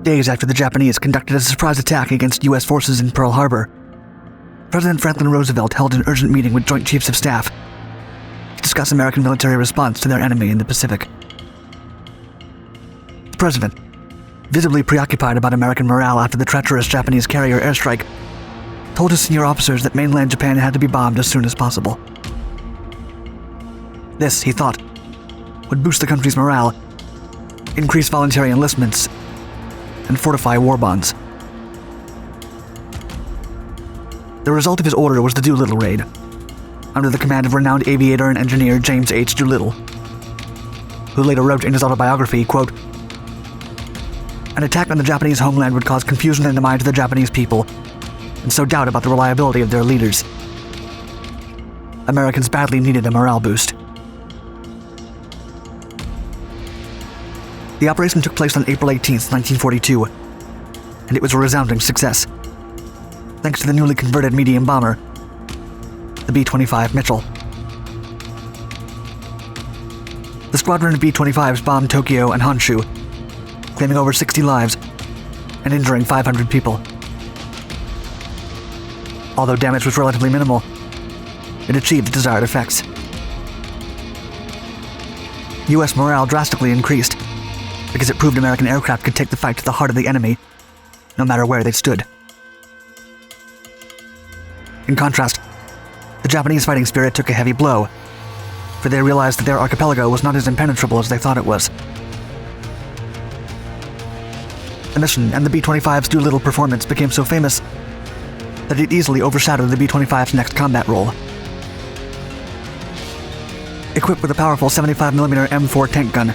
Days after the Japanese conducted a surprise attack against U.S. forces in Pearl Harbor, President Franklin Roosevelt held an urgent meeting with Joint Chiefs of Staff to discuss American military response to their enemy in the Pacific. The President, visibly preoccupied about American morale after the treacherous Japanese carrier airstrike, told his senior officers that mainland Japan had to be bombed as soon as possible. This, he thought, would boost the country's morale, increase voluntary enlistments, and fortify war bonds. The result of his order was the Doolittle raid, under the command of renowned aviator and engineer James H. Doolittle, who later wrote in his autobiography, quote, "An attack on the Japanese homeland would cause confusion in the minds of the Japanese people, and sow doubt about the reliability of their leaders. Americans badly needed a morale boost." The operation took place on April 18, 1942, and it was a resounding success, thanks to the newly converted medium bomber, the B-25 Mitchell. The squadron of B-25s bombed Tokyo and Honshu, claiming over 60 lives and injuring 500 people. Although damage was relatively minimal, it achieved the desired effects. U.S. morale drastically increased because it proved American aircraft could take the fight to the heart of the enemy, no matter where they stood. In contrast, the Japanese fighting spirit took a heavy blow, for they realized that their archipelago was not as impenetrable as they thought it was. The mission and the B-25's Doolittle performance became so famous that it easily overshadowed the B-25's next combat role. Equipped with a powerful 75mm M4 tank gun,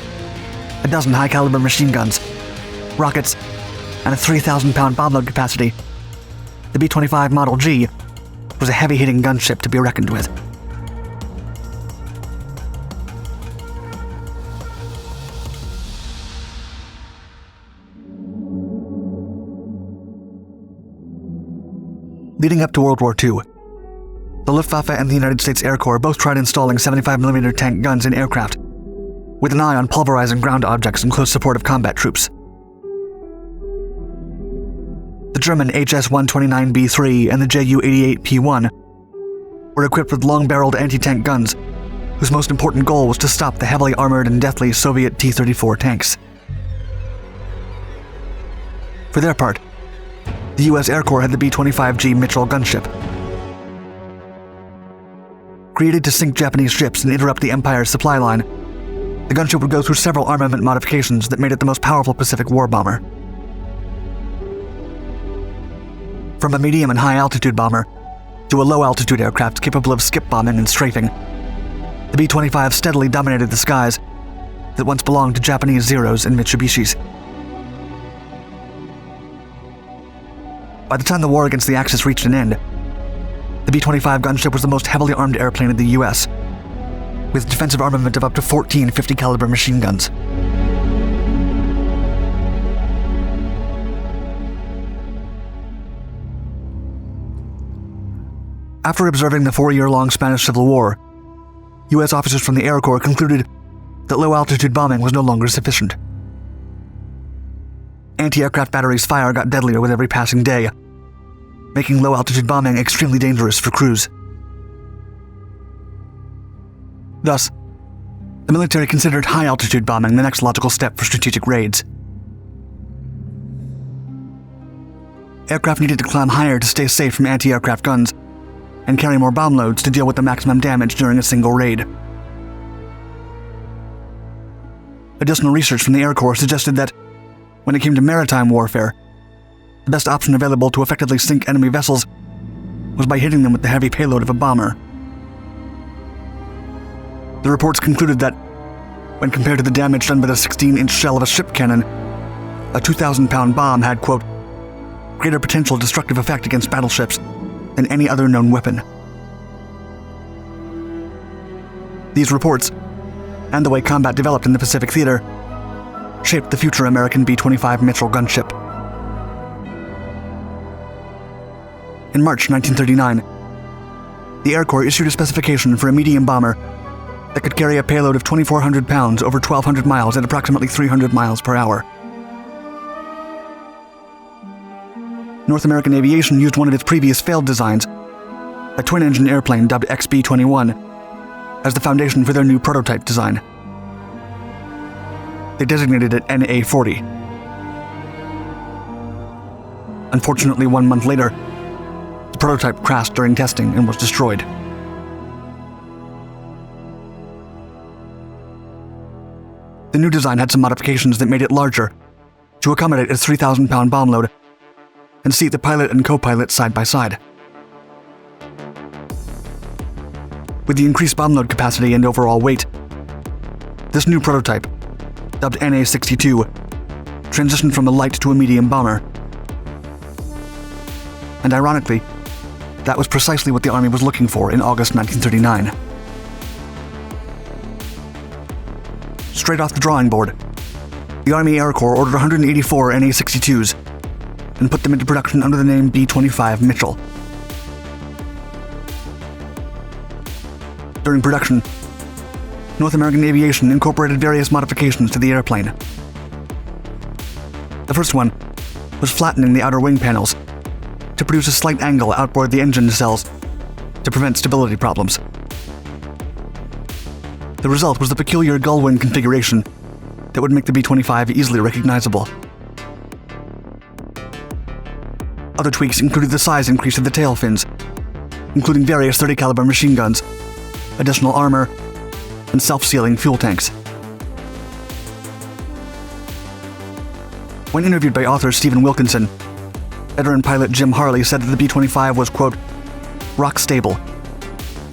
a dozen high-caliber machine guns, rockets, and a 3,000-pound bomb load capacity, the B-25 Model G was a heavy-hitting gunship to be reckoned with. Leading up to World War II, the Luftwaffe and the United States Air Corps both tried installing 75mm tank guns in aircraft, with an eye on pulverizing ground objects in close support of combat troops. The German HS-129B3 and the Ju-88P1 were equipped with long-barreled anti-tank guns, whose most important goal was to stop the heavily armored and deathly Soviet T-34 tanks. For their part, the U.S. Air Corps had the B-25G Mitchell gunship. Created to sink Japanese ships and interrupt the Empire's supply line, the gunship would go through several armament modifications that made it the most powerful Pacific war bomber. From a medium and high-altitude bomber to a low-altitude aircraft capable of skip bombing and strafing, the B-25 steadily dominated the skies that once belonged to Japanese Zeros and Mitsubishis. By the time the war against the Axis reached an end, the B-25 gunship was the most heavily armed airplane in the U.S., with defensive armament of up to 14 50-caliber machine guns. After observing the 4-year-long Spanish Civil War, U.S. officers from the Air Corps concluded that low-altitude bombing was no longer sufficient. Anti-aircraft batteries' fire got deadlier with every passing day, making low-altitude bombing extremely dangerous for crews. Thus, the military considered high-altitude bombing the next logical step for strategic raids. Aircraft needed to climb higher to stay safe from anti-aircraft guns, and carry more bomb loads to deal with the maximum damage during a single raid. Additional research from the Air Corps suggested that, when it came to maritime warfare, the best option available to effectively sink enemy vessels was by hitting them with the heavy payload of a bomber. The reports concluded that, when compared to the damage done by the 16-inch shell of a ship cannon, a 2,000-pound bomb had, quote, greater potential destructive effect against battleships than any other known weapon. These reports, and the way combat developed in the Pacific Theater, shaped the future American B-25 Mitchell gunship. In March 1939, the Air Corps issued a specification for a medium bomber that could carry a payload of 2,400 pounds over 1,200 miles at approximately 300 miles per hour. North American Aviation used one of its previous failed designs, a twin-engine airplane dubbed XB-21, as the foundation for their new prototype design. They designated it NA-40. Unfortunately, 1 month later, the prototype crashed during testing and was destroyed. The new design had some modifications that made it larger to accommodate a 3,000-pound bomb load and seat the pilot and co-pilot side by side. With the increased bomb load capacity and overall weight, this new prototype, dubbed NA-62, transitioned from a light to a medium bomber. And ironically, that was precisely what the Army was looking for in August 1939. Straight off the drawing board, the Army Air Corps ordered 184 NA-62s and put them into production under the name B-25 Mitchell. During production, North American Aviation incorporated various modifications to the airplane. The first one was flattening the outer wing panels to produce a slight angle outboard the engine nacelles to prevent stability problems. The result was the peculiar gull wing configuration that would make the B-25 easily recognizable. Other tweaks included the size increase of the tail fins, including various 30 caliber machine guns, additional armor, and self-sealing fuel tanks. When interviewed by author Stephen Wilkinson, veteran pilot Jim Harley said that the B-25 was, quote, rock stable,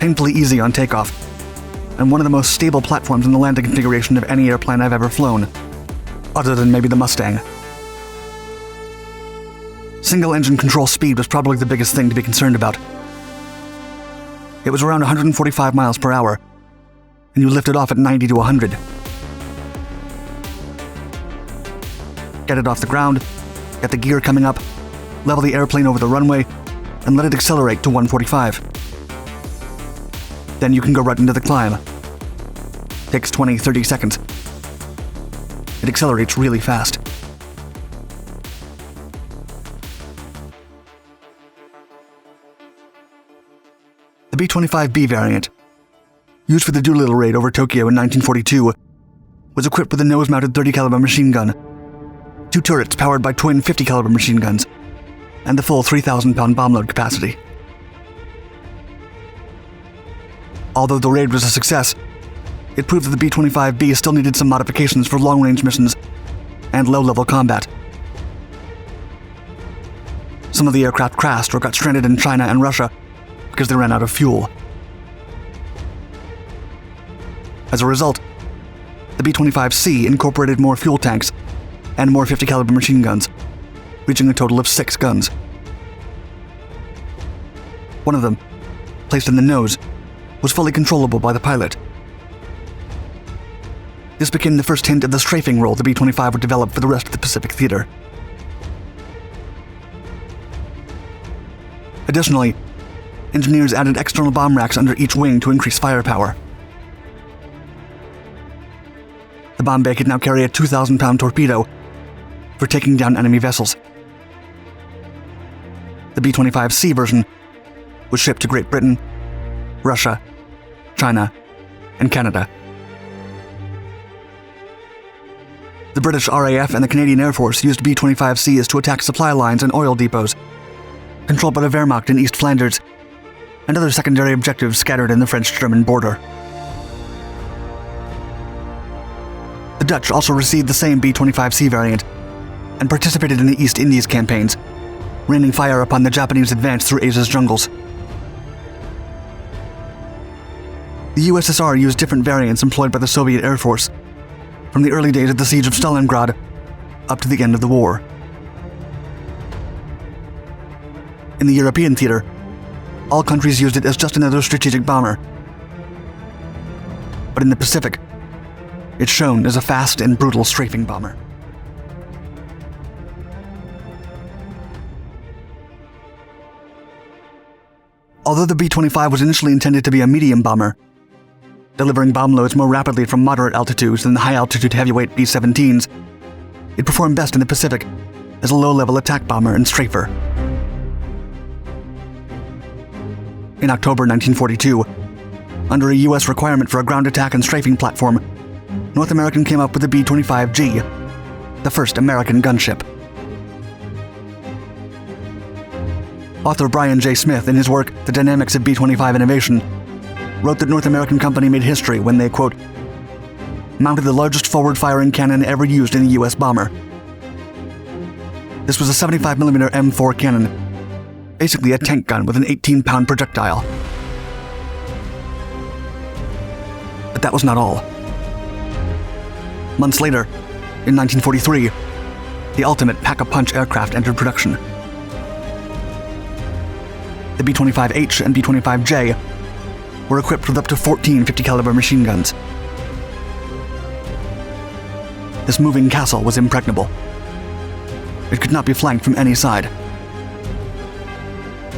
painfully easy on takeoff, and one of the most stable platforms in the landing configuration of any airplane I've ever flown, other than maybe the Mustang. Single-engine control speed was probably the biggest thing to be concerned about. It was around 145 miles per hour, and you lifted off at 90 to 100. Get it off the ground, get the gear coming up, level the airplane over the runway, and let it accelerate to 145. Then you can go right into the climb. Takes 20-30 seconds. It accelerates really fast. The B-25B variant, used for the Doolittle raid over Tokyo in 1942, was equipped with a nose-mounted 30 caliber machine gun, 2 turrets powered by twin 50 caliber machine guns, and the full 3,000-pound bomb load capacity. Although the raid was a success, it proved that the B-25B still needed some modifications for long-range missions and low-level combat. Some of the aircraft crashed or got stranded in China and Russia because they ran out of fuel. As a result, the B-25C incorporated more fuel tanks and more 50 caliber machine guns, reaching a total of 6 guns. One of them, placed in the nose, was fully controllable by the pilot. This became the first hint of the strafing role the B-25 would develop for the rest of the Pacific Theater. Additionally, engineers added external bomb racks under each wing to increase firepower. The bomb bay could now carry a 2,000-pound torpedo for taking down enemy vessels. The B-25C version was shipped to Great Britain, Russia, China, and Canada. The British RAF and the Canadian Air Force used B-25Cs to attack supply lines and oil depots, controlled by the Wehrmacht in East Flanders, and other secondary objectives scattered in the French-German border. The Dutch also received the same B-25C variant and participated in the East Indies campaigns, raining fire upon the Japanese advance through Asia's jungles. The USSR used different variants employed by the Soviet Air Force, from the early days of the siege of Stalingrad up to the end of the war. In the European theater, all countries used it as just another strategic bomber. But in the Pacific, it's shown as a fast and brutal strafing bomber. Although the B-25 was initially intended to be a medium bomber, delivering bomb loads more rapidly from moderate altitudes than the high-altitude heavyweight B-17s, it performed best in the Pacific as a low-level attack bomber and strafer. in October 1942, under a U.S. requirement for a ground attack and strafing platform, North American came up with the B-25G, the first American gunship. Author Brian J. Smith, in his work The Dynamics of B-25 Innovation, wrote that North American company made history when they, quote, mounted the largest forward-firing cannon ever used in a U.S. bomber. This was a 75mm M4 cannon, basically a tank gun with an 18-pound projectile. But that was not all. Months later, in 1943, the ultimate pack-a-punch aircraft entered production. The B-25H and B-25J were equipped with up to 14 50-caliber machine guns. This moving castle was impregnable. It could not be flanked from any side.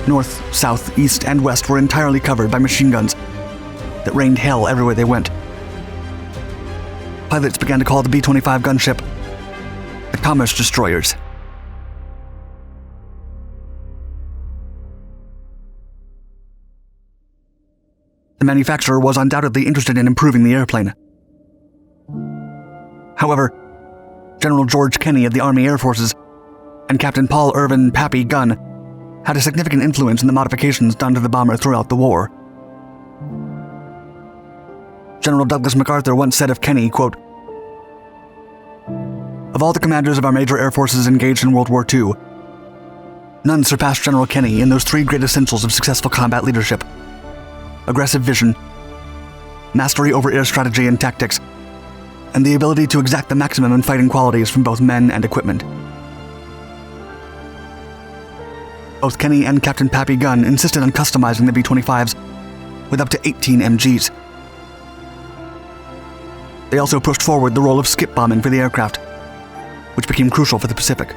North, south, east, and west were entirely covered by machine guns that rained hell everywhere they went. Pilots began to call the B-25 gunship the commerce destroyers. The manufacturer was undoubtedly interested in improving the airplane. However, General George Kenney of the Army Air Forces and Captain Paul Irvin Pappy Gunn had a significant influence in the modifications done to the bomber throughout the war. General Douglas MacArthur once said of Kenney, quote, of all the commanders of our major air forces engaged in World War II, none surpassed General Kenney in those three great essentials of successful combat leadership: aggressive vision, mastery over air strategy and tactics, and the ability to exact the maximum in fighting qualities from both men and equipment. Both Kenney and Captain Pappy Gunn insisted on customizing the B-25s with up to 18 MGs. They also pushed forward the role of skip bombing for the aircraft, which became crucial for the Pacific.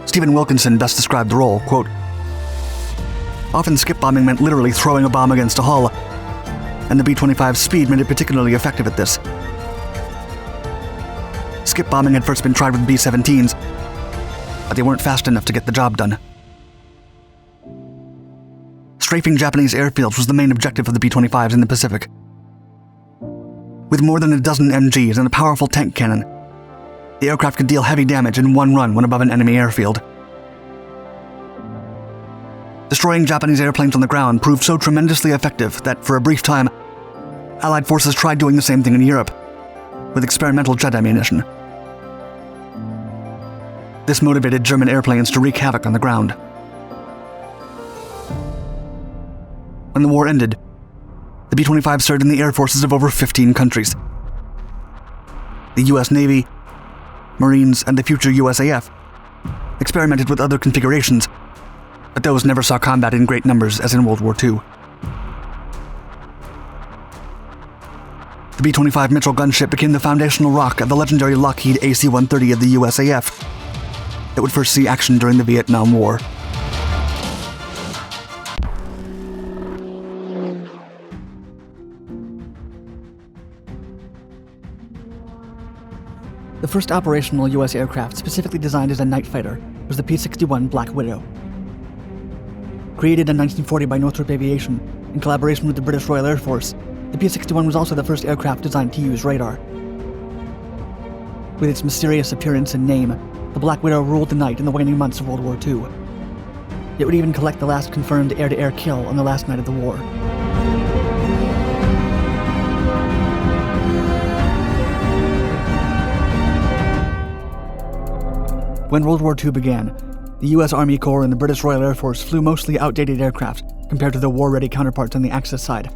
Stephen Wilkinson best described the role, quote, often skip bombing meant literally throwing a bomb against a hull, and the B-25's speed made it particularly effective at this. Skip bombing had first been tried with B-17s, but they weren't fast enough to get the job done. Strafing Japanese airfields was the main objective of the B-25s in the Pacific. With more than a dozen MGs and a powerful tank cannon, the aircraft could deal heavy damage in one run when above an enemy airfield. Destroying Japanese airplanes on the ground proved so tremendously effective that, for a brief time, Allied forces tried doing the same thing in Europe, with experimental jet ammunition. This motivated German airplanes to wreak havoc on the ground. When the war ended, the B-25 served in the air forces of over 15 countries. The U.S. Navy, Marines, and the future USAF experimented with other configurations, but those never saw combat in great numbers as in World War II. The B-25 Mitchell gunship became the foundational rock of the legendary Lockheed AC-130 of the USAF that would first see action during the Vietnam War. The first operational U.S. aircraft specifically designed as a night fighter was the P-61 Black Widow. Created in 1940 by Northrop Aviation in collaboration with the British Royal Air Force, the P-61 was also the first aircraft designed to use radar. With its mysterious appearance and name, the Black Widow ruled the night in the waning months of World War II. It would even collect the last confirmed air-to-air kill on the last night of the war. When World War II began, the U.S. Army Corps and the British Royal Air Force flew mostly outdated aircraft compared to their war-ready counterparts on the Axis side.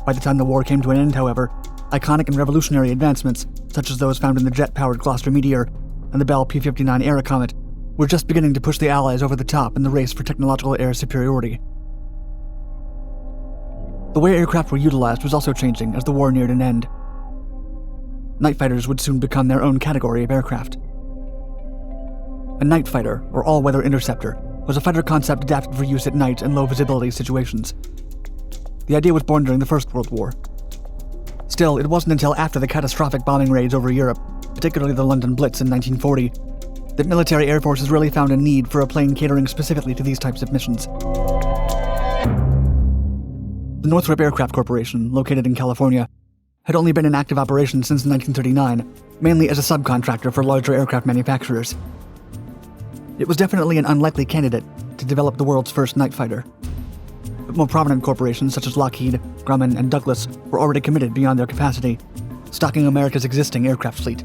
By the time the war came to an end, however, iconic and revolutionary advancements, such as those found in the jet-powered Gloster Meteor and the Bell P-59 Air Comet, were just beginning to push the Allies over the top in the race for technological air superiority. The way aircraft were utilized was also changing as the war neared an end. Night fighters would soon become their own category of aircraft. A night fighter, or all-weather interceptor, was a fighter concept adapted for use at night and low-visibility situations. The idea was born during the First World War. Still, it wasn't until after the catastrophic bombing raids over Europe, particularly the London Blitz in 1940, that military air forces really found a need for a plane catering specifically to these types of missions. The Northrop Aircraft Corporation, located in California, had only been in active operation since 1939, mainly as a subcontractor for larger aircraft manufacturers. It was definitely an unlikely candidate to develop the world's first night fighter. But more prominent corporations such as Lockheed, Grumman, and Douglas were already committed beyond their capacity, stocking America's existing aircraft fleet.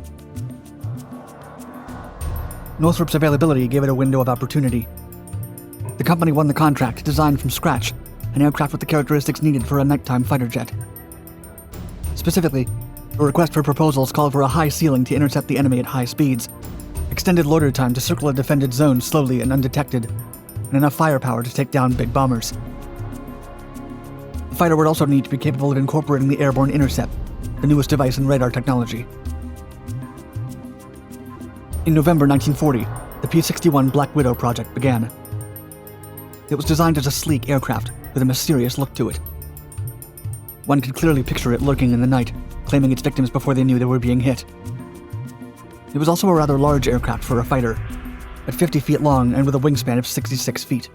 Northrop's availability gave it a window of opportunity. The company won the contract to design from scratch an aircraft with the characteristics needed for a nighttime fighter jet. Specifically, a request for proposals called for a high ceiling to intercept the enemy at high speeds, extended loiter time to circle a defended zone slowly and undetected, and enough firepower to take down big bombers. The fighter would also need to be capable of incorporating the airborne intercept, the newest device in radar technology. In November 1940, the P-61 Black Widow project began. It was designed as a sleek aircraft with a mysterious look to it. One could clearly picture it lurking in the night, claiming its victims before they knew they were being hit. It was also a rather large aircraft for a fighter, at 50 feet long and with a wingspan of 66 feet.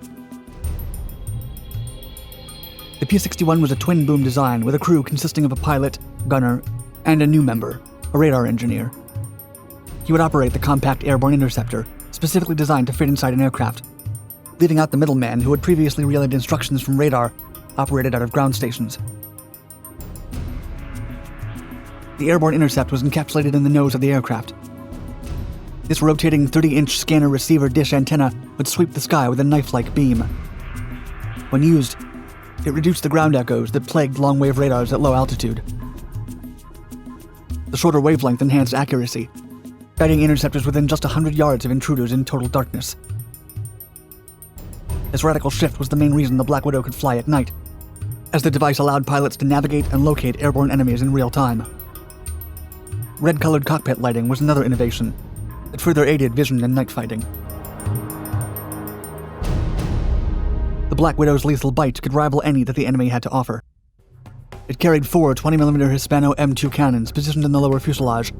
The P-61 was a twin-boom design with a crew consisting of a pilot, gunner, and a new member, a radar engineer. He would operate the compact airborne interceptor, specifically designed to fit inside an aircraft, leaving out the middleman who had previously relayed instructions from radar operated out of ground stations. The airborne intercept was encapsulated in the nose of the aircraft. This rotating 30-inch scanner receiver dish antenna would sweep the sky with a knife-like beam. When used, it reduced the ground echoes that plagued long-wave radars at low altitude. The shorter wavelength enhanced accuracy, guiding interceptors within just 100 yards of intruders in total darkness. This radical shift was the main reason the Black Widow could fly at night, as the device allowed pilots to navigate and locate airborne enemies in real time. Red-colored cockpit lighting was another innovation that further aided vision and night fighting. The Black Widow's lethal bite could rival any that the enemy had to offer. It carried 4 20mm Hispano M2 cannons positioned in the lower fuselage,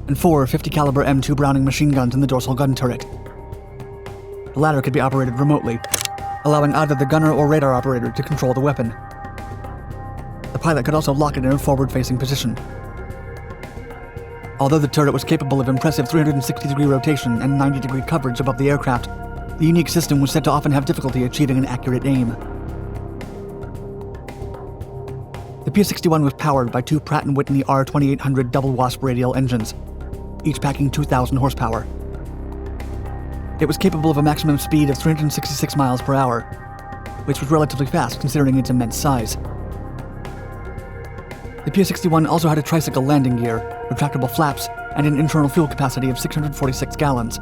and 4 50-caliber M2 Browning machine guns in the dorsal gun turret. The latter could be operated remotely, allowing either the gunner or radar operator to control the weapon. The pilot could also lock it in a forward-facing position. Although the turret was capable of impressive 360-degree rotation and 90-degree coverage above the aircraft, the unique system was said to often have difficulty achieving an accurate aim. The P-61 was powered by 2 Pratt & Whitney R2800 double wasp radial engines, each packing 2,000 horsepower. It was capable of a maximum speed of 366 miles per hour, which was relatively fast considering its immense size. The P-61 also had a tricycle landing gear, retractable flaps, and an internal fuel capacity of 646 gallons.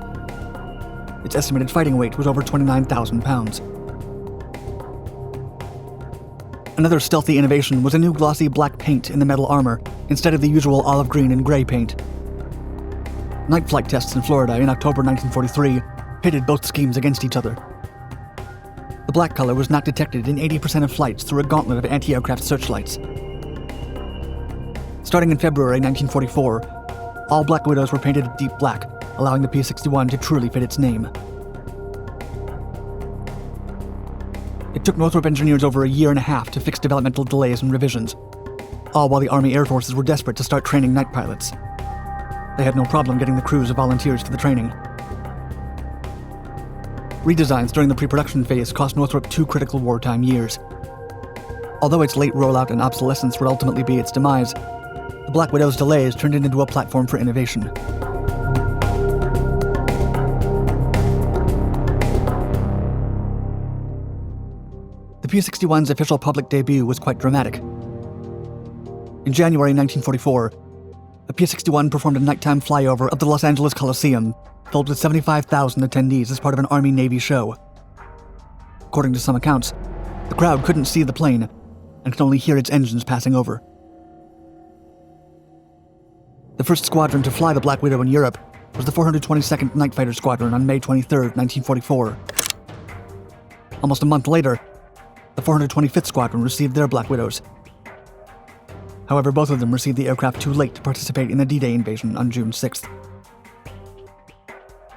Its estimated fighting weight was over 29,000 pounds. Another stealthy innovation was a new glossy black paint in the metal armor, instead of the usual olive green and gray paint. Night flight tests in Florida in October 1943 pitted both schemes against each other. The black color was not detected in 80% of flights through a gauntlet of anti-aircraft searchlights. Starting in February 1944, all Black Widows were painted deep black, allowing the P-61 to truly fit its name. It took Northrop engineers over a year and a half to fix developmental delays and revisions, all while the Army Air Forces were desperate to start training night pilots. They had no problem getting the crews of volunteers for the training. Redesigns during the pre-production phase cost Northrop 2 critical wartime years. Although its late rollout and obsolescence would ultimately be its demise, the Black Widow's delays turned it into a platform for innovation. The P-61's official public debut was quite dramatic. In January 1944, the P-61 performed a nighttime flyover of the Los Angeles Coliseum, filled with 75,000 attendees as part of an Army-Navy show. According to some accounts, the crowd couldn't see the plane and could only hear its engines passing over. The first squadron to fly the Black Widow in Europe was the 422nd Night Fighter Squadron on May 23, 1944. Almost a month later, the 425th Squadron received their Black Widows. However, both of them received the aircraft too late to participate in the D-Day invasion on June 6th.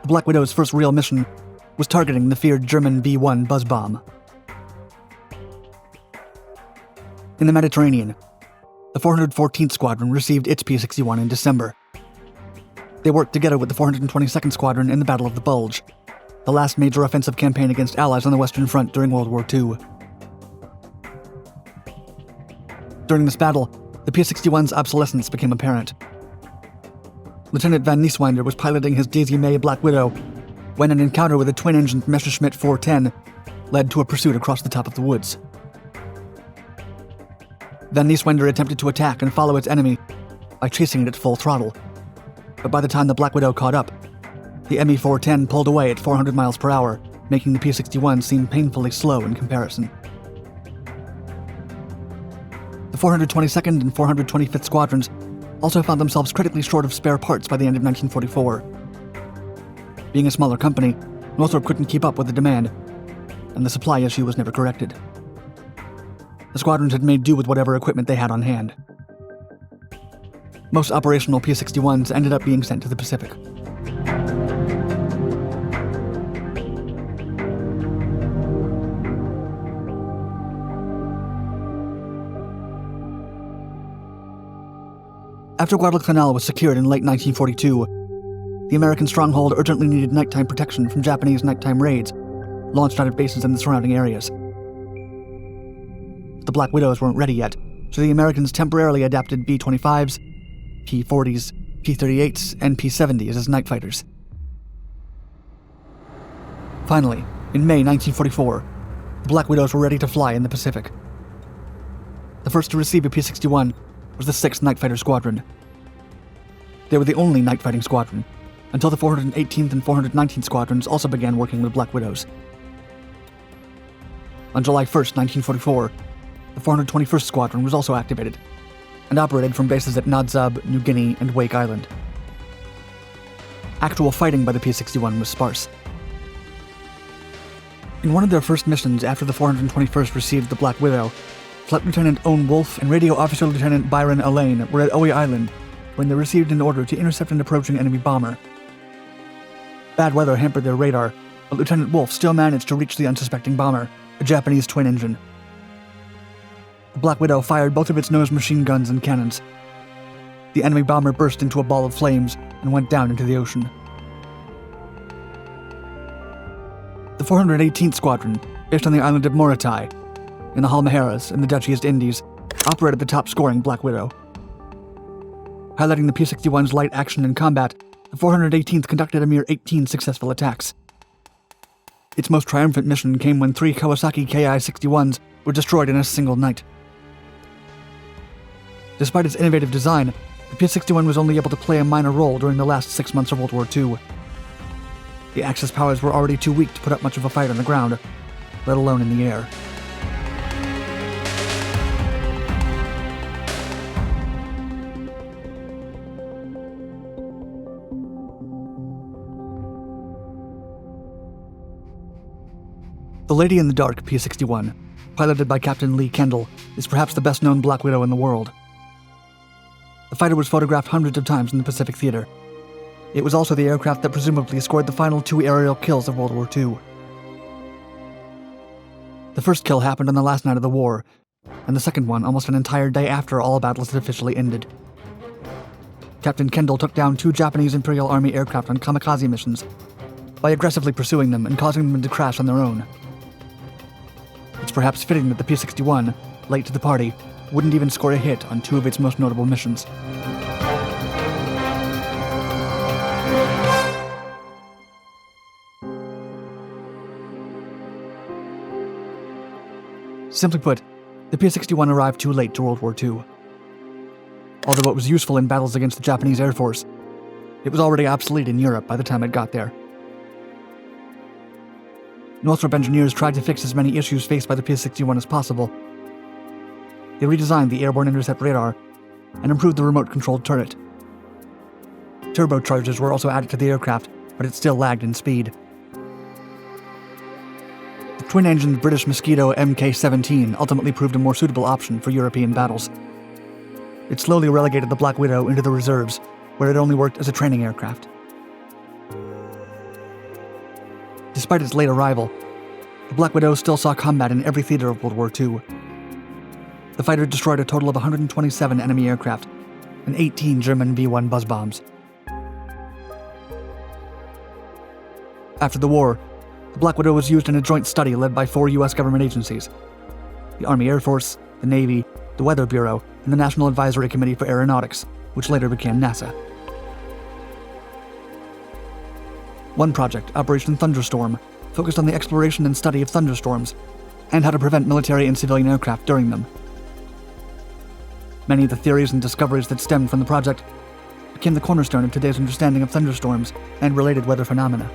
The Black Widow's first real mission was targeting the feared German B-1 buzz bomb. In the Mediterranean, the 414th Squadron received its P-61 in December. They worked together with the 422nd Squadron in the Battle of the Bulge, the last major offensive campaign against Allies on the Western Front during World War II. During this battle, the P-61's obsolescence became apparent. Lieutenant Van Nieswinder was piloting his Daisy May Black Widow when an encounter with a twin-engined Messerschmitt 410 led to a pursuit across the top of the woods. Van Nieswinder attempted to attack and follow its enemy by chasing it at full throttle, but by the time the Black Widow caught up, the Me-410 pulled away at 400 miles per hour, making the P-61 seem painfully slow in comparison. The 422nd and 425th Squadrons also found themselves critically short of spare parts by the end of 1944. Being a smaller company, Northrop couldn't keep up with the demand, and the supply issue was never corrected. The squadrons had made do with whatever equipment they had on hand. Most operational P-61s ended up being sent to the Pacific. After Guadalcanal was secured in late 1942, the American stronghold urgently needed nighttime protection from Japanese nighttime raids launched out of bases in the surrounding areas. The Black Widows weren't ready yet, so the Americans temporarily adapted B-25s, P-40s, P-38s, and P-70s as night fighters. Finally, in May 1944, the Black Widows were ready to fly in the Pacific. The first to receive a P-61 was the 6th Night Fighter Squadron. They were the only night fighting squadron, until the 418th and 419th Squadrons also began working with Black Widows. On July 1st, 1944, the 421st Squadron was also activated, and operated from bases at Nadzab, New Guinea, and Wake Island. Actual fighting by the P-61 was sparse. In one of their first missions after the 421st received the Black Widow, Flight Lieutenant Owen Wolfe and Radio Officer Lieutenant Byron Alleyne were at Owie Island when they received an order to intercept an approaching enemy bomber. Bad weather hampered their radar, but Lieutenant Wolfe still managed to reach the unsuspecting bomber, a Japanese twin-engine. The Black Widow fired both of its nose machine guns and cannons. The enemy bomber burst into a ball of flames and went down into the ocean. The 418th Squadron, based on the island of Morotai, in the Halmaheras in the Dutch East Indies, operated the top-scoring Black Widow. Highlighting the P-61's light action in combat, the 418th conducted a mere 18 successful attacks. Its most triumphant mission came when 3 Kawasaki Ki-61s were destroyed in a single night. Despite its innovative design, the P-61 was only able to play a minor role during the last 6 months of World War II. The Axis powers were already too weak to put up much of a fight on the ground, let alone in the air. The Lady in the Dark P-61, piloted by Captain Lee Kendall, is perhaps the best-known Black Widow in the world. The fighter was photographed hundreds of times in the Pacific Theater. It was also the aircraft that presumably scored the final 2 aerial kills of World War II. The first kill happened on the last night of the war, and the second one almost an entire day after all battles had officially ended. Captain Kendall took down 2 Japanese Imperial Army aircraft on kamikaze missions by aggressively pursuing them and causing them to crash on their own. It's perhaps fitting that the P-61, late to the party, wouldn't even score a hit on 2 of its most notable missions. Simply put, the P-61 arrived too late to World War II. Although it was useful in battles against the Japanese Air Force, it was already obsolete in Europe by the time it got there. Northrop engineers tried to fix as many issues faced by the P-61 as possible. They redesigned the airborne intercept radar and improved the remote-controlled turret. Turbochargers were also added to the aircraft, but it still lagged in speed. The twin-engined British Mosquito Mk-17 ultimately proved a more suitable option for European battles. It slowly relegated the Black Widow into the reserves, where it only worked as a training aircraft. despite its late arrival, the Black Widow still saw combat in every theater of World War II. The fighter destroyed a total of 127 enemy aircraft and 18 German V-1 buzz bombs. After the war, the Black Widow was used in a joint study led by 4 U.S. government agencies: the Army Air Force, the Navy, the Weather Bureau, and the National Advisory Committee for Aeronautics, which later became NASA. One project, Operation Thunderstorm, focused on the exploration and study of thunderstorms and how to prevent military and civilian aircraft during them. Many of the theories and discoveries that stemmed from the project became the cornerstone of today's understanding of thunderstorms and related weather phenomena.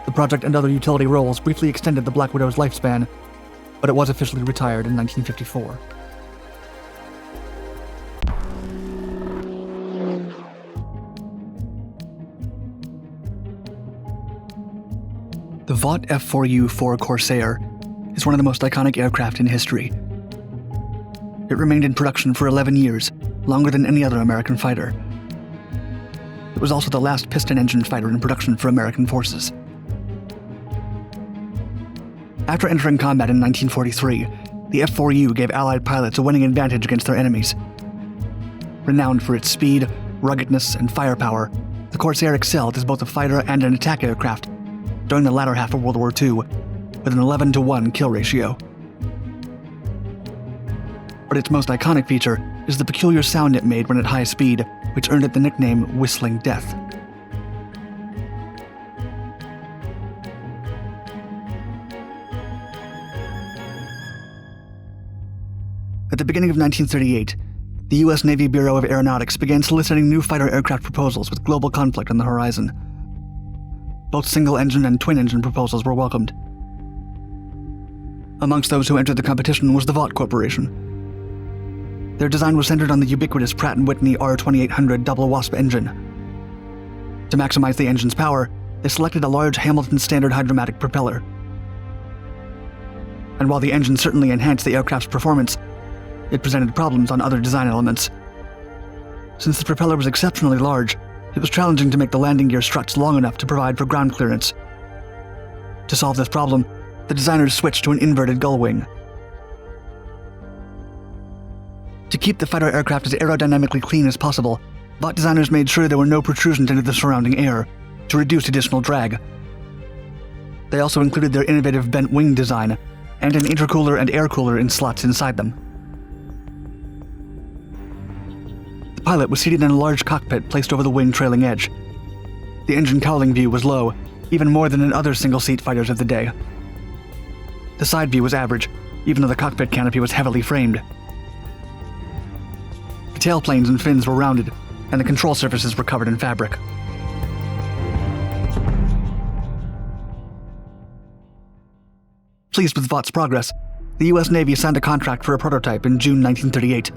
The project and other utility roles briefly extended the Black Widow's lifespan, but it was officially retired in 1954. The Vought F4U-4 Corsair is one of the most iconic aircraft in history. It remained in production for 11 years, longer than any other American fighter. It was also the last piston-engine fighter in production for American forces. After entering combat in 1943, the F4U gave Allied pilots a winning advantage against their enemies. Renowned for its speed, ruggedness, and firepower, the Corsair excelled as both a fighter and an attack aircraft during the latter half of World War II, with an 11-to-1 kill ratio. But its most iconic feature is the peculiar sound it made when at high speed, which earned it the nickname Whistling Death. At the beginning of 1938, the U.S. Navy Bureau of Aeronautics began soliciting new fighter aircraft proposals with global conflict on the horizon. Both single-engine and twin-engine proposals were welcomed. Amongst those who entered the competition was the Vought Corporation. Their design was centered on the ubiquitous Pratt & Whitney R2800 double wasp engine. To maximize the engine's power, they selected a large Hamilton standard hydromatic propeller. And while the engine certainly enhanced the aircraft's performance, it presented problems on other design elements. Since the propeller was exceptionally large, it was challenging to make the landing gear struts long enough to provide for ground clearance. To solve this problem, the designers switched to an inverted gull wing. To keep the fighter aircraft as aerodynamically clean as possible, Vought designers made sure there were no protrusions into the surrounding air to reduce additional drag. They also included their innovative bent wing design and an intercooler and air cooler in slots inside them. The pilot was seated in a large cockpit placed over the wing trailing edge. The engine cowling view was low, even more than in other single-seat fighters of the day. The side view was average, even though the cockpit canopy was heavily framed. The tailplanes and fins were rounded, and the control surfaces were covered in fabric. Pleased with Vought's progress, the U.S. Navy signed a contract for a prototype in June 1938.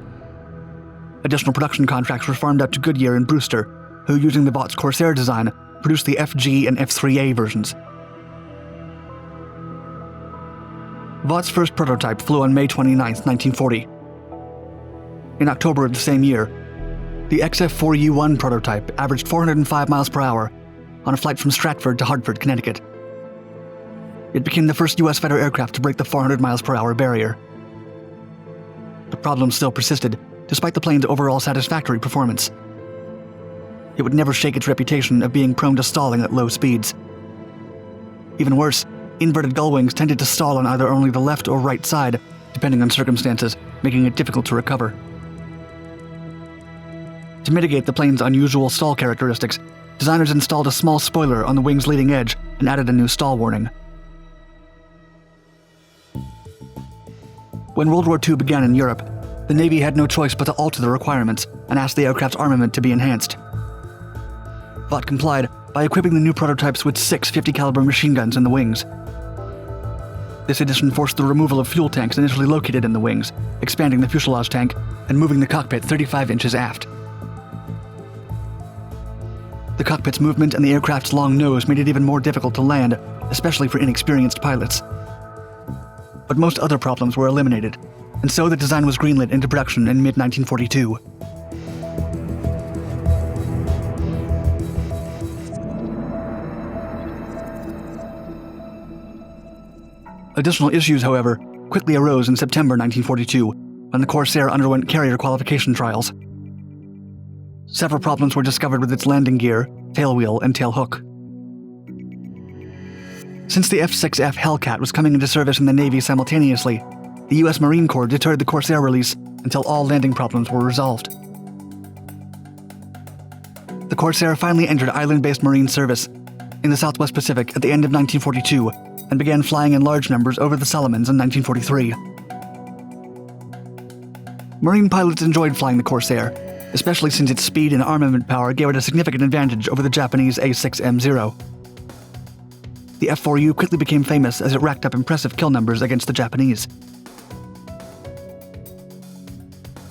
Additional production contracts were farmed out to Goodyear and Brewster, who, using the Vought's Corsair design, produced the FG and F3A versions. Vought's first prototype flew on May 29, 1940. In October of the same year, the XF4U-1 prototype averaged 405 miles per hour on a flight from Stratford to Hartford, Connecticut. It became the first U.S. fighter aircraft to break the 400 miles per hour barrier. The problem still persisted, despite the plane's overall satisfactory performance. It would never shake its reputation of being prone to stalling at low speeds. Even worse, inverted gull wings tended to stall on either only the left or right side, depending on circumstances, making it difficult to recover. To mitigate the plane's unusual stall characteristics, designers installed a small spoiler on the wing's leading edge and added a new stall warning. When World War II began in Europe, the Navy had no choice but to alter the requirements and ask the aircraft's armament to be enhanced. Vought complied by equipping the new prototypes with 6 50-caliber machine guns in the wings. This addition forced the removal of fuel tanks initially located in the wings, expanding the fuselage tank and moving the cockpit 35 inches aft. The cockpit's movement and the aircraft's long nose made it even more difficult to land, especially for inexperienced pilots. But most other problems were eliminated, and so the design was greenlit into production in mid-1942. Additional issues, however, quickly arose in September 1942 when the Corsair underwent carrier qualification trials. Several problems were discovered with its landing gear, tailwheel, and tailhook. Since the F-6F Hellcat was coming into service in the Navy simultaneously, the U.S. Marine Corps deterred the Corsair release until all landing problems were resolved. The Corsair finally entered island-based Marine service in the Southwest Pacific at the end of 1942 and began flying in large numbers over the Solomons in 1943. Marine pilots enjoyed flying the Corsair, especially since its speed and armament power gave it a significant advantage over the Japanese A6M0. The F4U quickly became famous as it racked up impressive kill numbers against the Japanese.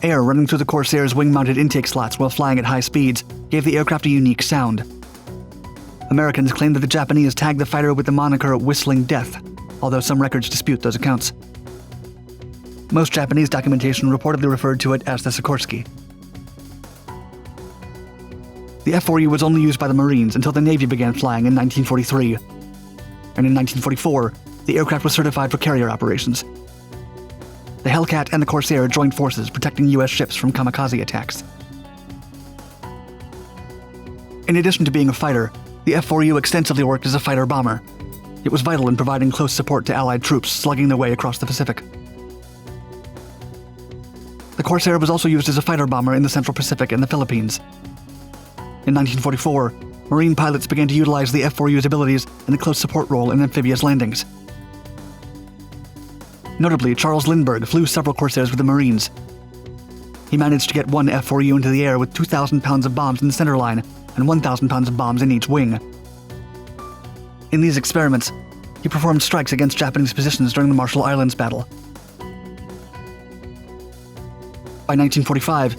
Air running through the Corsair's wing-mounted intake slots while flying at high speeds gave the aircraft a unique sound. Americans claim that the Japanese tagged the fighter with the moniker Whistling Death, although some records dispute those accounts. Most Japanese documentation reportedly referred to it as the Sikorsky. The F4U was only used by the Marines until the Navy began flying in 1943. And in 1944, the aircraft was certified for carrier operations. The Hellcat and the Corsair joined forces protecting U.S. ships from kamikaze attacks. In addition to being a fighter, the F4U extensively worked as a fighter-bomber. It was vital in providing close support to Allied troops slugging their way across the Pacific. The Corsair was also used as a fighter-bomber in the Central Pacific and the Philippines. In 1944, Marine pilots began to utilize the F4U's abilities in a close support role in amphibious landings. Notably, Charles Lindbergh flew several Corsairs with the Marines. He managed to get one F4U into the air with 2,000 pounds of bombs in the center line and 1,000 pounds of bombs in each wing. In these experiments, he performed strikes against Japanese positions during the Marshall Islands battle. By 1945,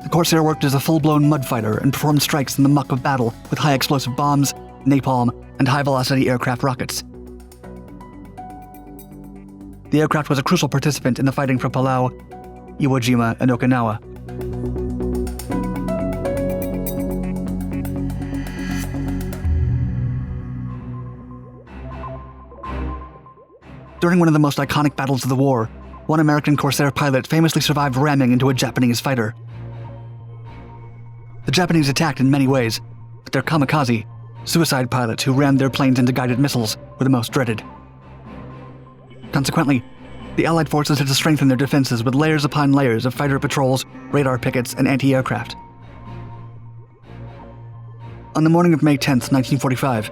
the Corsair worked as a full-blown mud fighter and performed strikes in the muck of battle with high-explosive bombs, napalm, and high-velocity aircraft rockets. The aircraft was a crucial participant in the fighting for Palau, Iwo Jima, and Okinawa. During one of the most iconic battles of the war, one American Corsair pilot famously survived ramming into a Japanese fighter. The Japanese attacked in many ways, but their kamikaze, suicide pilots who rammed their planes into guided missiles, were the most dreaded. Consequently, the Allied forces had to strengthen their defenses with layers upon layers of fighter patrols, radar pickets, and anti-aircraft. On the morning of May 10, 1945,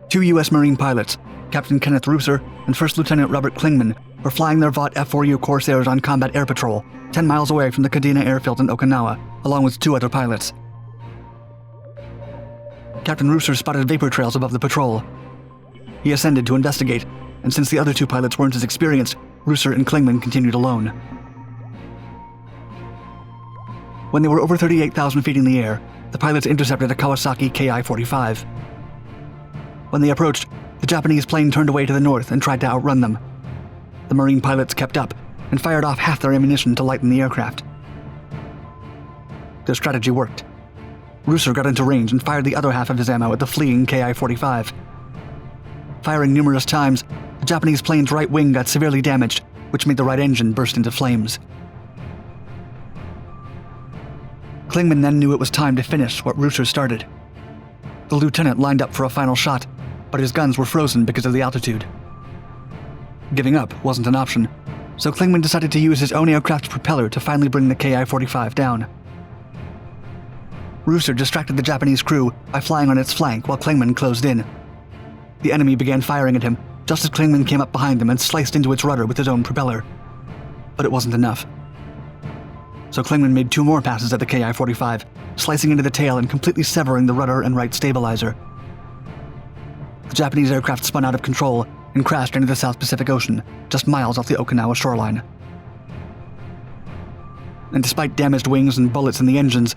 two U.S. Marine pilots, Captain Kenneth Rooser and First Lieutenant Robert Klingman, were flying their Vought F4U Corsairs on combat air patrol 10 miles away from the Kadena airfield in Okinawa, along with two other pilots. Captain Rooser spotted vapor trails above the patrol. He ascended to investigate, and since the other two pilots weren't as experienced, Rooser and Klingman continued alone. When they were over 38,000 feet in the air, the pilots intercepted a Kawasaki Ki-45. When they approached, the Japanese plane turned away to the north and tried to outrun them. The Marine pilots kept up and fired off half their ammunition to lighten the aircraft. Their strategy worked. Rooser got into range and fired the other half of his ammo at the fleeing Ki-45. Firing numerous times, the Japanese plane's right wing got severely damaged, which made the right engine burst into flames. Klingman then knew it was time to finish what Rooser started. The lieutenant lined up for a final shot, but his guns were frozen because of the altitude. Giving up wasn't an option, so Klingman decided to use his own aircraft's propeller to finally bring the Ki-45 down. Rooser distracted the Japanese crew by flying on its flank while Klingman closed in. The enemy began firing at him just as Klingman came up behind him and sliced into its rudder with his own propeller. But it wasn't enough. So Klingman made two more passes at the Ki-45, slicing into the tail and completely severing the rudder and right stabilizer. The Japanese aircraft spun out of control and crashed into the South Pacific Ocean, just miles off the Okinawa shoreline. And despite damaged wings and bullets in the engines,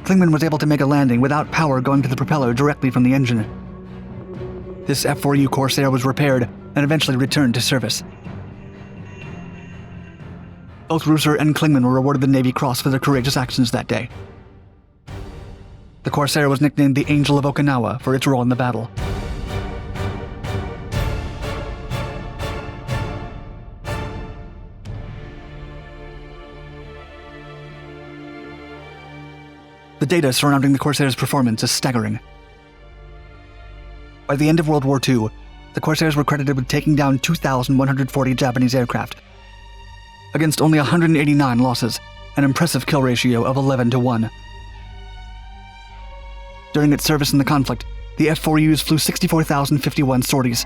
Klingman was able to make a landing without power going to the propeller directly from the engine. This F4U Corsair was repaired and eventually returned to service. Both Rooser and Klingman were awarded the Navy Cross for their courageous actions that day. The Corsair was nicknamed the Angel of Okinawa for its role in the battle. The data surrounding the Corsair's performance is staggering. By the end of World War II, the Corsairs were credited with taking down 2,140 Japanese aircraft, against only 189 losses, an impressive kill ratio of 11-1. During its service in the conflict, the F4Us flew 64,051 sorties,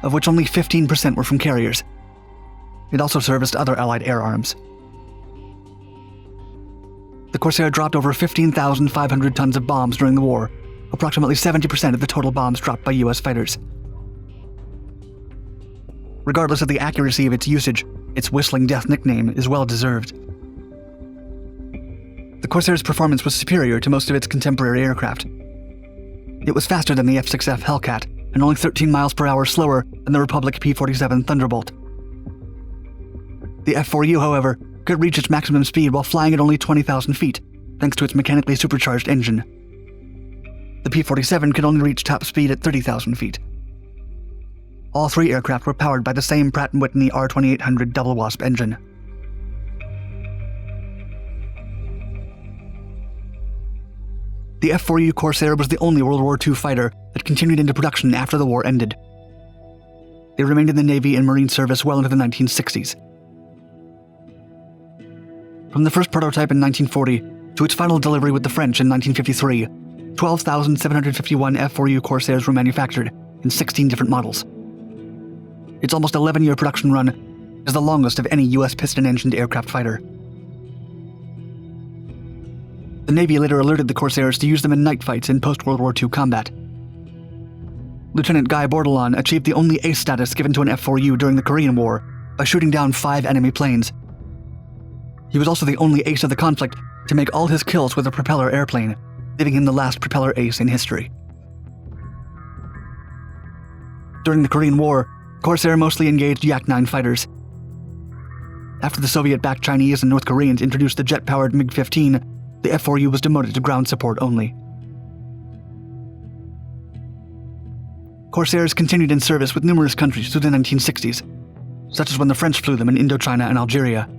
of which only 15% were from carriers. It also serviced other Allied air arms. The Corsair dropped over 15,500 tons of bombs during the war, approximately 70% of the total bombs dropped by US fighters. Regardless of the accuracy of its usage, its Whistling Death nickname is well-deserved. The Corsair's performance was superior to most of its contemporary aircraft. It was faster than the F-6F Hellcat, and only 13 miles per hour slower than the Republic P-47 Thunderbolt. The F4U, however, could reach its maximum speed while flying at only 20,000 feet, thanks to its mechanically supercharged engine. The P-47 could only reach top speed at 30,000 feet. All three aircraft were powered by the same Pratt & Whitney R2800 Double Wasp engine. The F4U Corsair was the only World War II fighter that continued into production after the war ended. It remained in the Navy and Marine service well into the 1960s. From the first prototype in 1940 to its final delivery with the French in 1953, 12,751 F4U Corsairs were manufactured in 16 different models. Its almost 11-year production run is the longest of any U.S. piston-engined aircraft fighter. The Navy later alerted the Corsairs to use them in night fights in post-World War II combat. Lieutenant Guy Bordelon achieved the only ace status given to an F4U during the Korean War by shooting down 5 enemy planes. He was also the only ace of the conflict to make all his kills with a propeller airplane, giving him the last propeller ace in history. During the Korean War, Corsair mostly engaged Yak-9 fighters. After the Soviet-backed Chinese and North Koreans introduced the jet-powered MiG-15, the F4U was demoted to ground support only. Corsairs continued in service with numerous countries through the 1960s, such as when the French flew them in Indochina and Algeria.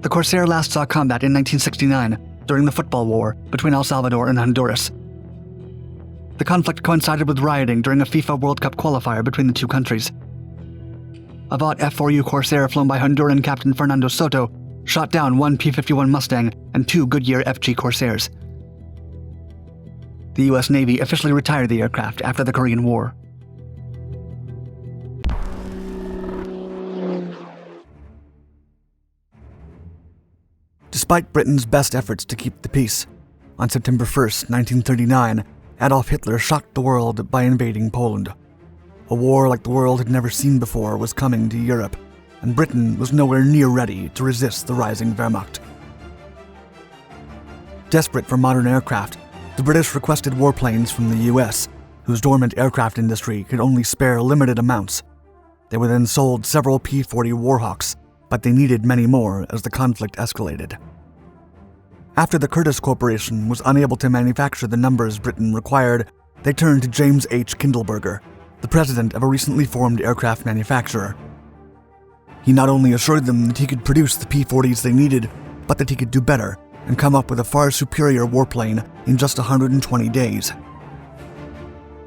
The Corsair last saw combat in 1969 during the Football War between El Salvador and Honduras. The conflict coincided with rioting during a FIFA World Cup qualifier between the two countries. A Vought F4U Corsair flown by Honduran Captain Fernando Soto shot down 1 P-51 Mustang and 2 Goodyear FG Corsairs. The U.S. Navy officially retired the aircraft after the Korean War. Despite Britain's best efforts to keep the peace, on September 1, 1939, Adolf Hitler shocked the world by invading Poland. A war like the world had never seen before was coming to Europe, and Britain was nowhere near ready to resist the rising Wehrmacht. Desperate for modern aircraft, the British requested warplanes from the US, whose dormant aircraft industry could only spare limited amounts. They were then sold several P-40 Warhawks, but they needed many more as the conflict escalated. After the Curtiss Corporation was unable to manufacture the numbers Britain required, they turned to James H. Kindleberger, the president of a recently formed aircraft manufacturer. He not only assured them that he could produce the P-40s they needed, but that he could do better and come up with a far superior warplane in just 120 days.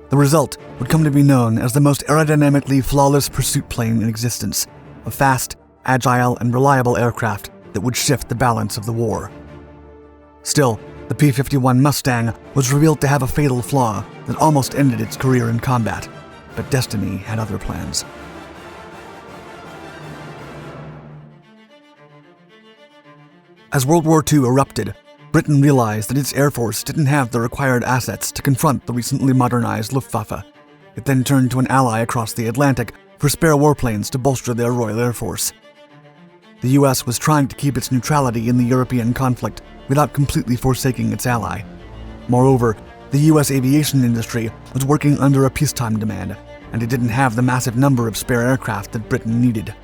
The result would come to be known as the most aerodynamically flawless pursuit plane in existence, a fast, agile, and reliable aircraft that would shift the balance of the war. Still, the P-51 Mustang was revealed to have a fatal flaw that almost ended its career in combat, but destiny had other plans. As World War II erupted, Britain realized that its Air Force didn't have the required assets to confront the recently modernized Luftwaffe. It then turned to an ally across the Atlantic for spare warplanes to bolster their Royal Air Force. The US was trying to keep its neutrality in the European conflict without completely forsaking its ally. Moreover, the US aviation industry was working under a peacetime demand, and it didn't have the massive number of spare aircraft that Britain needed.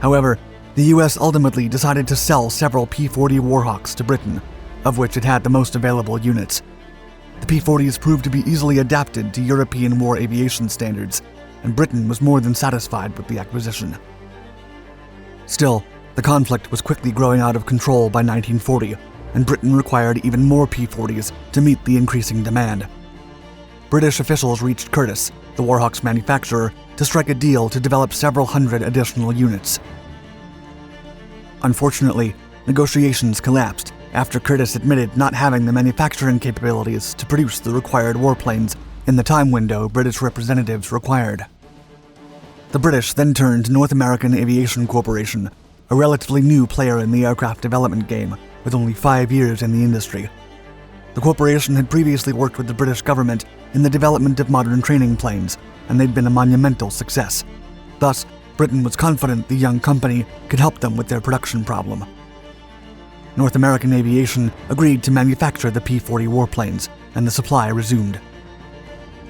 However, the US ultimately decided to sell several P-40 Warhawks to Britain, of which it had the most available units. The P-40s proved to be easily adapted to European war aviation standards, and Britain was more than satisfied with the acquisition. Still, The conflict was quickly growing out of control by 1940, and Britain required even more P-40s to meet the increasing demand. British officials reached Curtiss, the Warhawk's manufacturer, to strike a deal to develop several hundred additional units. Unfortunately, negotiations collapsed after Curtiss admitted not having the manufacturing capabilities to produce the required warplanes in the time window British representatives required. The British then turned to North American Aviation Corporation, a relatively new player in the aircraft development game, with only 5 years in the industry. The corporation had previously worked with the British government in the development of modern training planes, and they'd been a monumental success. Thus, Britain was confident the young company could help them with their production problem. North American Aviation agreed to manufacture the P-40 warplanes, and the supply resumed.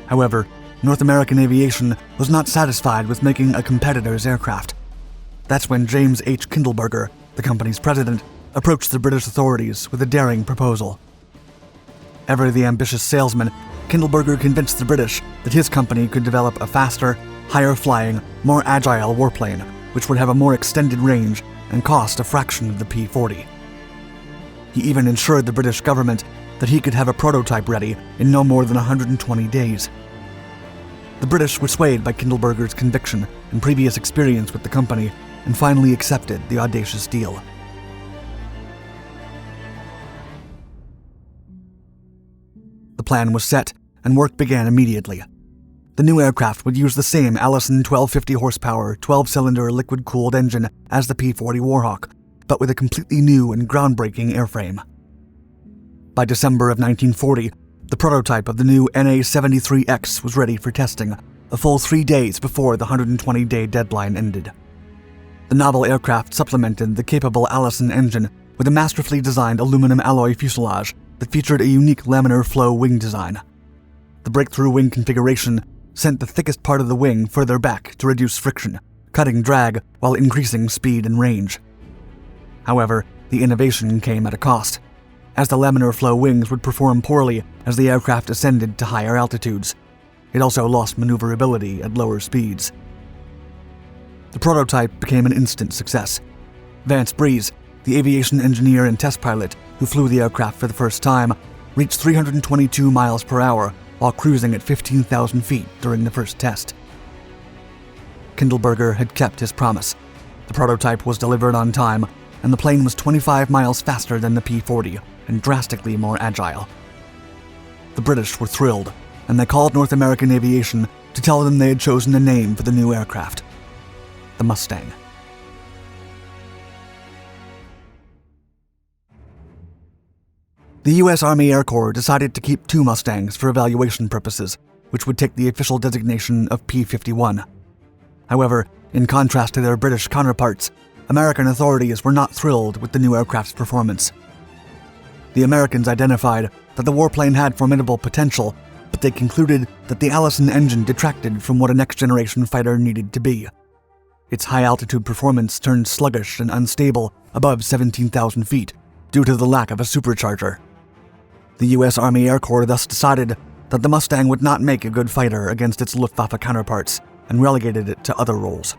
However, North American Aviation was not satisfied with making a competitor's aircraft. That's when James H. Kindleberger, the company's president, approached the British authorities with a daring proposal. Ever the ambitious salesman, Kindleberger convinced the British that his company could develop a faster, higher-flying, more agile warplane, which would have a more extended range and cost a fraction of the P-40. He even ensured the British government that he could have a prototype ready in no more than 120 days. The British were swayed by Kindleberger's conviction and previous experience with the company, and finally accepted the audacious deal. The plan was set, and work began immediately. The new aircraft would use the same Allison 1250 horsepower, 12-cylinder liquid-cooled engine as the P-40 Warhawk, but with a completely new and groundbreaking airframe. By December of 1940, the prototype of the new NA-73X was ready for testing, a full 3 days before the 120-day deadline ended. The novel aircraft supplemented the capable Allison engine with a masterfully designed aluminum alloy fuselage that featured a unique laminar flow wing design. The breakthrough wing configuration sent the thickest part of the wing further back to reduce friction, cutting drag while increasing speed and range. However, the innovation came at a cost, as the laminar flow wings would perform poorly as the aircraft ascended to higher altitudes. It also lost maneuverability at lower speeds. The prototype became an instant success. Vance Breeze, the aviation engineer and test pilot who flew the aircraft for the first time, reached 322 miles per hour while cruising at 15,000 feet during the first test. Kindleberger had kept his promise. The prototype was delivered on time, and the plane was 25 miles faster than the P-40 and drastically more agile. The British were thrilled, and they called North American Aviation to tell them they had chosen a name for the new aircraft: the Mustang. The U.S. Army Air Corps decided to keep 2 Mustangs for evaluation purposes, which would take the official designation of P-51. However, in contrast to their British counterparts, American authorities were not thrilled with the new aircraft's performance. The Americans identified that the warplane had formidable potential, but they concluded that the Allison engine detracted from what a next-generation fighter needed to be. Its high-altitude performance turned sluggish and unstable above 17,000 feet due to the lack of a supercharger. The U.S. Army Air Corps thus decided that the Mustang would not make a good fighter against its Luftwaffe counterparts and relegated it to other roles.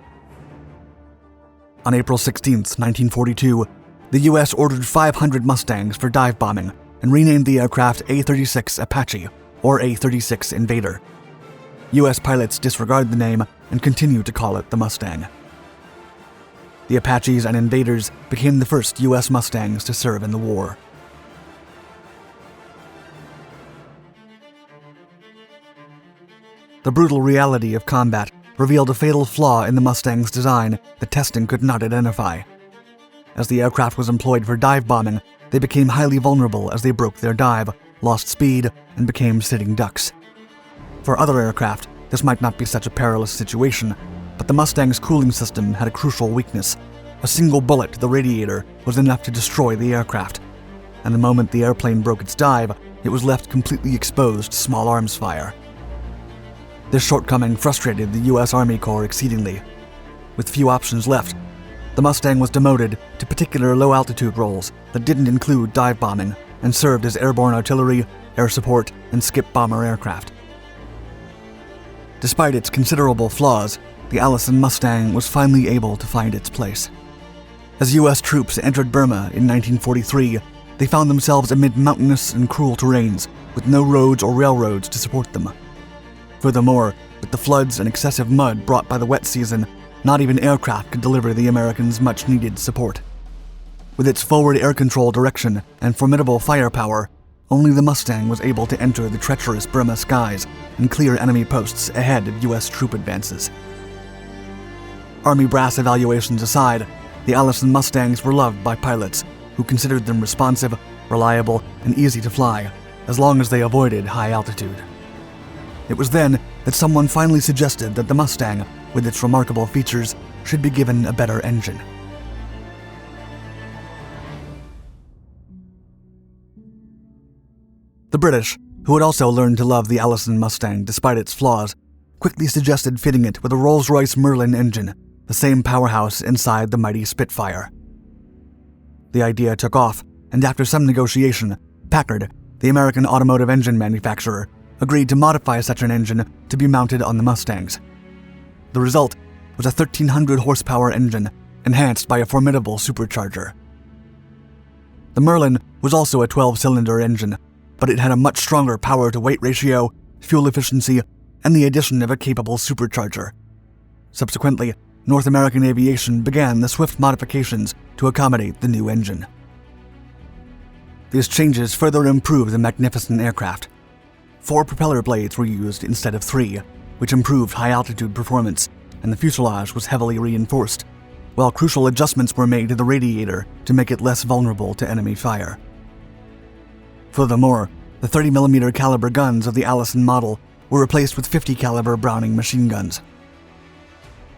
On April 16, 1942, the U.S. ordered 500 Mustangs for dive bombing and renamed the aircraft A-36 Apache, or A-36 Invader. U.S. pilots disregard the name and continue to call it the Mustang. The Apaches and Invaders became the first U.S. Mustangs to serve in the war. The brutal reality of combat revealed a fatal flaw in the Mustang's design that testing could not identify. As the aircraft was employed for dive bombing, they became highly vulnerable as they broke their dive, lost speed, and became sitting ducks. For other aircraft, this might not be such a perilous situation, but the Mustang's cooling system had a crucial weakness. A single bullet to the radiator was enough to destroy the aircraft, and the moment the airplane broke its dive, it was left completely exposed to small arms fire. This shortcoming frustrated the U.S. Army Corps exceedingly. With few options left, the Mustang was demoted to particular low-altitude roles that didn't include dive bombing and served as airborne artillery, air support, and skip bomber aircraft. Despite its considerable flaws, the Allison Mustang was finally able to find its place. As U.S. troops entered Burma in 1943, they found themselves amid mountainous and cruel terrains with no roads or railroads to support them. Furthermore, with the floods and excessive mud brought by the wet season, not even aircraft could deliver the Americans much-needed support. With its forward air control direction and formidable firepower, only the Mustang was able to enter the treacherous Burma skies and clear enemy posts ahead of U.S. troop advances. Army brass evaluations aside, the Allison Mustangs were loved by pilots who considered them responsive, reliable, and easy to fly, as long as they avoided high altitude. It was then that someone finally suggested that the Mustang, with its remarkable features, should be given a better engine. The British, who had also learned to love the Allison Mustang despite its flaws, quickly suggested fitting it with a Rolls-Royce Merlin engine, the same powerhouse inside the mighty Spitfire. The idea took off, and after some negotiation, Packard, the American automotive engine manufacturer, agreed to modify such an engine to be mounted on the Mustangs. The result was a 1,300 horsepower engine, enhanced by a formidable supercharger. The Merlin was also a 12-cylinder engine, but it had a much stronger power-to-weight ratio, fuel efficiency, and the addition of a capable supercharger. Subsequently, North American aviation began the swift modifications to accommodate the new engine. These changes further improved the magnificent aircraft. 4 propeller blades were used instead of 3, which improved high-altitude performance, and the fuselage was heavily reinforced, while crucial adjustments were made to the radiator to make it less vulnerable to enemy fire. Furthermore, the 30mm caliber guns of the Allison model were replaced with 50 caliber Browning machine guns.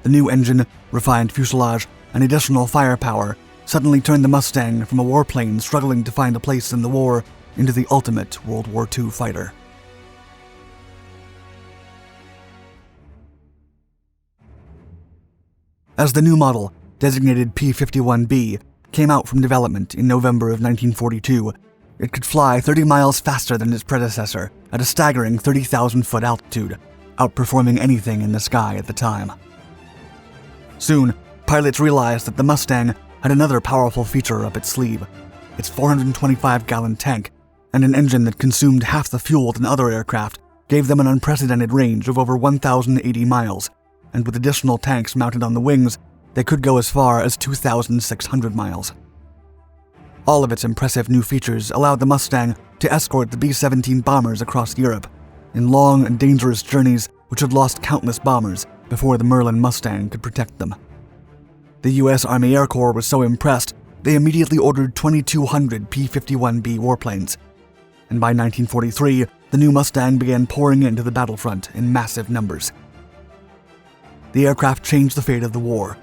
The new engine, refined fuselage, and additional firepower suddenly turned the Mustang from a warplane struggling to find a place in the war into the ultimate World War II fighter. As the new model, designated P-51B, came out from development in November of 1942, it could fly 30 miles faster than its predecessor at a staggering 30,000-foot altitude, outperforming anything in the sky at the time. Soon, pilots realized that the Mustang had another powerful feature up its sleeve, its 425-gallon tank, and an engine that consumed half the fuel than other aircraft gave them an unprecedented range of over 1,080 miles, and with additional tanks mounted on the wings, they could go as far as 2,600 miles. All of its impressive new features allowed the Mustang to escort the B-17 bombers across Europe, in long and dangerous journeys which had lost countless bombers before the Merlin Mustang could protect them. The U.S. Army Air Corps was so impressed, they immediately ordered 2,200 P-51B warplanes, and by 1943, the new Mustang began pouring into the battlefront in massive numbers. The aircraft changed the fate of the war.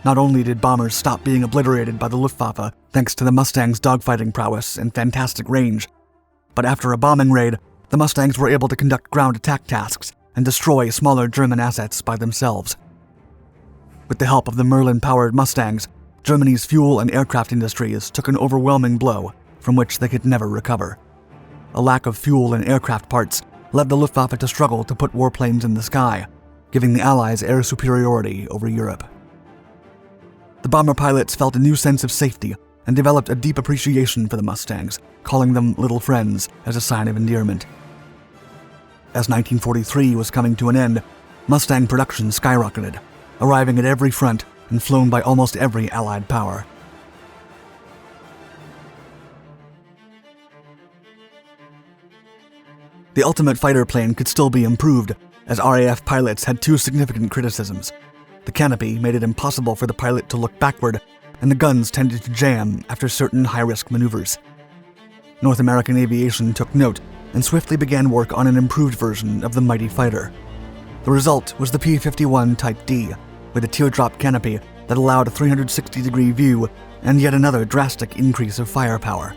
Not only did bombers stop being obliterated by the Luftwaffe thanks to the Mustang's dogfighting prowess and fantastic range, but after a bombing raid, the Mustangs were able to conduct ground attack tasks and destroy smaller German assets by themselves. With the help of the Merlin-powered Mustangs, Germany's fuel and aircraft industries took an overwhelming blow from which they could never recover. A lack of fuel and aircraft parts led the Luftwaffe to struggle to put warplanes in the sky, giving the Allies air superiority over Europe. The bomber pilots felt a new sense of safety and developed a deep appreciation for the Mustangs, calling them little friends as a sign of endearment. As 1943 was coming to an end, Mustang production skyrocketed, arriving at every front and flown by almost every Allied power. The ultimate fighter plane could still be improved, as RAF pilots had 2 significant criticisms. The canopy made it impossible for the pilot to look backward, and the guns tended to jam after certain high-risk maneuvers. North American aviation took note and swiftly began work on an improved version of the mighty fighter. The result was the P-51 Type D, with a teardrop canopy that allowed a 360-degree view and yet another drastic increase of firepower.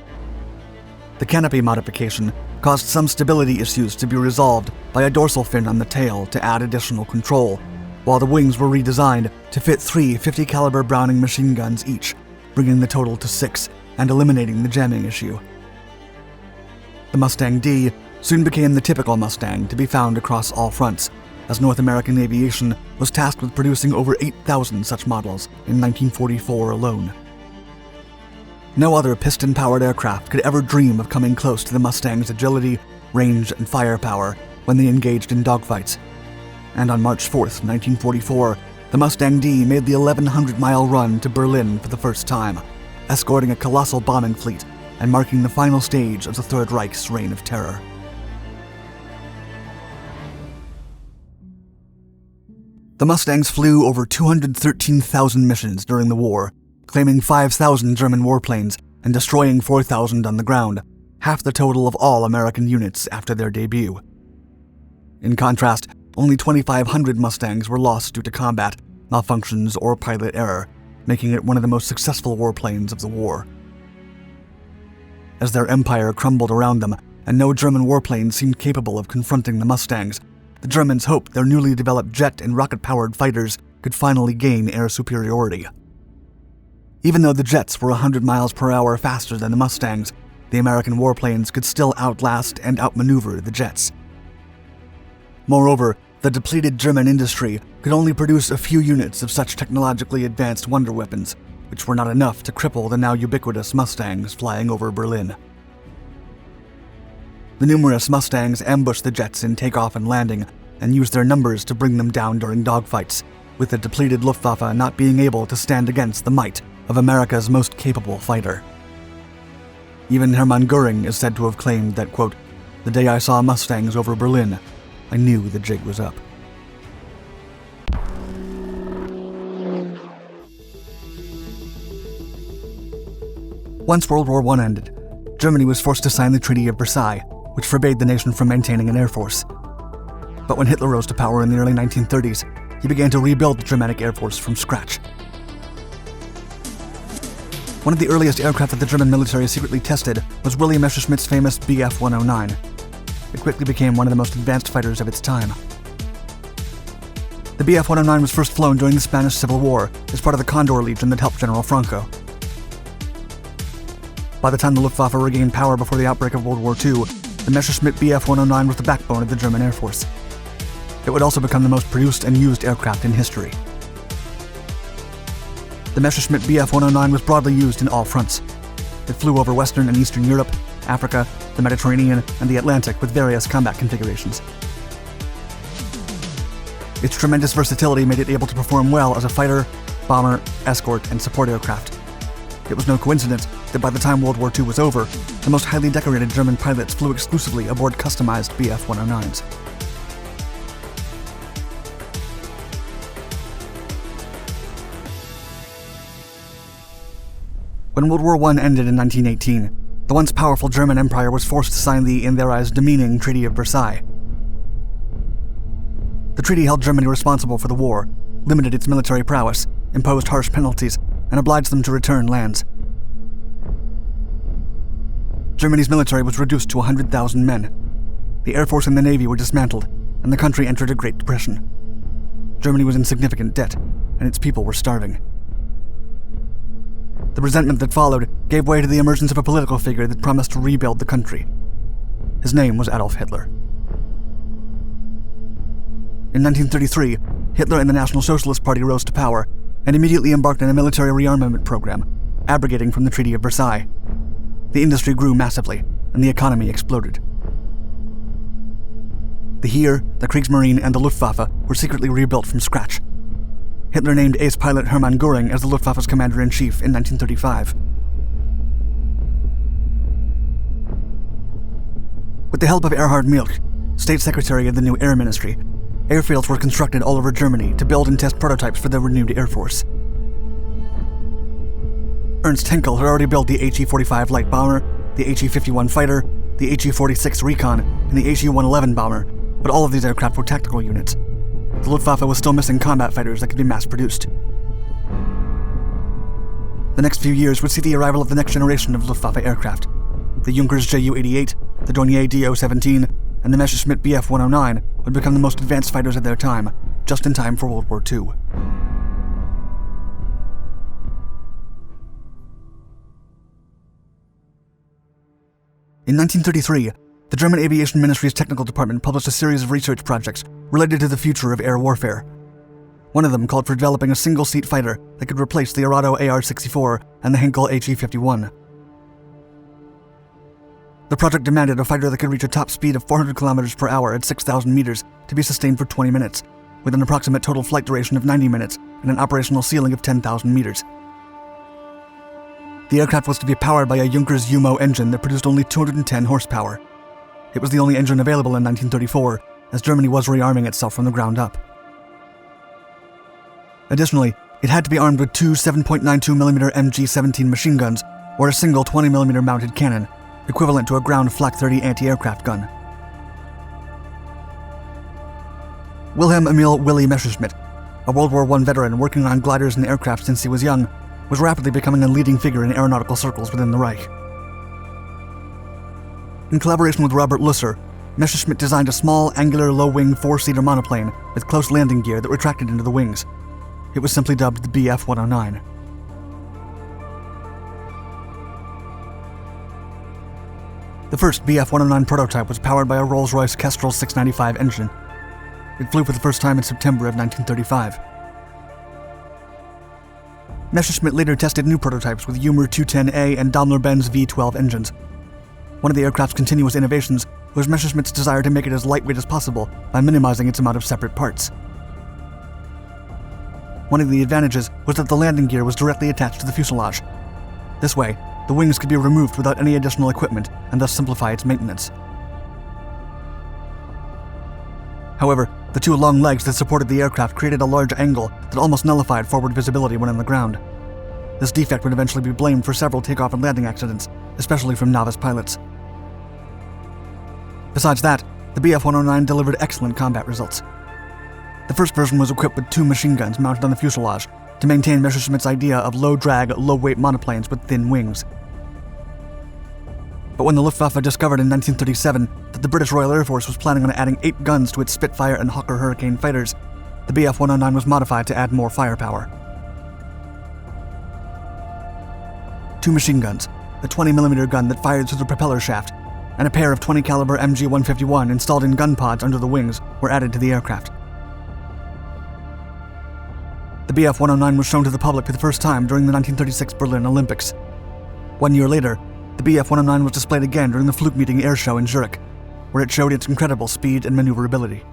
The canopy modification caused some stability issues to be resolved by a dorsal fin on the tail to add additional control, while the wings were redesigned to fit 3 50 caliber Browning machine guns each, bringing the total to 6 and eliminating the jamming issue. The Mustang D soon became the typical Mustang to be found across all fronts, as North American aviation was tasked with producing over 8,000 such models in 1944 alone. No other piston-powered aircraft could ever dream of coming close to the Mustang's agility, range, and firepower when they engaged in dogfights. And on March 4th, 1944, the Mustang D made the 1,100-mile run to Berlin for the first time, escorting a colossal bombing fleet and marking the final stage of the Third Reich's reign of terror. The Mustangs flew over 213,000 missions during the war, claiming 5,000 German warplanes and destroying 4,000 on the ground, half the total of all American units after their debut. In contrast, only 2,500 Mustangs were lost due to combat, malfunctions, or pilot error, making it one of the most successful warplanes of the war. As their empire crumbled around them, and no German warplane seemed capable of confronting the Mustangs, the Germans hoped their newly developed jet and rocket-powered fighters could finally gain air superiority. Even though the jets were 100 miles per hour faster than the Mustangs, the American warplanes could still outlast and outmaneuver the jets. Moreover, the depleted German industry could only produce a few units of such technologically advanced wonder weapons, which were not enough to cripple the now ubiquitous Mustangs flying over Berlin. The numerous Mustangs ambushed the jets in takeoff and landing, and used their numbers to bring them down during dogfights, with the depleted Luftwaffe not being able to stand against the might of America's most capable fighter. Even Hermann Göring is said to have claimed that, quote, "The day I saw Mustangs over Berlin, I knew the jig was up." Once World War I ended, Germany was forced to sign the Treaty of Versailles, which forbade the nation from maintaining an air force. But when Hitler rose to power in the early 1930s, he began to rebuild the Germanic Air Force from scratch. One of the earliest aircraft that the German military secretly tested was William Messerschmitt's famous Bf-109. It quickly became one of the most advanced fighters of its time. The Bf-109 was first flown during the Spanish Civil War as part of the Condor Legion that helped General Franco. By the time the Luftwaffe regained power before the outbreak of World War II, the Messerschmitt Bf-109 was the backbone of the German Air Force. It would also become the most produced and used aircraft in history. The Messerschmitt Bf-109 was broadly used in all fronts. It flew over Western and Eastern Europe, Africa, the Mediterranean, and the Atlantic with various combat configurations. Its tremendous versatility made it able to perform well as a fighter, bomber, escort, and support aircraft. It was no coincidence that by the time World War II was over, the most highly decorated German pilots flew exclusively aboard customized Bf-109s. When World War I ended in 1918, the once powerful German Empire was forced to sign the, in their eyes, demeaning Treaty of Versailles. The treaty held Germany responsible for the war, limited its military prowess, imposed harsh penalties, and obliged them to return lands. Germany's military was reduced to 100,000 men. The Air Force and the Navy were dismantled, and the country entered a Great Depression. Germany was in significant debt, and its people were starving. The resentment that followed gave way to the emergence of a political figure that promised to rebuild the country. His name was Adolf Hitler. In 1933, Hitler and the National Socialist Party rose to power and immediately embarked on a military rearmament program, abrogating from the Treaty of Versailles. The industry grew massively, and the economy exploded. The Heer, the Kriegsmarine, and the Luftwaffe were secretly rebuilt from scratch. Hitler named ace pilot Hermann Göring as the Luftwaffe's commander-in-chief in 1935. With the help of Erhard Milch, State Secretary of the new Air Ministry, airfields were constructed all over Germany to build and test prototypes for their renewed Air Force. Ernst Henkel had already built the HE-45 light bomber, the HE-51 fighter, the HE-46 Recon, and the HE-111 bomber, but all of these aircraft were tactical units. The Luftwaffe was still missing combat fighters that could be mass-produced. The next few years would see the arrival of the next generation of Luftwaffe aircraft. The Junkers Ju-88, the Dornier Do-17, and the Messerschmitt Bf-109 would become the most advanced fighters of their time, just in time for World War II. In 1933, the German Aviation Ministry's technical department published a series of research projects related to the future of air warfare. One of them called for developing a single-seat fighter that could replace the Arado AR-64 and the Henkel HE-51. The project demanded a fighter that could reach a top speed of 400 kilometers per hour at 6,000 meters to be sustained for 20 minutes, with an approximate total flight duration of 90 minutes and an operational ceiling of 10,000 meters. The aircraft was to be powered by a Junkers Umo engine that produced only 210 horsepower. It was the only engine available in 1934, as Germany was rearming itself from the ground up. Additionally, it had to be armed with two 7.92mm MG-17 machine guns or a single 20mm mounted cannon, equivalent to a ground Flak 30 anti-aircraft gun. Wilhelm Emil Willy Messerschmitt, a World War I veteran working on gliders and aircraft since he was young, was rapidly becoming a leading figure in aeronautical circles within the Reich. In collaboration with Robert Lusser, Messerschmitt designed a small, angular, low-wing, four-seater monoplane with close landing gear that retracted into the wings. It was simply dubbed the Bf-109. The first Bf-109 prototype was powered by a Rolls-Royce Kestrel 695 engine. It flew for the first time in September of 1935. Messerschmitt later tested new prototypes with Umer 210A and Daimler-Benz V12 engines. One of the aircraft's continuous innovations was Messerschmitt's desire to make it as lightweight as possible by minimizing its amount of separate parts. One of the advantages was that the landing gear was directly attached to the fuselage. This way, the wings could be removed without any additional equipment and thus simplify its maintenance. However, the two long legs that supported the aircraft created a large angle that almost nullified forward visibility when on the ground. This defect would eventually be blamed for several takeoff and landing accidents, especially from novice pilots. Besides that, the Bf-109 delivered excellent combat results. The first version was equipped with two machine guns mounted on the fuselage to maintain Messerschmitt's idea of low-drag, low-weight monoplanes with thin wings. But when the Luftwaffe discovered in 1937 that the British Royal Air Force was planning on adding 8 guns to its Spitfire and Hawker Hurricane fighters, the Bf-109 was modified to add more firepower. 2 machine guns, a 20mm gun that fired through the propeller shaft, and a pair of 20 caliber MG-151 installed in gun pods under the wings were added to the aircraft. The Bf-109 was shown to the public for the first time during the 1936 Berlin Olympics. 1 year later, the Bf-109 was displayed again during the Flugmeeting Air Show in Zurich, where it showed its incredible speed and maneuverability.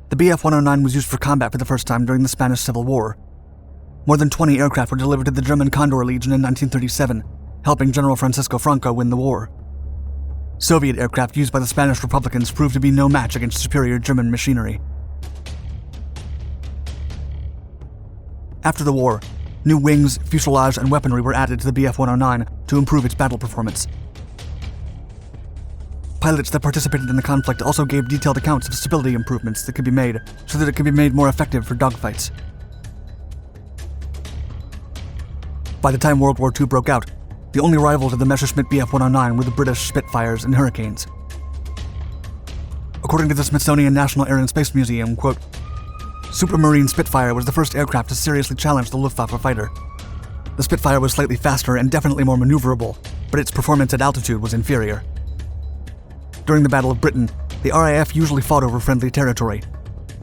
The Bf-109 was used for combat for the first time during the Spanish Civil War. More than 20 aircraft were delivered to the German Condor Legion in 1937, helping General Francisco Franco win the war. Soviet aircraft used by the Spanish Republicans proved to be no match against superior German machinery. After the war, new wings, fuselage, and weaponry were added to the Bf-109 to improve its battle performance. Pilots that participated in the conflict also gave detailed accounts of stability improvements that could be made so that it could be made more effective for dogfights. By the time World War II broke out, the only rivals of the Messerschmitt Bf-109 were the British Spitfires and Hurricanes. According to the Smithsonian National Air and Space Museum, quote, Supermarine Spitfire was the first aircraft to seriously challenge the Luftwaffe fighter. The Spitfire was slightly faster and definitely more maneuverable, but its performance at altitude was inferior. During the Battle of Britain, the RAF usually fought over friendly territory.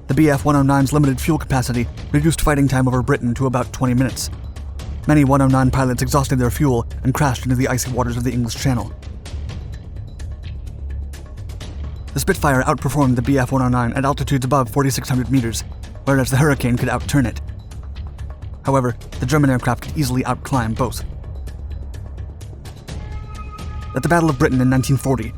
The Bf-109's limited fuel capacity reduced fighting time over Britain to about 20 minutes. Many 109 pilots exhausted their fuel and crashed into the icy waters of the English Channel. The Spitfire outperformed the Bf-109 at altitudes above 4,600 meters, whereas the Hurricane could outturn it. However, the German aircraft could easily outclimb both. At the Battle of Britain in 1940,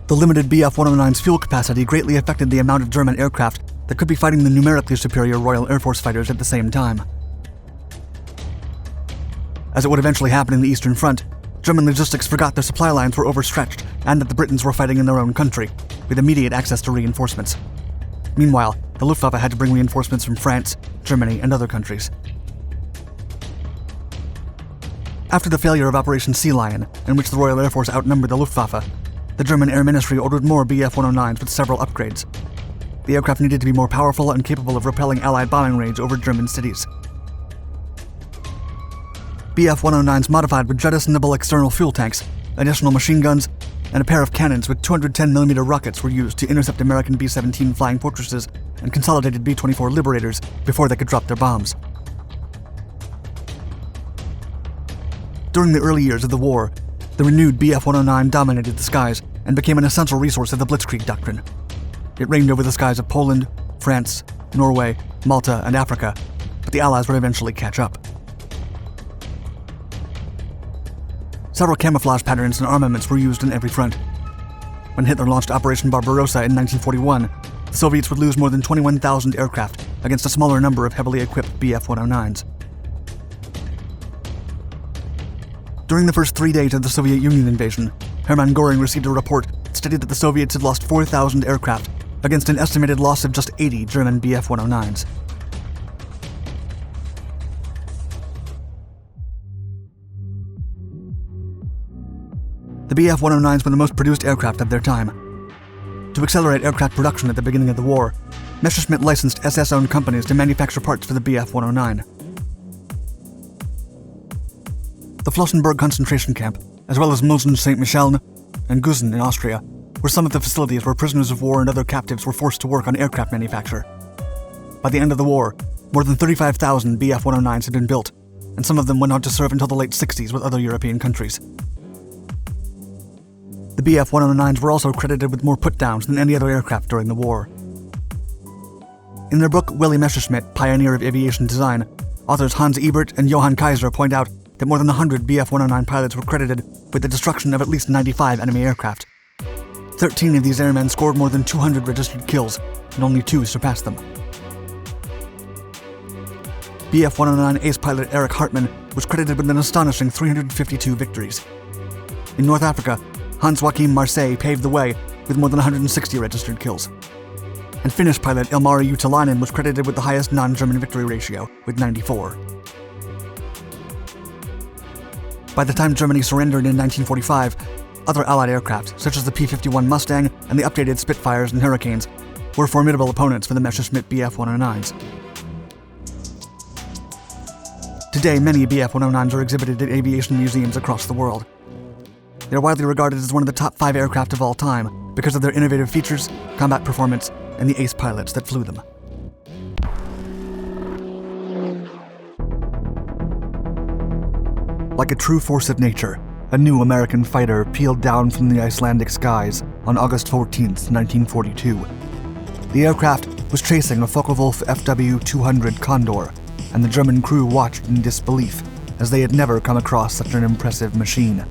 the limited Bf-109's fuel capacity greatly affected the amount of German aircraft that could be fighting the numerically superior Royal Air Force fighters at the same time. As it would eventually happen in the Eastern Front, German logistics forgot their supply lines were overstretched and that the Britons were fighting in their own country, with immediate access to reinforcements. Meanwhile, the Luftwaffe had to bring reinforcements from France, Germany, and other countries. After the failure of Operation Sea Lion, in which the Royal Air Force outnumbered the Luftwaffe, the German Air Ministry ordered more Bf-109s with several upgrades. The aircraft needed to be more powerful and capable of repelling Allied bombing raids over German cities. Bf-109s modified with jettisonable external fuel tanks, additional machine guns, and a pair of cannons with 210mm rockets were used to intercept American B-17 Flying Fortresses and consolidated B-24 Liberators before they could drop their bombs. During the early years of the war, the renewed Bf-109 dominated the skies and became an essential resource of the Blitzkrieg Doctrine. It reigned over the skies of Poland, France, Norway, Malta, and Africa, but the Allies would eventually catch up. Several camouflage patterns and armaments were used on every front. When Hitler launched Operation Barbarossa in 1941, the Soviets would lose more than 21,000 aircraft against a smaller number of heavily equipped Bf-109s. During the first 3 days of the Soviet Union invasion, Hermann Göring received a report that stated that the Soviets had lost 4,000 aircraft against an estimated loss of just 80 German Bf-109s. The Bf-109s were the most produced aircraft of their time. To accelerate aircraft production at the beginning of the war, Messerschmitt licensed SS-owned companies to manufacture parts for the Bf-109. The Flossenburg concentration camp, as well as Moulins-Saint-Michel and Gusen in Austria, were some of the facilities where prisoners of war and other captives were forced to work on aircraft manufacture. By the end of the war, more than 35,000 Bf-109s had been built, and some of them went on to serve until the late 60s with other European countries. The Bf-109s were also credited with more put-downs than any other aircraft during the war. In their book Willy Messerschmitt, Pioneer of Aviation Design, authors Hans Ebert and Johann Kaiser point out that more than 100 Bf-109 pilots were credited with the destruction of at least 95 enemy aircraft. 13 of these airmen scored more than 200 registered kills, and only 2 surpassed them. Bf-109 ace pilot Erich Hartmann was credited with an astonishing 352 victories. In North Africa, Hans-Joachim Marseille paved the way with more than 160 registered kills. And Finnish pilot Ilmari Juutalainen was credited with the highest non-German victory ratio, with 94. By the time Germany surrendered in 1945, other Allied aircraft, such as the P-51 Mustang and the updated Spitfires and Hurricanes, were formidable opponents for the Messerschmitt Bf-109s. Today, many Bf-109s are exhibited at aviation museums across the world. They are widely regarded as one of the top 5 aircraft of all time because of their innovative features, combat performance, and the ace pilots that flew them. Like a true force of nature, a new American fighter peeled down from the Icelandic skies on August 14, 1942. The aircraft was chasing a Focke-Wulf FW-200 Condor, and the German crew watched in disbelief as they had never come across such an impressive machine.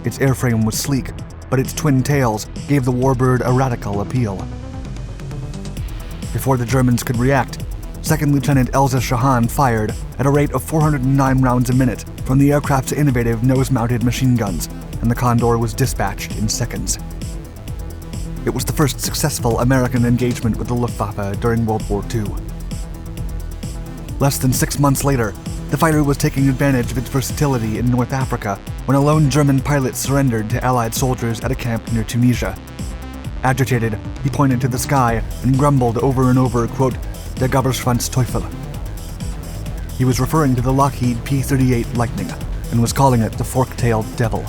Its airframe was sleek, but its twin tails gave the warbird a radical appeal. Before the Germans could react, Second Lieutenant Elza Shahan fired at a rate of 409 rounds a minute from the aircraft's innovative nose-mounted machine guns, and the Condor was dispatched in seconds. It was the first successful American engagement with the Luftwaffe during World War II. Less than 6 months later, the fighter was taking advantage of its versatility in North Africa when a lone German pilot surrendered to Allied soldiers at a camp near Tunisia. Agitated, he pointed to the sky and grumbled over and over, quote, "Der Gabelschwanzteufel." He was referring to the Lockheed P-38 Lightning and was calling it the fork-tailed devil.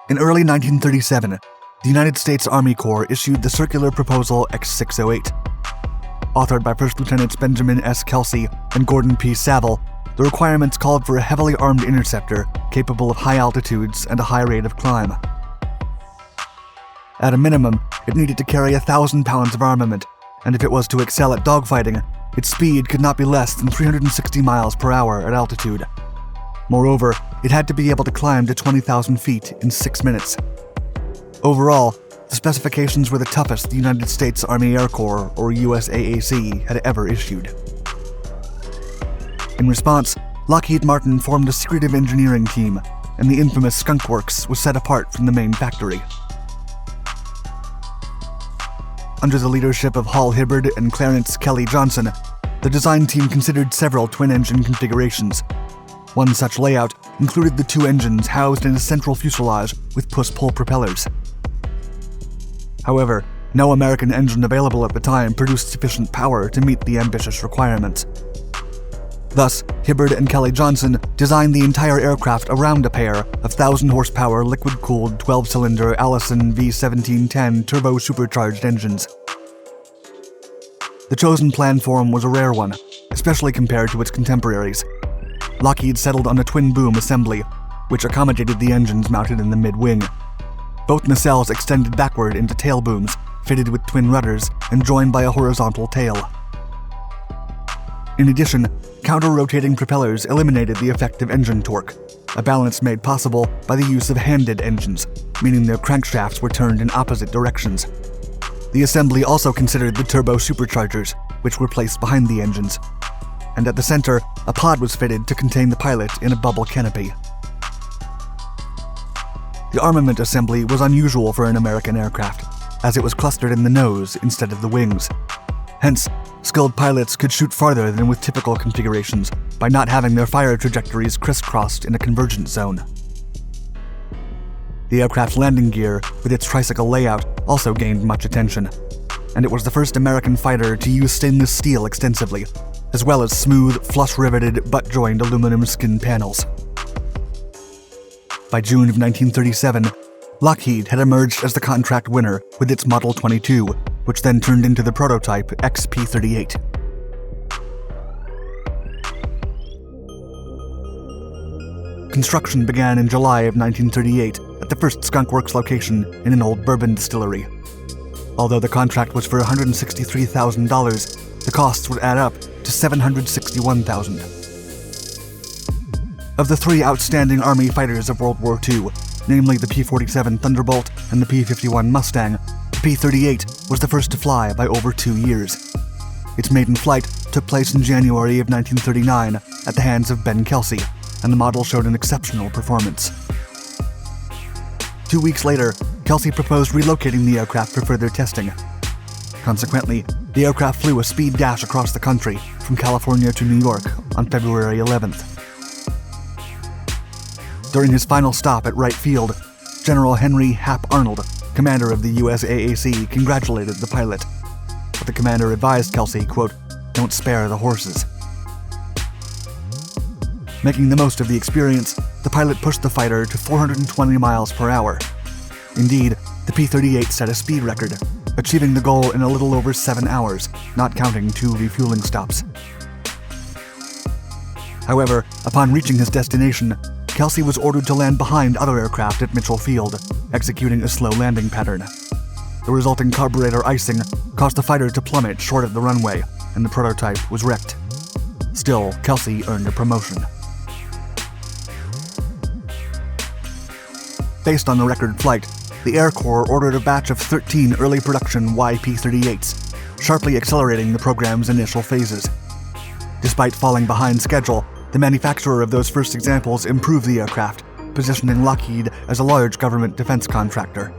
In early 1937, the United States Army Corps issued the Circular Proposal X-608. Authored by First Lieutenants Benjamin S. Kelsey and Gordon P. Saville, the requirements called for a heavily armed interceptor capable of high altitudes and a high rate of climb. At a minimum, it needed to carry 1,000 pounds of armament, and if it was to excel at dogfighting, its speed could not be less than 360 miles per hour at altitude. Moreover, it had to be able to climb to 20,000 feet in 6 minutes. Overall, the specifications were the toughest the United States Army Air Corps, or USAAC, had ever issued. In response, Lockheed Martin formed a secretive engineering team, and the infamous Skunk Works was set apart from the main factory. Under the leadership of Hall Hibbard and Clarence Kelly Johnson, the design team considered several twin-engine configurations. One such layout included the 2 engines housed in a central fuselage with push-pull propellers. However, no American engine available at the time produced sufficient power to meet the ambitious requirements. Thus, Hibbard and Kelly Johnson designed the entire aircraft around a pair of 1,000-horsepower liquid-cooled 12-cylinder Allison V1710 turbo-supercharged engines. The chosen planform was a rare one, especially compared to its contemporaries. Lockheed settled on a twin-boom assembly, which accommodated the engines mounted in the mid-wing. Both nacelles extended backward into tail booms, fitted with twin rudders and joined by a horizontal tail. In addition, counter-rotating propellers eliminated the effective engine torque, a balance made possible by the use of handed engines, meaning their crankshafts were turned in opposite directions. The assembly also considered the turbo superchargers, which were placed behind the engines, and at the center, a pod was fitted to contain the pilot in a bubble canopy. The armament assembly was unusual for an American aircraft, as it was clustered in the nose instead of the wings. Hence, skilled pilots could shoot farther than with typical configurations by not having their fire trajectories crisscrossed in a convergence zone. The aircraft's landing gear, with its tricycle layout, also gained much attention, and it was the first American fighter to use stainless steel extensively, as well as smooth, flush-riveted, butt-joined aluminum skin panels. By June of 1937, Lockheed had emerged as the contract winner with its Model 22, which then turned into the prototype XP-38. Construction began in July of 1938 at the first Skunk Works location in an old bourbon distillery. Although the contract was for $163,000, the costs would add up to $761,000. Of the three outstanding Army fighters of World War II, namely the P-47 Thunderbolt and the P-51 Mustang, the P-38 was the first to fly by over 2 years. Its maiden flight took place in January of 1939 at the hands of Ben Kelsey, and the model showed an exceptional performance. 2 weeks later, Kelsey proposed relocating the aircraft for further testing. Consequently, the aircraft flew a speed dash across the country from California to New York on February 11th. During his final stop at Wright Field, General Henry Hap Arnold, commander of the USAAC, congratulated the pilot. But the commander advised Kelsey, quote, "Don't spare the horses." Making the most of the experience, the pilot pushed the fighter to 420 miles per hour. Indeed, the P-38 set a speed record, achieving the goal in a little over 7 hours, not counting 2 refueling stops. However, upon reaching his destination, Kelsey was ordered to land behind other aircraft at Mitchell Field, executing a slow landing pattern. The resulting carburetor icing caused the fighter to plummet short of the runway, and the prototype was wrecked. Still, Kelsey earned a promotion. Based on the record flight, the Air Corps ordered a batch of 13 early production YP-38s, sharply accelerating the program's initial phases. Despite falling behind schedule, the manufacturer of those first examples improved the aircraft, positioning Lockheed as a large government defense contractor.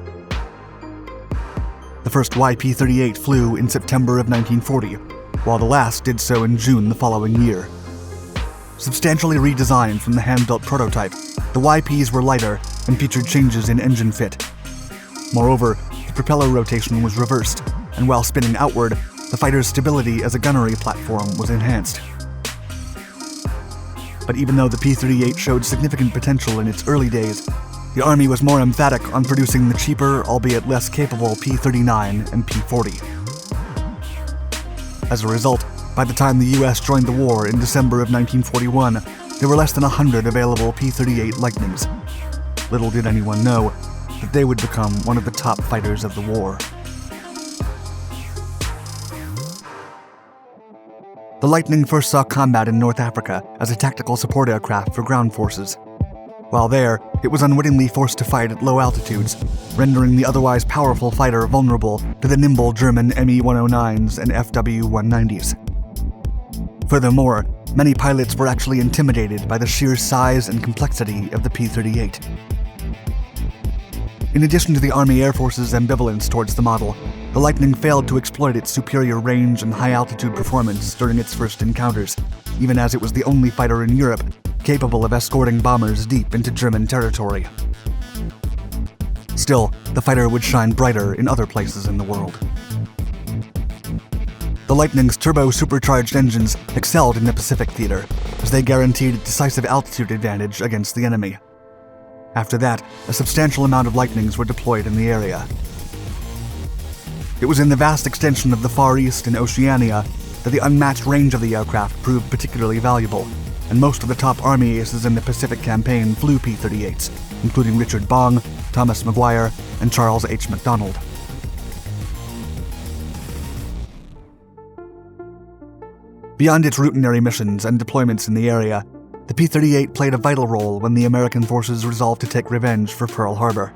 The first YP-38 flew in September of 1940, while the last did so in June the following year. Substantially redesigned from the hand-built prototype, the YPs were lighter and featured changes in engine fit. Moreover, the propeller rotation was reversed, and while spinning outward, the fighter's stability as a gunnery platform was enhanced. But even though the P-38 showed significant potential in its early days, the Army was more emphatic on producing the cheaper, albeit less capable P-39 and P-40. As a result, by the time the US joined the war in December of 1941, there were less than 100 available P-38 Lightnings. Little did anyone know that they would become one of the top fighters of the war. The Lightning first saw combat in North Africa as a tactical support aircraft for ground forces. While there, it was unwittingly forced to fight at low altitudes, rendering the otherwise powerful fighter vulnerable to the nimble German Me-109s and FW-190s. Furthermore, many pilots were actually intimidated by the sheer size and complexity of the P-38. In addition to the Army Air Force's ambivalence towards the model, the Lightning failed to exploit its superior range and high-altitude performance during its first encounters, even as it was the only fighter in Europe capable of escorting bombers deep into German territory. Still, the fighter would shine brighter in other places in the world. The Lightning's turbo-supercharged engines excelled in the Pacific theater, as they guaranteed decisive altitude advantage against the enemy. After that, a substantial amount of Lightnings were deployed in the area. It was in the vast extension of the Far East and Oceania that the unmatched range of the aircraft proved particularly valuable, and most of the top Army aces in the Pacific Campaign flew P-38s, including Richard Bong, Thomas Maguire, and Charles H. MacDonald. Beyond its routinary missions and deployments in the area, the P-38 played a vital role when the American forces resolved to take revenge for Pearl Harbor.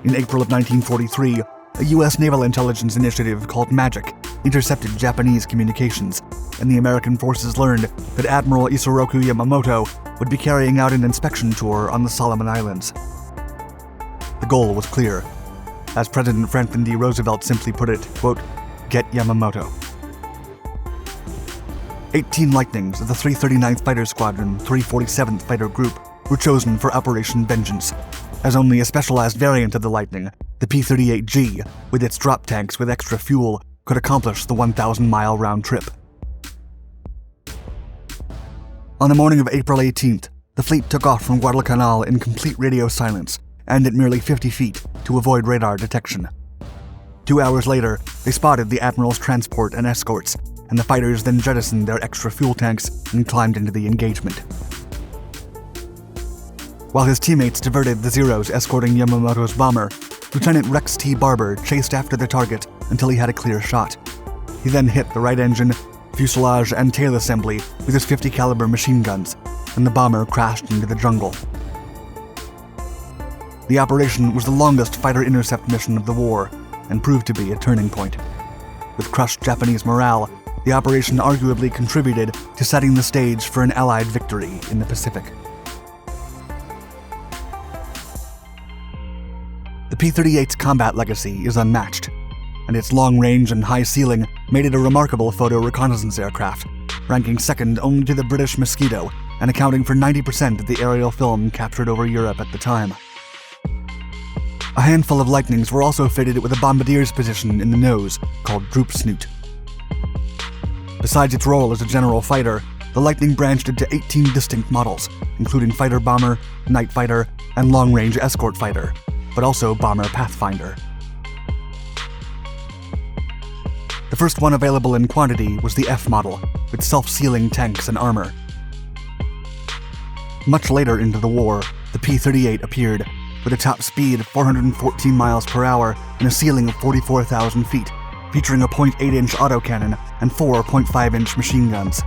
In April of 1943, a U.S. naval intelligence initiative called MAGIC intercepted Japanese communications, and the American forces learned that Admiral Isoroku Yamamoto would be carrying out an inspection tour on the Solomon Islands. The goal was clear. As President Franklin D. Roosevelt simply put it, quote, "Get Yamamoto." 18 Lightnings of the 339th Fighter Squadron, 347th Fighter Group were chosen for Operation Vengeance, as only a specialized variant of the Lightning, the P-38G, with its drop tanks with extra fuel, could accomplish the 1,000-mile round trip. On the morning of April 18th, the fleet took off from Guadalcanal in complete radio silence and at merely 50 feet to avoid radar detection. 2 hours later, they spotted the Admiral's transport and escorts, and the fighters then jettisoned their extra fuel tanks and climbed into the engagement. While his teammates diverted the Zeros escorting Yamamoto's bomber, Lieutenant Rex T. Barber chased after the target until he had a clear shot. He then hit the right engine, fuselage, and tail assembly with his .50 caliber machine guns, and the bomber crashed into the jungle. The operation was the longest fighter intercept mission of the war and proved to be a turning point. With crushed Japanese morale, the operation arguably contributed to setting the stage for an Allied victory in the Pacific. The P-38's combat legacy is unmatched, and its long range and high ceiling made it a remarkable photo reconnaissance aircraft, ranking second only to the British Mosquito and accounting for 90% of the aerial film captured over Europe at the time. A handful of Lightnings were also fitted with a bombardier's position in the nose called Droop Snoot. Besides its role as a general fighter, the Lightning branched into 18 distinct models, including fighter bomber, night fighter, and long-range escort fighter, but also bomber pathfinder. The first one available in quantity was the F model, with self-sealing tanks and armor. Much later into the war, the P-38 appeared, with a top speed of 414 miles per hour and a ceiling of 44,000 feet, featuring a .8-inch autocannon and 4 .5-inch machine guns.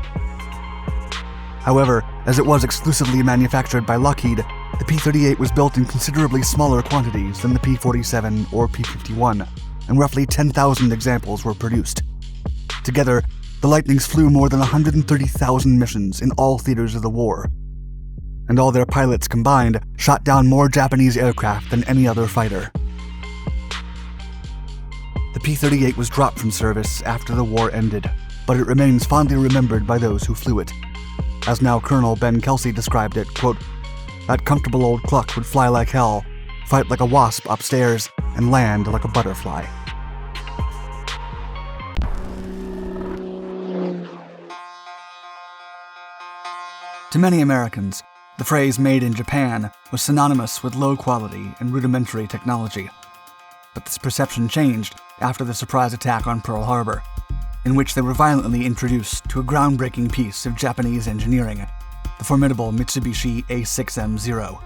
However, as it was exclusively manufactured by Lockheed, the P-38 was built in considerably smaller quantities than the P-47 or P-51, and roughly 10,000 examples were produced. Together, the Lightnings flew more than 130,000 missions in all theaters of the war, and all their pilots combined shot down more Japanese aircraft than any other fighter. The P-38 was dropped from service after the war ended, but it remains fondly remembered by those who flew it. As now Colonel Ben Kelsey described it, quote, "That comfortable old cluck would fly like hell, fight like a wasp upstairs, and land like a butterfly." To many Americans, the phrase "made in Japan" was synonymous with low quality and rudimentary technology. But this perception changed after the surprise attack on Pearl Harbor, in which they were violently introduced to a groundbreaking piece of Japanese engineering, the formidable Mitsubishi A6M0.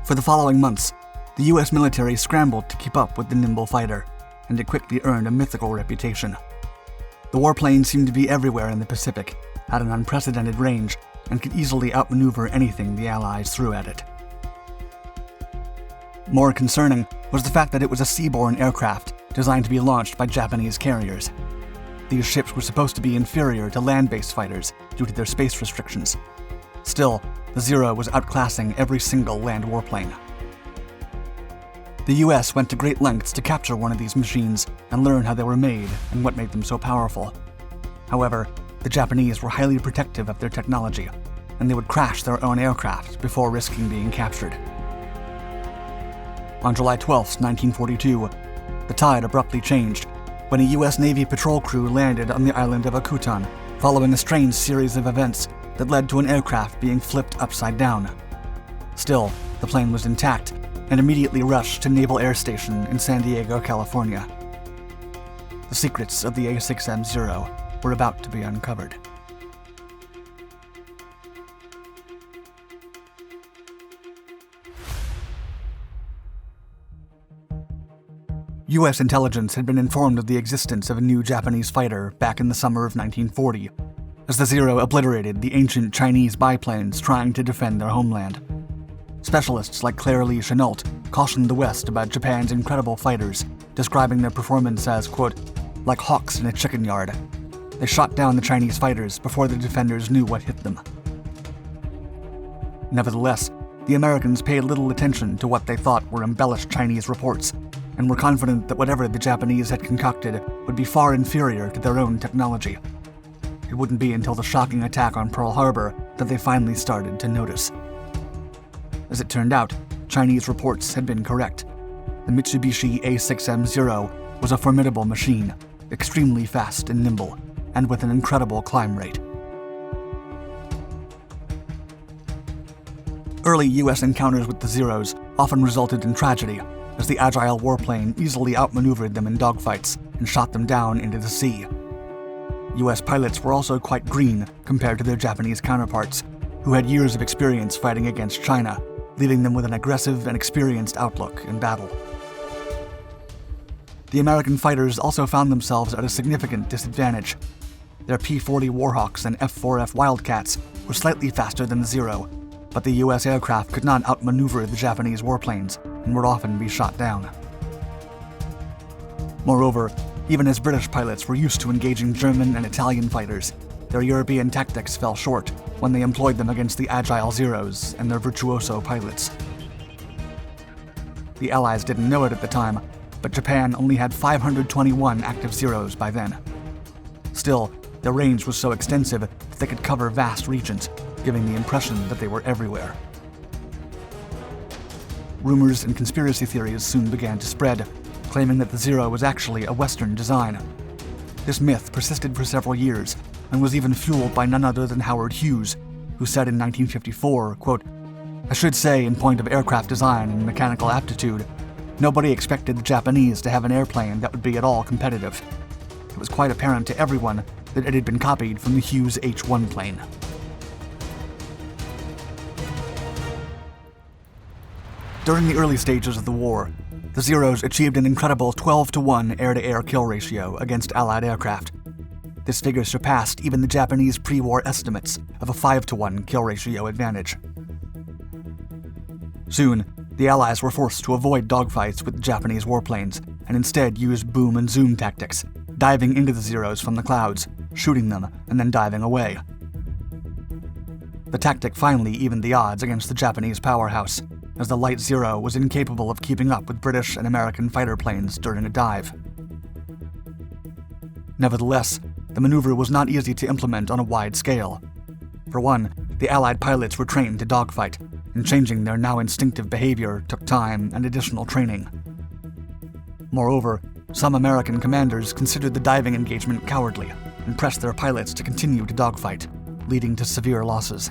For the following months, the U.S. military scrambled to keep up with the nimble fighter, and it quickly earned a mythical reputation. The warplane seemed to be everywhere in the Pacific, had an unprecedented range, and could easily outmaneuver anything the Allies threw at it. More concerning was the fact that it was a seaborne aircraft designed to be launched by Japanese carriers. These ships were supposed to be inferior to land-based fighters due to their space restrictions. Still, the Zero was outclassing every single land warplane. The US went to great lengths to capture one of these machines and learn how they were made and what made them so powerful. However, the Japanese were highly protective of their technology, and they would crash their own aircraft before risking being captured. On July 12, 1942, the tide abruptly changed when a U.S. Navy patrol crew landed on the island of Akutan, following a strange series of events that led to an aircraft being flipped upside down. Still, the plane was intact, and immediately rushed to Naval Air Station in San Diego, California. The secrets of the A6M-0 were about to be uncovered. U.S. intelligence had been informed of the existence of a new Japanese fighter back in the summer of 1940, as the Zero obliterated the ancient Chinese biplanes trying to defend their homeland. Specialists like Claire Lee Chenault cautioned the West about Japan's incredible fighters, describing their performance as, quote, like hawks in a chicken yard. They shot down the Chinese fighters before the defenders knew what hit them. Nevertheless, the Americans paid little attention to what they thought were embellished Chinese reports, and were confident that whatever the Japanese had concocted would be far inferior to their own technology. It wouldn't be until the shocking attack on Pearl Harbor that they finally started to notice. As it turned out, Chinese reports had been correct. The Mitsubishi A6M-0 was a formidable machine, extremely fast and nimble, and with an incredible climb rate. Early U.S. encounters with the Zeros often resulted in tragedy, as the agile warplane easily outmaneuvered them in dogfights and shot them down into the sea. U.S. pilots were also quite green compared to their Japanese counterparts, who had years of experience fighting against China, leaving them with an aggressive and experienced outlook in battle. The American fighters also found themselves at a significant disadvantage. Their P-40 Warhawks and F-4F Wildcats were slightly faster than the Zero, but the U.S. aircraft could not outmaneuver the Japanese warplanes and would often be shot down. Moreover, even as British pilots were used to engaging German and Italian fighters, their European tactics fell short when they employed them against the agile Zeros and their virtuoso pilots. The Allies didn't know it at the time, but Japan only had 521 active Zeros by then. Still, their range was so extensive that they could cover vast regions, giving the impression that they were everywhere. Rumors and conspiracy theories soon began to spread, claiming that the Zero was actually a Western design. This myth persisted for several years, and was even fueled by none other than Howard Hughes, who said in 1954, quote, I should say, in point of aircraft design and mechanical aptitude, nobody expected the Japanese to have an airplane that would be at all competitive. It was quite apparent to everyone that it had been copied from the Hughes H-1 plane. During the early stages of the war, the Zeros achieved an incredible 12-to-1 air-to-air kill ratio against Allied aircraft. This figure surpassed even the Japanese pre-war estimates of a 5-to-1 kill ratio advantage. Soon, the Allies were forced to avoid dogfights with the Japanese warplanes and instead use boom and zoom tactics, diving into the Zeros from the clouds, shooting them, and then diving away. The tactic finally evened the odds against the Japanese powerhouse, as the light Zero was incapable of keeping up with British and American fighter planes during a dive. Nevertheless, the maneuver was not easy to implement on a wide scale. For one, the Allied pilots were trained to dogfight, and changing their now instinctive behavior took time and additional training. Moreover, some American commanders considered the diving engagement cowardly and pressed their pilots to continue to dogfight, leading to severe losses.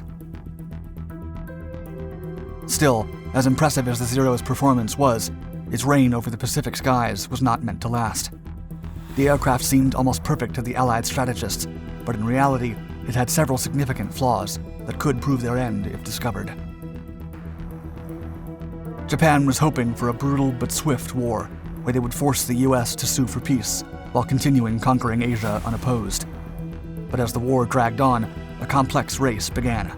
Still, as impressive as the Zero's performance was, its reign over the Pacific skies was not meant to last. The aircraft seemed almost perfect to the Allied strategists, but in reality, it had several significant flaws that could prove their end if discovered. Japan was hoping for a brutal but swift war, where they would force the US to sue for peace, while continuing conquering Asia unopposed. But as the war dragged on, a complex race began.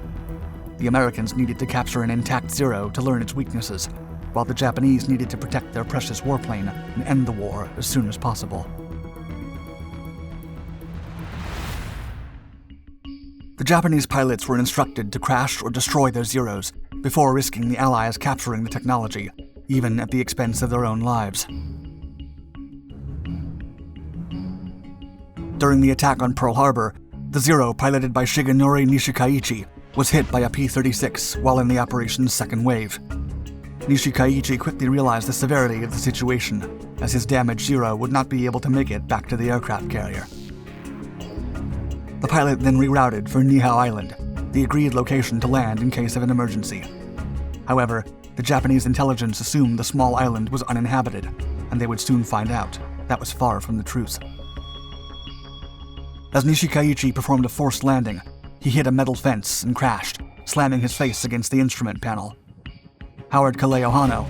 The Americans needed to capture an intact Zero to learn its weaknesses, while the Japanese needed to protect their precious warplane and end the war as soon as possible. The Japanese pilots were instructed to crash or destroy their Zeros before risking the Allies capturing the technology, even at the expense of their own lives. During the attack on Pearl Harbor, the Zero, piloted by Shigenori Nishikaichi, was hit by a P-36 while in the operation's second wave. Nishikaichi quickly realized the severity of the situation, as his damaged Zero would not be able to make it back to the aircraft carrier. The pilot then rerouted for Niihau Island, the agreed location to land in case of an emergency. However, The Japanese intelligence assumed the small island was uninhabited, and they would soon find out that was far from the truth. As Nishikaichi performed a forced landing, he hit a metal fence and crashed, slamming his face against the instrument panel. Howard Kaleohano,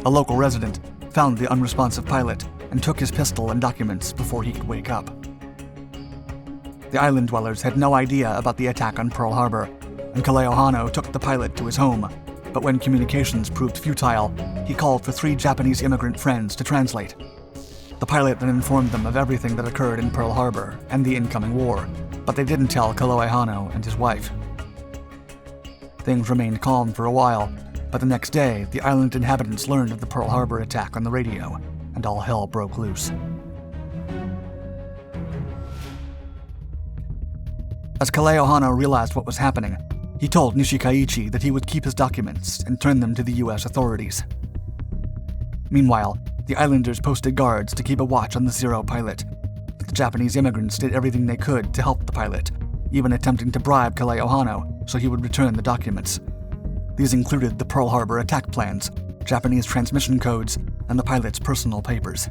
a local resident, found the unresponsive pilot and took his pistol and documents before he could wake up. The island dwellers had no idea about the attack on Pearl Harbor, and Kaleohano took the pilot to his home, but when communications proved futile, he called for 3 Japanese immigrant friends to translate. The pilot then informed them of everything that occurred in Pearl Harbor and the incoming war, but they didn't tell Kaleohano and his wife. Things remained calm for a while, but the next day, the island inhabitants learned of the Pearl Harbor attack on the radio, and all hell broke loose. As Kaleohano realized what was happening, he told Nishikaichi that he would keep his documents and turn them to the US authorities. Meanwhile, the islanders posted guards to keep a watch on the Zero pilot, but the Japanese immigrants did everything they could to help the pilot, even attempting to bribe Kaleohano so he would return the documents. These included the Pearl Harbor attack plans, Japanese transmission codes, and the pilot's personal papers.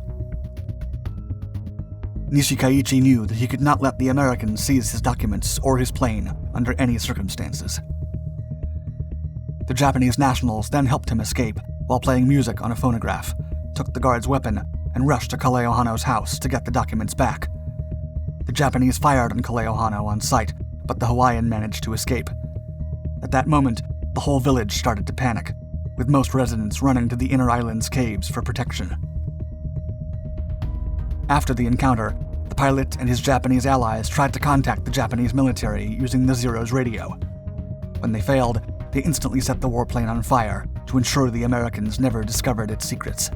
Nishikaichi knew that he could not let the Americans seize his documents or his plane under any circumstances. The Japanese nationals then helped him escape while playing music on a phonograph, took the guard's weapon, and rushed to Kaleohano's house to get the documents back. The Japanese fired on Kaleohano on sight, but the Hawaiian managed to escape. At that moment, the whole village started to panic, with most residents running to the inner island's caves for protection. After the encounter, the pilot and his Japanese allies tried to contact the Japanese military using the Zero's radio. When they failed, they instantly set the warplane on fire to ensure the Americans never discovered its secrets.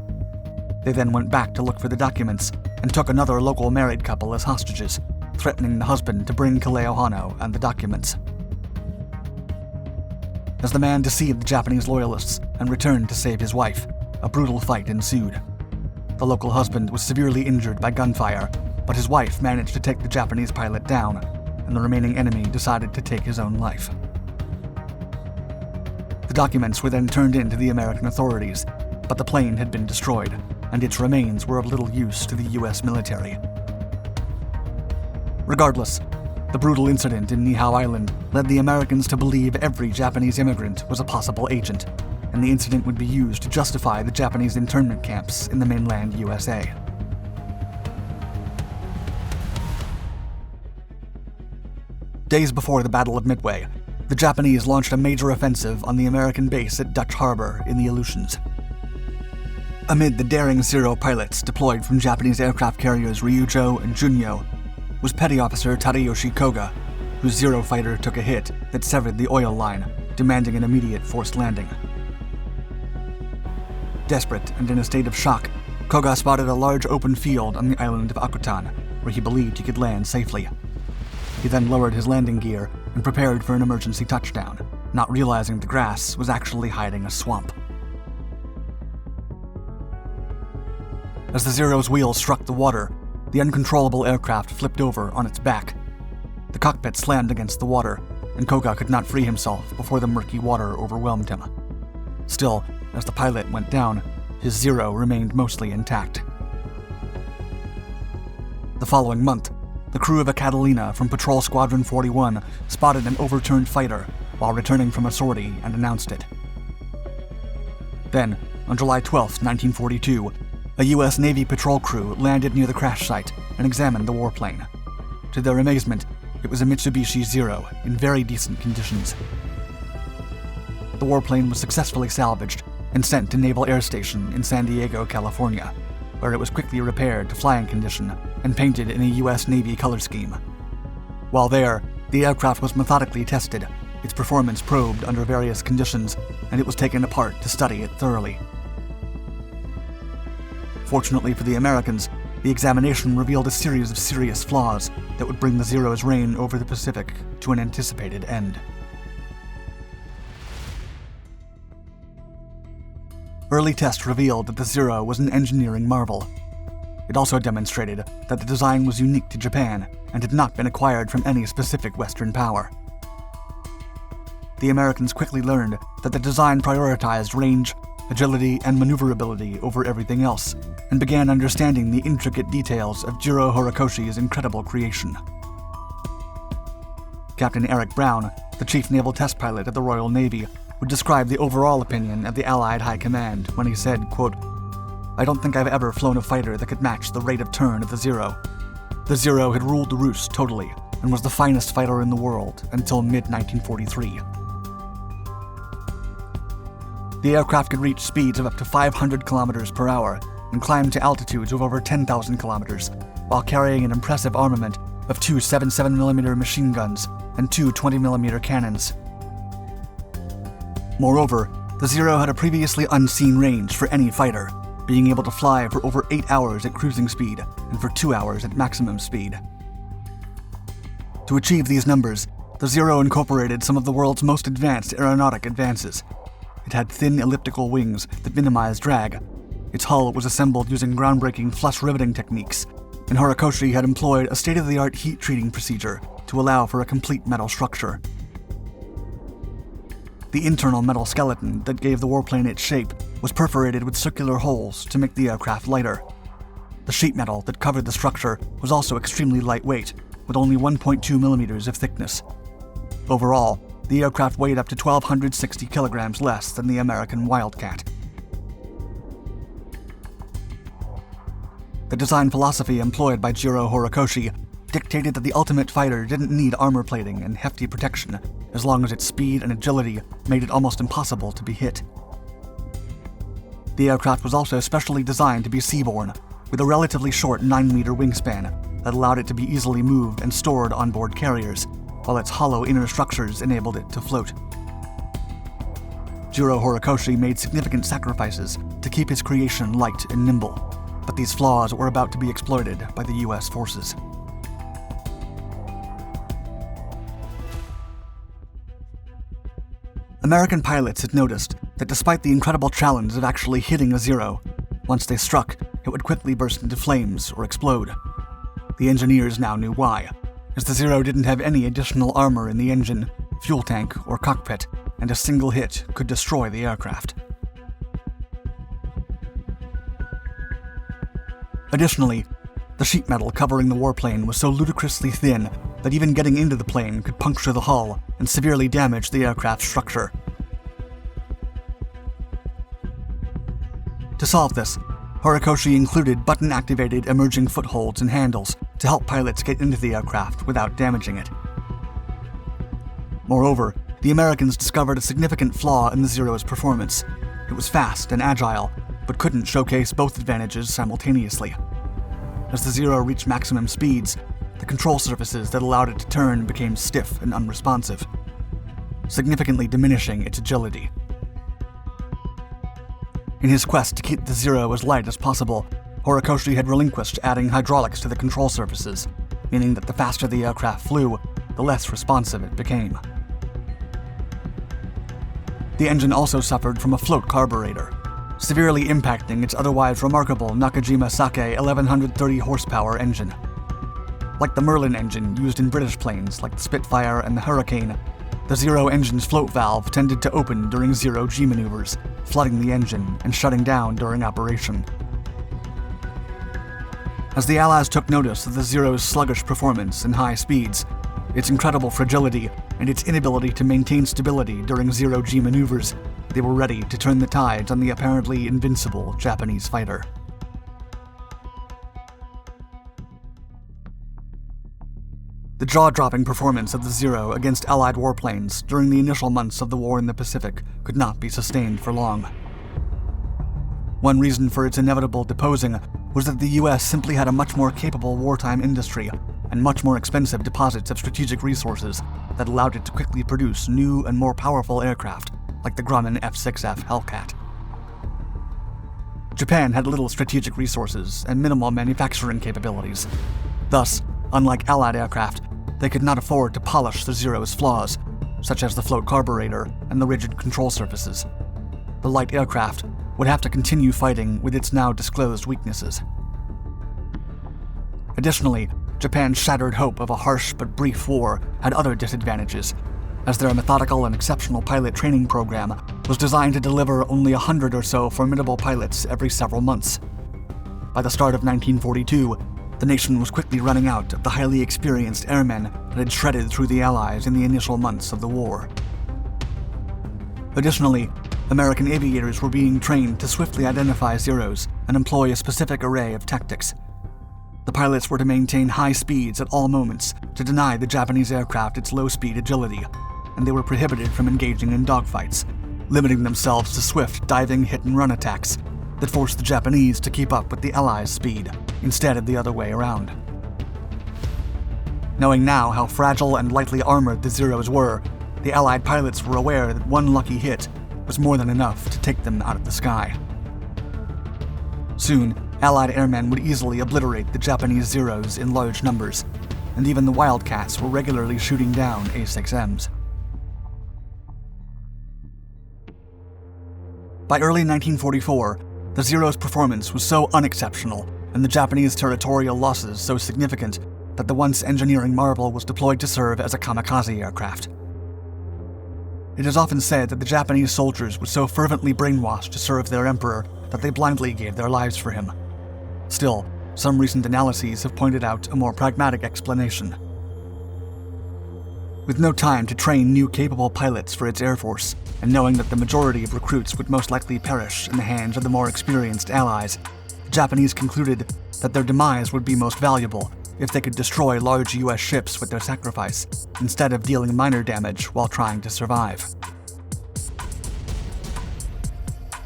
They then went back to look for the documents and took another local married couple as hostages, threatening the husband to bring Kaleohano and the documents. As the man deceived the Japanese loyalists and returned to save his wife, a brutal fight ensued. The local husband was severely injured by gunfire, but his wife managed to take the Japanese pilot down, and the remaining enemy decided to take his own life. The documents were then turned in to the American authorities, but the plane had been destroyed, and its remains were of little use to the US military. Regardless, the brutal incident in Niihau Island led the Americans to believe every Japanese immigrant was a possible agent, and the incident would be used to justify the Japanese internment camps in the mainland USA. Days before the Battle of Midway, the Japanese launched a major offensive on the American base at Dutch Harbor in the Aleutians. Amid the daring Zero pilots deployed from Japanese aircraft carriers Ryujo and Junyo was Petty Officer Tadayoshi Koga, whose Zero fighter took a hit that severed the oil line, demanding an immediate forced landing. Desperate and in a state of shock, Koga spotted a large open field on the island of Akutan, where he believed he could land safely. He then lowered his landing gear and prepared for an emergency touchdown, not realizing the grass was actually hiding a swamp. As the Zero's wheels struck the water, the uncontrollable aircraft flipped over on its back. The cockpit slammed against the water, and Koga could not free himself before the murky water overwhelmed him. Still, as the pilot went down, his Zero remained mostly intact. The following month, the crew of a Catalina from Patrol Squadron 41 spotted an overturned fighter while returning from a sortie and announced it. Then, on July 12, 1942, a U.S. Navy patrol crew landed near the crash site and examined the warplane. To their amazement, it was a Mitsubishi Zero in very decent conditions. The warplane was successfully salvaged and sent to Naval Air Station in San Diego, California, where it was quickly repaired to flying condition and painted in a U.S. Navy color scheme. While there, the aircraft was methodically tested, its performance probed under various conditions, and it was taken apart to study it thoroughly. Fortunately for the Americans, the examination revealed a series of serious flaws that would bring the Zero's reign over the Pacific to an anticipated end. Early tests revealed that the Zero was an engineering marvel. It also demonstrated that the design was unique to Japan and had not been acquired from any specific Western power. the Americans quickly learned that the design prioritized range, agility, and maneuverability over everything else, and began understanding the intricate details of Jiro Horikoshi's incredible creation. Captain Eric Brown, the chief naval test pilot of the Royal Navy, would describe the overall opinion of the Allied High Command when he said, quote, "I don't think I've ever flown a fighter that could match the rate of turn of the Zero. The Zero had ruled the roost totally, and was the finest fighter in the world until mid-1943. The aircraft could reach speeds of up to 500 kilometers per hour and climb to altitudes of over 10,000 kilometers, while carrying an impressive armament of 2 77mm machine guns and 2 20mm cannons. Moreover, the Zero had a previously unseen range for any fighter, being able to fly for over 8 hours at cruising speed and for 2 hours at maximum speed. To achieve these numbers, the Zero incorporated some of the world's most advanced aeronautic advances. It had thin elliptical wings that minimized drag. Its hull was assembled using groundbreaking flush riveting techniques, and Horikoshi had employed a state-of-the-art heat treating procedure to allow for a complete metal structure. The internal metal skeleton that gave the warplane its shape was perforated with circular holes to make the aircraft lighter. The sheet metal that covered the structure was also extremely lightweight, with only 1.2 millimeters of thickness. Overall, the aircraft weighed up to 1,260 kilograms less than the American Wildcat. The design philosophy employed by Jiro Horikoshi dictated that the ultimate fighter didn't need armor plating and hefty protection, as long as its speed and agility made it almost impossible to be hit. The aircraft was also specially designed to be seaborne, with a relatively short 9-meter wingspan that allowed it to be easily moved and stored on board carriers, while its hollow inner structures enabled it to float. Jiro Horikoshi made significant sacrifices to keep his creation light and nimble, but these flaws were about to be exploited by the US forces. American pilots had noticed that despite the incredible challenge of actually hitting a Zero, once they struck, it would quickly burst into flames or explode. The engineers now knew why, as the Zero didn't have any additional armor in the engine, fuel tank, or cockpit, and a single hit could destroy the aircraft. Additionally, the sheet metal covering the warplane was so ludicrously thin that even getting into the plane could puncture the hull and severely damage the aircraft's structure. To solve this, Horikoshi included button-activated emerging footholds and handles to help pilots get into the aircraft without damaging it. Moreover, the Americans discovered a significant flaw in the Zero's performance. It was fast and agile, but couldn't showcase both advantages simultaneously. As the Zero reached maximum speeds, the control surfaces that allowed it to turn became stiff and unresponsive, significantly diminishing its agility. In his quest to keep the Zero as light as possible, Horikoshi had relinquished adding hydraulics to the control surfaces, meaning that the faster the aircraft flew, the less responsive it became. The engine also suffered from a float carburetor, severely impacting its otherwise remarkable Nakajima Sake 1130 horsepower engine. Like the Merlin engine used in British planes like the Spitfire and the Hurricane, the Zero engine's float valve tended to open during zero-G maneuvers, flooding the engine and shutting down during operation. As the Allies took notice of the Zero's sluggish performance and high speeds, its incredible fragility, and its inability to maintain stability during zero-G maneuvers, they were ready to turn the tides on the apparently invincible Japanese fighter. The jaw-dropping performance of the Zero against Allied warplanes during the initial months of the war in the Pacific could not be sustained for long. One reason for its inevitable deposing was that the US simply had a much more capable wartime industry and much more expensive deposits of strategic resources that allowed it to quickly produce new and more powerful aircraft like the Grumman F-6F Hellcat. Japan had little strategic resources and minimal manufacturing capabilities. Thus, unlike Allied aircraft, they could not afford to polish the Zero's flaws, such as the float carburetor and the rigid control surfaces. The light aircraft would have to continue fighting with its now disclosed weaknesses. Additionally, Japan's shattered hope of a harsh but brief war had other disadvantages. as their methodical and exceptional pilot training program was designed to deliver only 100 or so formidable pilots every several months. By the start of 1942, the nation was quickly running out of the highly experienced airmen that had shredded through the Allies in the initial months of the war. Additionally, American aviators were being trained to swiftly identify Zeros and employ a specific array of tactics. The pilots were to maintain high speeds at all moments to deny the Japanese aircraft its low-speed agility, and they were prohibited from engaging in dogfights, limiting themselves to swift diving hit-and-run attacks that forced the Japanese to keep up with the Allies' speed, instead of the other way around. Knowing now how fragile and lightly armored the Zeros were, the Allied pilots were aware that one lucky hit was more than enough to take them out of the sky. Soon, Allied airmen would easily obliterate the Japanese Zeros in large numbers, and even the Wildcats were regularly shooting down A-6Ms. By early 1944, the Zero's performance was so unexceptional and the Japanese territorial losses so significant that the once engineering marvel was deployed to serve as a kamikaze aircraft. It is often said that the Japanese soldiers were so fervently brainwashed to serve their emperor that they blindly gave their lives for him. Still, some recent analyses have pointed out a more pragmatic explanation. With no time to train new capable pilots for its air force, and knowing that the majority of recruits would most likely perish in the hands of the more experienced Allies, the Japanese concluded that their demise would be most valuable if they could destroy large US ships with their sacrifice, instead of dealing minor damage while trying to survive.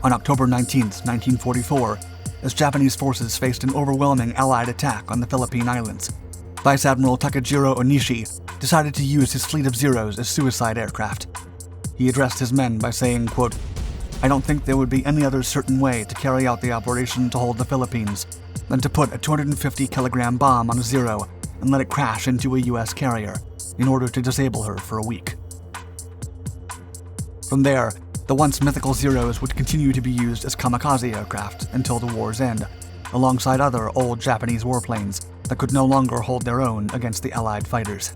On October 19, 1944, as Japanese forces faced an overwhelming Allied attack on the Philippine Islands, Vice Admiral Takajiro Onishi decided to use his fleet of Zeros as suicide aircraft. He addressed his men by saying, quote, "I don't think there would be any other certain way to carry out the operation to hold the Philippines than to put a 250-kilogram bomb on a Zero and let it crash into a US carrier in order to disable her for a week." From there, the once mythical Zeros would continue to be used as kamikaze aircraft until the war's end, alongside other old Japanese warplanes that could no longer hold their own against the Allied fighters.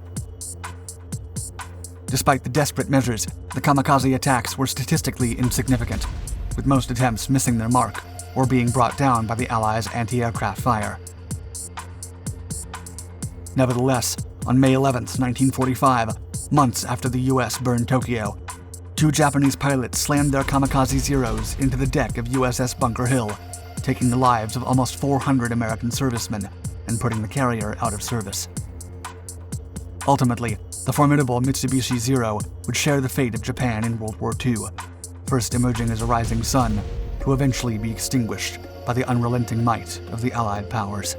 Despite the desperate measures, the kamikaze attacks were statistically insignificant, with most attempts missing their mark or being brought down by the Allies' anti-aircraft fire. Nevertheless, on May 11, 1945, months after the US burned Tokyo, 2 Japanese pilots slammed their kamikaze Zeros into the deck of USS Bunker Hill, taking the lives of almost 400 American servicemen and putting the carrier out of service. Ultimately, the formidable Mitsubishi Zero would share the fate of Japan in World War II, first emerging as a rising sun, to eventually be extinguished by the unrelenting might of the Allied powers.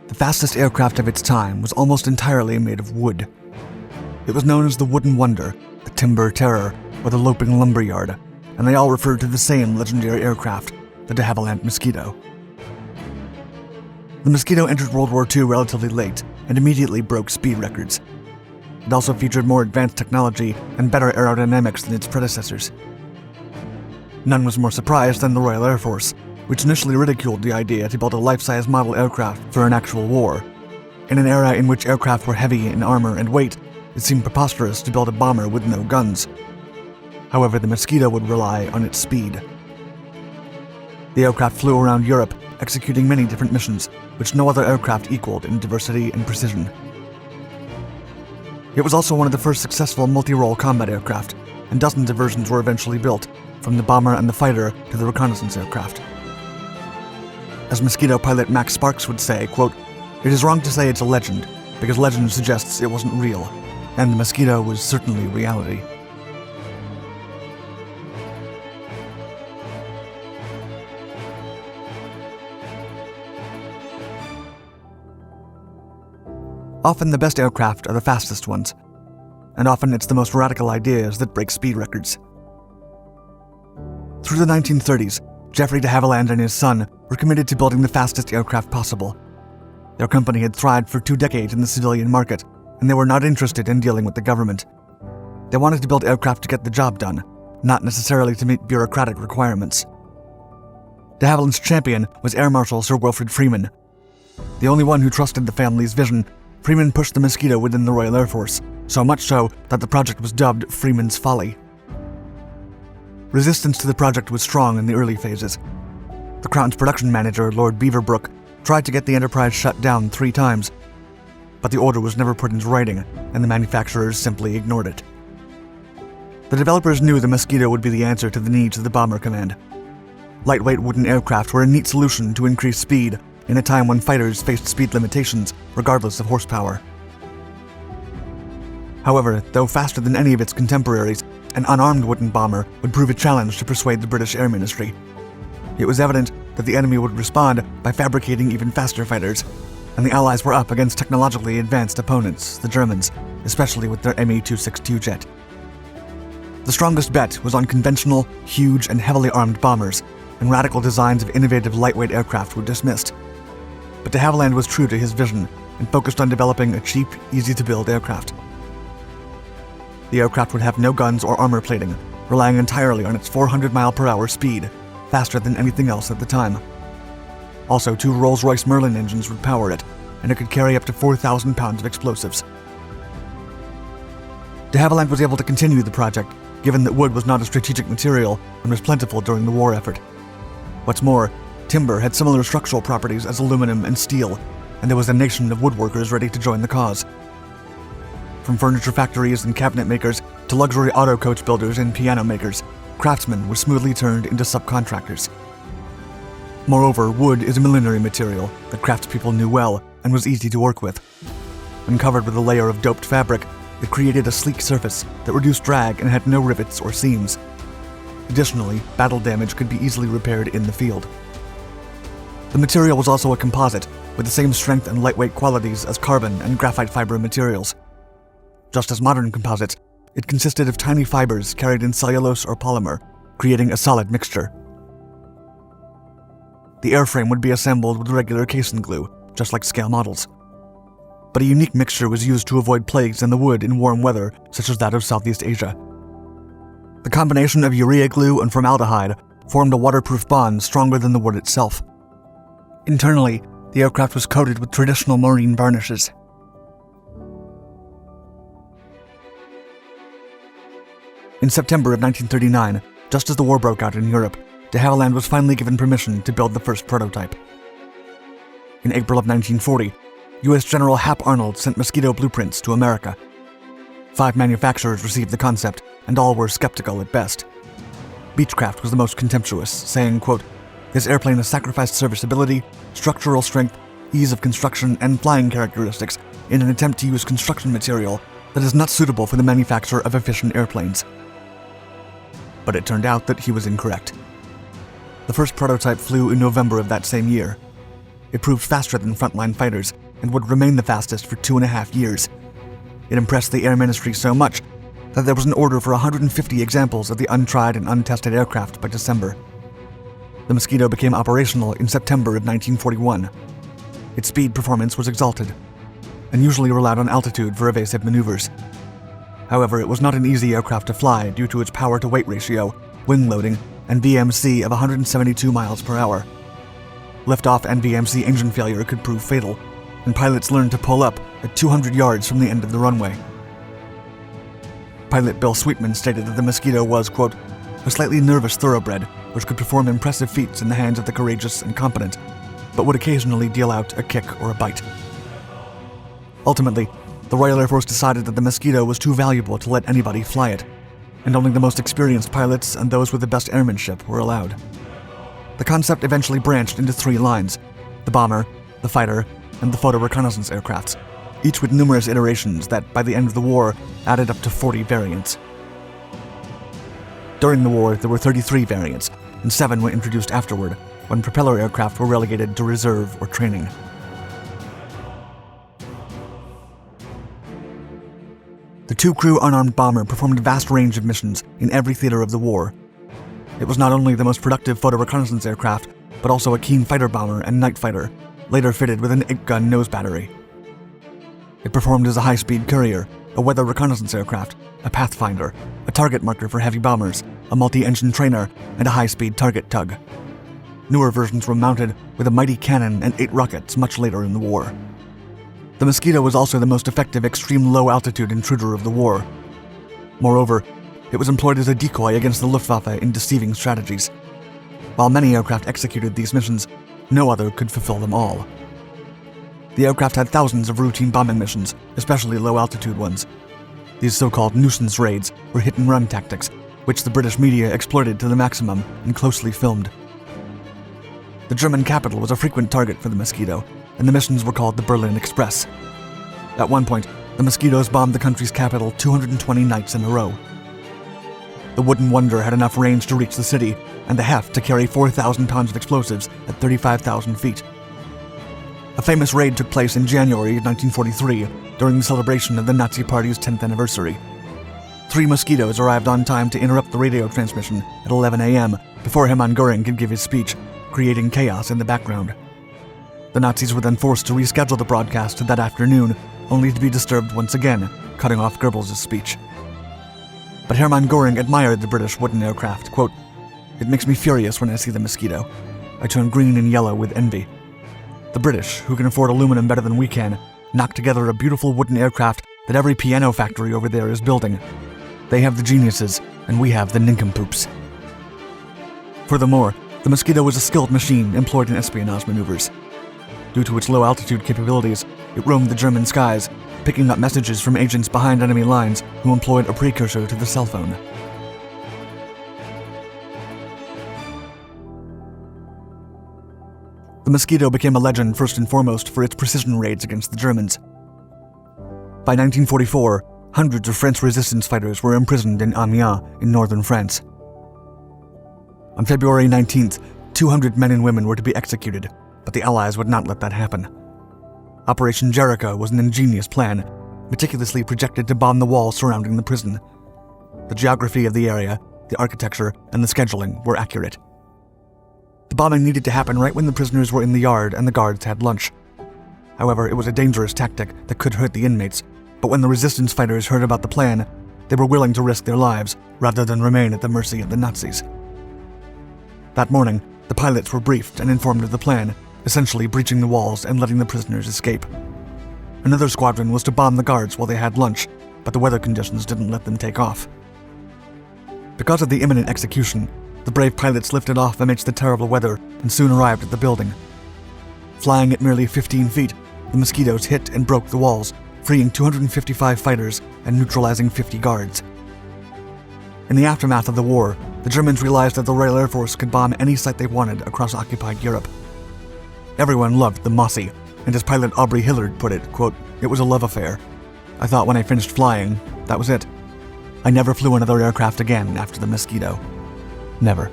The fastest aircraft of its time was almost entirely made of wood. It was known as the Wooden Wonder, the Timber Terror, or the Loping Lumberyard, and they all referred to the same legendary aircraft, the de Havilland Mosquito. The Mosquito entered World War II relatively late and immediately broke speed records. It also featured more advanced technology and better aerodynamics than its predecessors. None was more surprised than the Royal Air Force, which initially ridiculed the idea to build a life-size model aircraft for an actual war. In an era in which aircraft were heavy in armor and weight, it seemed preposterous to build a bomber with no guns. However, the Mosquito would rely on its speed. The aircraft flew around Europe, executing many different missions, which no other aircraft equaled in diversity and precision. It was also one of the first successful multi-role combat aircraft, and dozens of versions were eventually built, from the bomber and the fighter to the reconnaissance aircraft. As Mosquito pilot Max Sparks would say, quote, "It is wrong to say it's a legend, because legend suggests it wasn't real, and the Mosquito was certainly reality." Often the best aircraft are the fastest ones, and often it's the most radical ideas that break speed records. Through the 1930s, Geoffrey de Havilland and his son were committed to building the fastest aircraft possible. Their company had thrived for 2 decades in the civilian market, and they were not interested in dealing with the government. They wanted to build aircraft to get the job done, not necessarily to meet bureaucratic requirements. De Havilland's champion was Air Marshal Sir Wilfrid Freeman. The only one who trusted the family's vision, Freeman pushed the Mosquito within the Royal Air Force, so much so that the project was dubbed Freeman's Folly. Resistance to the project was strong in the early phases. The Crown's production manager, Lord Beaverbrook, tried to get the enterprise shut down 3 times, but the order was never put into writing, and the manufacturers simply ignored it. The developers knew the Mosquito would be the answer to the needs of the Bomber Command. Lightweight wooden aircraft were a neat solution to increase speed in a time when fighters faced speed limitations, regardless of horsepower. However, though faster than any of its contemporaries, an unarmed wooden bomber would prove a challenge to persuade the British Air Ministry. It was evident that the enemy would respond by fabricating even faster fighters, and the Allies were up against technologically advanced opponents, the Germans, especially with their Me-262 jet. The strongest bet was on conventional, huge, and heavily armed bombers, and radical designs of innovative lightweight aircraft were dismissed. But de Havilland was true to his vision and focused on developing a cheap, easy-to-build aircraft. The aircraft would have no guns or armor plating, relying entirely on its 400-mile-per-hour speed, faster than anything else at the time. Also, 2 Rolls-Royce Merlin engines would power it, and it could carry up to 4,000 pounds of explosives. De Havilland was able to continue the project, given that wood was not a strategic material and was plentiful during the war effort. What's more, timber had similar structural properties as aluminum and steel, and there was a nation of woodworkers ready to join the cause. From furniture factories and cabinet makers to luxury auto coach builders and piano makers, craftsmen were smoothly turned into subcontractors. Moreover, wood is a millinery material that craftspeople knew well and was easy to work with. When covered with a layer of doped fabric, it created a sleek surface that reduced drag and had no rivets or seams. Additionally, battle damage could be easily repaired in the field. The material was also a composite, with the same strength and lightweight qualities as carbon and graphite fiber materials. Just as modern composites, it consisted of tiny fibers carried in cellulose or polymer, creating a solid mixture. The airframe would be assembled with regular casing glue, just like scale models. But a unique mixture was used to avoid plagues in the wood in warm weather, such as that of Southeast Asia. The combination of urea glue and formaldehyde formed a waterproof bond stronger than the wood itself. Internally, the aircraft was coated with traditional marine varnishes. In September of 1939, just as the war broke out in Europe, de Havilland was finally given permission to build the first prototype. In April of 1940, U.S. General Hap Arnold sent Mosquito blueprints to America. 5 manufacturers received the concept, and all were skeptical at best. Beechcraft was the most contemptuous, saying, quote, "This airplane has sacrificed serviceability, structural strength, ease of construction, and flying characteristics in an attempt to use construction material that is not suitable for the manufacture of efficient airplanes." But it turned out that he was incorrect. The first prototype flew in November of that same year. It proved faster than frontline fighters and would remain the fastest for 2.5 years. It impressed the Air Ministry so much that there was an order for 150 examples of the untried and untested aircraft by December. The Mosquito became operational in September of 1941. Its speed performance was exalted, and usually relied on altitude for evasive maneuvers. However, it was not an easy aircraft to fly due to its power-to-weight ratio, wing loading, and VMC of 172 miles per hour. Liftoff and VMC engine failure could prove fatal, and pilots learned to pull up at 200 yards from the end of the runway. Pilot Bill Sweetman stated that the Mosquito was, quote, "a slightly nervous thoroughbred which could perform impressive feats in the hands of the courageous and competent, but would occasionally deal out a kick or a bite." Ultimately, the Royal Air Force decided that the Mosquito was too valuable to let anybody fly it, and only the most experienced pilots and those with the best airmanship were allowed. The concept eventually branched into 3 lines: the bomber, the fighter, and the photo reconnaissance aircrafts, each with numerous iterations that, by the end of the war, added up to 40 variants. During the war, there were 33 variants, and 7 were introduced afterward, when propeller aircraft were relegated to reserve or training. The 2-crew unarmed bomber performed a vast range of missions in every theater of the war. It was not only the most productive photo reconnaissance aircraft, but also a keen fighter bomber and night fighter, later fitted with an 8-gun nose battery. It performed as a high-speed courier, a weather reconnaissance aircraft, a pathfinder, a target marker for heavy bombers, a multi-engine trainer, and a high-speed target tug. Newer versions were mounted with a mighty cannon and 8 rockets much later in the war. The Mosquito was also the most effective extreme low-altitude intruder of the war. Moreover, it was employed as a decoy against the Luftwaffe in deceiving strategies. While many aircraft executed these missions, no other could fulfill them all. The aircraft had thousands of routine bombing missions, especially low-altitude ones. These so-called nuisance raids were hit-and-run tactics, which the British media exploited to the maximum and closely filmed. The German capital was a frequent target for the Mosquito, and the missions were called the Berlin Express. At one point, the Mosquitoes bombed the country's capital 220 nights in a row. The Wooden Wonder had enough range to reach the city, and the Heft to carry 4,000 tons of explosives at 35,000 feet. A famous raid took place in January 1943 during the celebration of the Nazi Party's 10th anniversary. 3 Mosquitoes arrived on time to interrupt the radio transmission at 11 a.m. before Hermann Göring could give his speech, creating chaos in the background. The Nazis were then forced to reschedule the broadcast to that afternoon, only to be disturbed once again, cutting off Goebbels' speech. But Hermann Göring admired the British wooden aircraft. Quote, "It makes me furious when I see the Mosquito. I turn green and yellow with envy. The British, who can afford aluminum better than we can, knock together a beautiful wooden aircraft that every piano factory over there is building. They have the geniuses, and we have the nincompoops." Furthermore, the Mosquito was a skilled machine employed in espionage maneuvers. Due to its low-altitude capabilities, it roamed the German skies, picking up messages from agents behind enemy lines who employed a precursor to the cell phone. The Mosquito became a legend first and foremost for its precision raids against the Germans. By 1944, hundreds of French resistance fighters were imprisoned in Amiens in northern France. On February 19th, 200 men and women were to be executed, but the Allies would not let that happen. Operation Jericho was an ingenious plan, meticulously projected to bomb the walls surrounding the prison. The geography of the area, the architecture, and the scheduling were accurate. The bombing needed to happen right when the prisoners were in the yard and the guards had lunch. However, it was a dangerous tactic that could hurt the inmates, but when the resistance fighters heard about the plan, they were willing to risk their lives rather than remain at the mercy of the Nazis. That morning, the pilots were briefed and informed of the plan, essentially breaching the walls and letting the prisoners escape. Another squadron was to bomb the guards while they had lunch, but the weather conditions didn't let them take off. Because of the imminent execution, the brave pilots lifted off amidst the terrible weather and soon arrived at the building. Flying at merely 15 feet, the Mosquitoes hit and broke the walls, freeing 255 fighters and neutralizing 50 guards. In the aftermath of the war, the Germans realized that the Royal Air Force could bomb any site they wanted across occupied Europe. Everyone loved the Mossy, and as pilot Aubrey Hillard put it, quote, "It was a love affair. I thought when I finished flying, that was it. I never flew another aircraft again after the Mosquito. Never."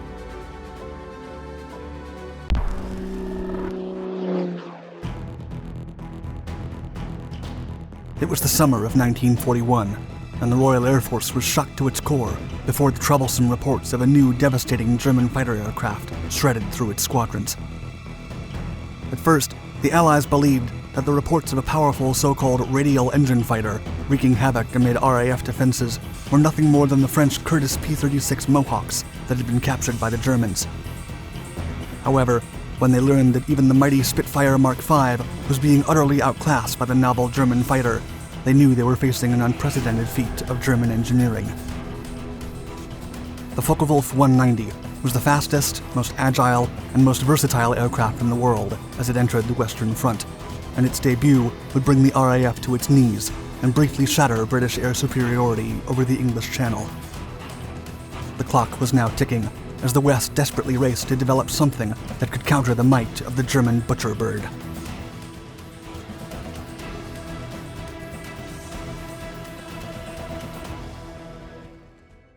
It was the summer of 1941, and the Royal Air Force was shocked to its core before the troublesome reports of a new devastating German fighter aircraft shredded through its squadrons. At first, the Allies believed that the reports of a powerful so-called radial engine fighter wreaking havoc amid RAF defenses were nothing more than the French Curtiss P-36 Mohawks that had been captured by the Germans. However, when they learned that even the mighty Spitfire Mark V was being utterly outclassed by the novel German fighter, they knew they were facing an unprecedented feat of German engineering. The Focke-Wulf 190 was the fastest, most agile, and most versatile aircraft in the world as it entered the Western Front, and its debut would bring the RAF to its knees and briefly shatter British air superiority over the English Channel. The clock was now ticking as the West desperately raced to develop something that could counter the might of the German butcher bird.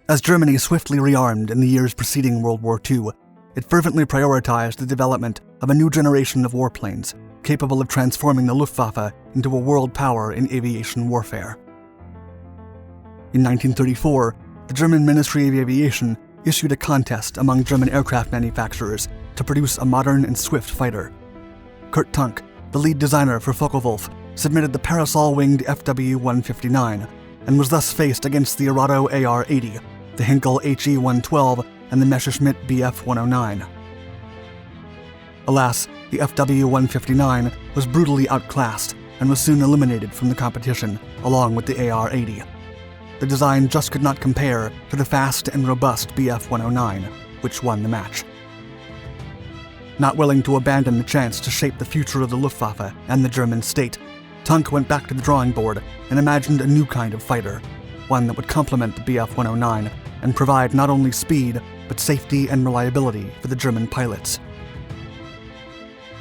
As Germany swiftly rearmed in the years preceding World War II, it fervently prioritized the development of a new generation of warplanes capable of transforming the Luftwaffe into a world power in aviation warfare. In 1934, the German Ministry of Aviation issued a contest among German aircraft manufacturers to produce a modern and swift fighter. Kurt Tunck, the lead designer for Focke-Wulf, submitted the parasol-winged FW-159 and was thus faced against the Arado AR-80, the Henkel HE-112, and the Messerschmitt Bf-109. Alas, the FW-159 was brutally outclassed and was soon eliminated from the competition, along with the AR-80. The design just could not compare to the fast and robust Bf-109, which won the match. Not willing to abandon the chance to shape the future of the Luftwaffe and the German state, Tunck went back to the drawing board and imagined a new kind of fighter, one that would complement the Bf-109 and provide not only speed, but safety and reliability for the German pilots.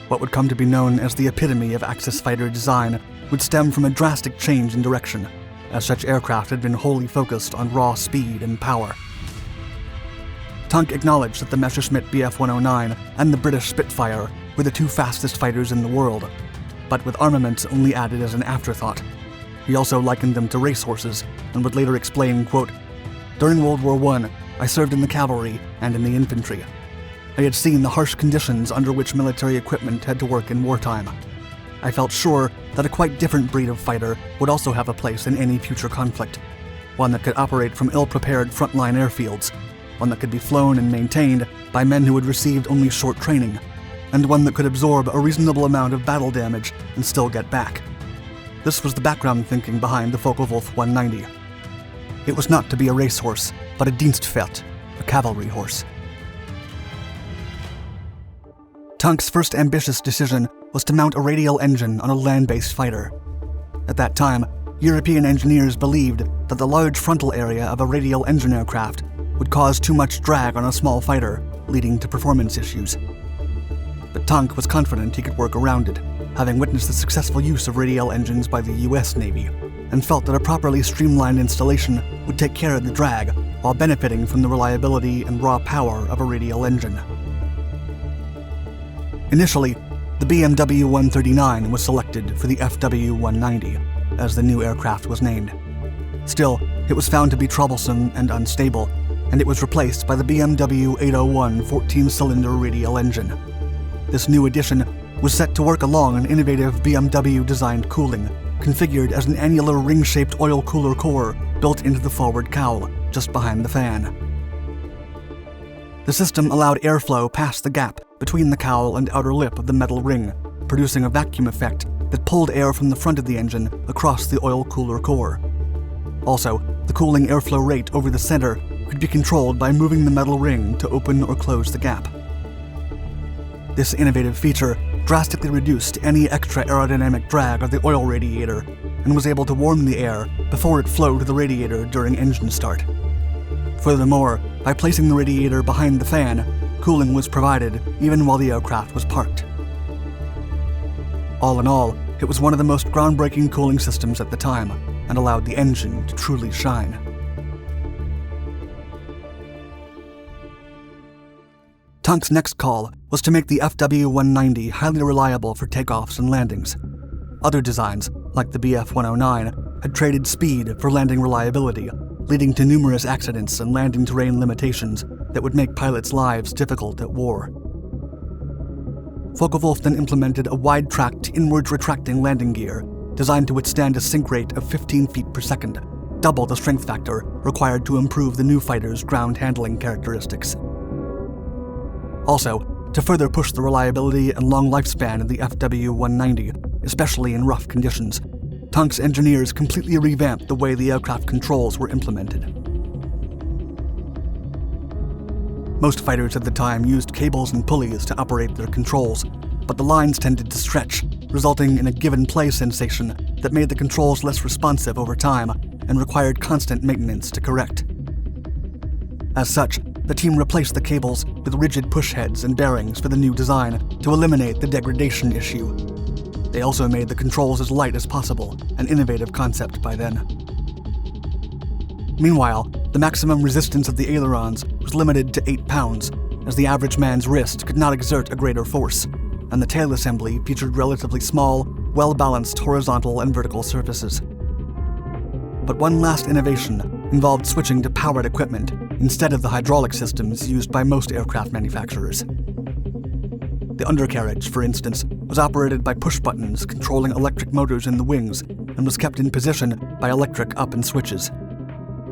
What would come to be known as the epitome of Axis fighter design would stem from a drastic change in direction, as such aircraft had been wholly focused on raw speed and power. Tunck acknowledged that the Messerschmitt Bf-109 and the British Spitfire were the two fastest fighters in the world, but with armaments only added as an afterthought. He also likened them to racehorses, and would later explain, quote, "During World War I, I served in the cavalry and in the infantry. I had seen the harsh conditions under which military equipment had to work in wartime. I felt sure that a quite different breed of fighter would also have a place in any future conflict, one that could operate from ill-prepared frontline airfields, one that could be flown and maintained by men who had received only short training, and one that could absorb a reasonable amount of battle damage and still get back." This was the background thinking behind the Focke-Wulf 190. It was not to be a racehorse, but a Dienstpferd, a cavalry horse. Tunck's first ambitious decision was to mount a radial engine on a land-based fighter. At that time, European engineers believed that the large frontal area of a radial engine aircraft would cause too much drag on a small fighter, leading to performance issues. But Tunck was confident he could work around it, having witnessed the successful use of radial engines by the US Navy, and felt that a properly streamlined installation would take care of the drag while benefiting from the reliability and raw power of a radial engine. Initially, the BMW 139 was selected for the FW-190, as the new aircraft was named. Still, it was found to be troublesome and unstable, and it was replaced by the BMW 801 14-cylinder radial engine. This new addition was set to work along an innovative BMW-designed cooling, configured as an annular ring-shaped oil cooler core built into the forward cowl, just behind the fan. The system allowed airflow past the gap between the cowl and outer lip of the metal ring, producing a vacuum effect that pulled air from the front of the engine across the oil cooler core. Also, the cooling airflow rate over the center could be controlled by moving the metal ring to open or close the gap. This innovative feature drastically reduced any extra aerodynamic drag of the oil radiator and was able to warm the air before it flowed to the radiator during engine start. Furthermore, by placing the radiator behind the fan, cooling was provided even while the aircraft was parked. All in all, it was one of the most groundbreaking cooling systems at the time, and allowed the engine to truly shine. Tunck's next call was to make the FW-190 highly reliable for takeoffs and landings. Other designs, like the Bf-109, had traded speed for landing reliability, leading to numerous accidents and landing terrain limitations that would make pilots' lives difficult at war. Focke-Wulf then implemented a wide-tracked, inward-retracting landing gear designed to withstand a sink rate of 15 feet per second, double the strength factor required to improve the new fighter's ground handling characteristics. Also, to further push the reliability and long lifespan of the FW-190, especially in rough conditions, Tunck's engineers completely revamped the way the aircraft controls were implemented. Most fighters at the time used cables and pulleys to operate their controls, but the lines tended to stretch, resulting in a give-and-play sensation that made the controls less responsive over time and required constant maintenance to correct. As such, the team replaced the cables with rigid push heads and bearings for the new design to eliminate the degradation issue. They also made the controls as light as possible, an innovative concept by then. Meanwhile, the maximum resistance of the ailerons was limited to 8 pounds, as the average man's wrist could not exert a greater force, and the tail assembly featured relatively small, well-balanced horizontal and vertical surfaces. But one last innovation involved switching to powered equipment instead of the hydraulic systems used by most aircraft manufacturers. The undercarriage, for instance, was operated by push buttons controlling electric motors in the wings and was kept in position by electric up and switches.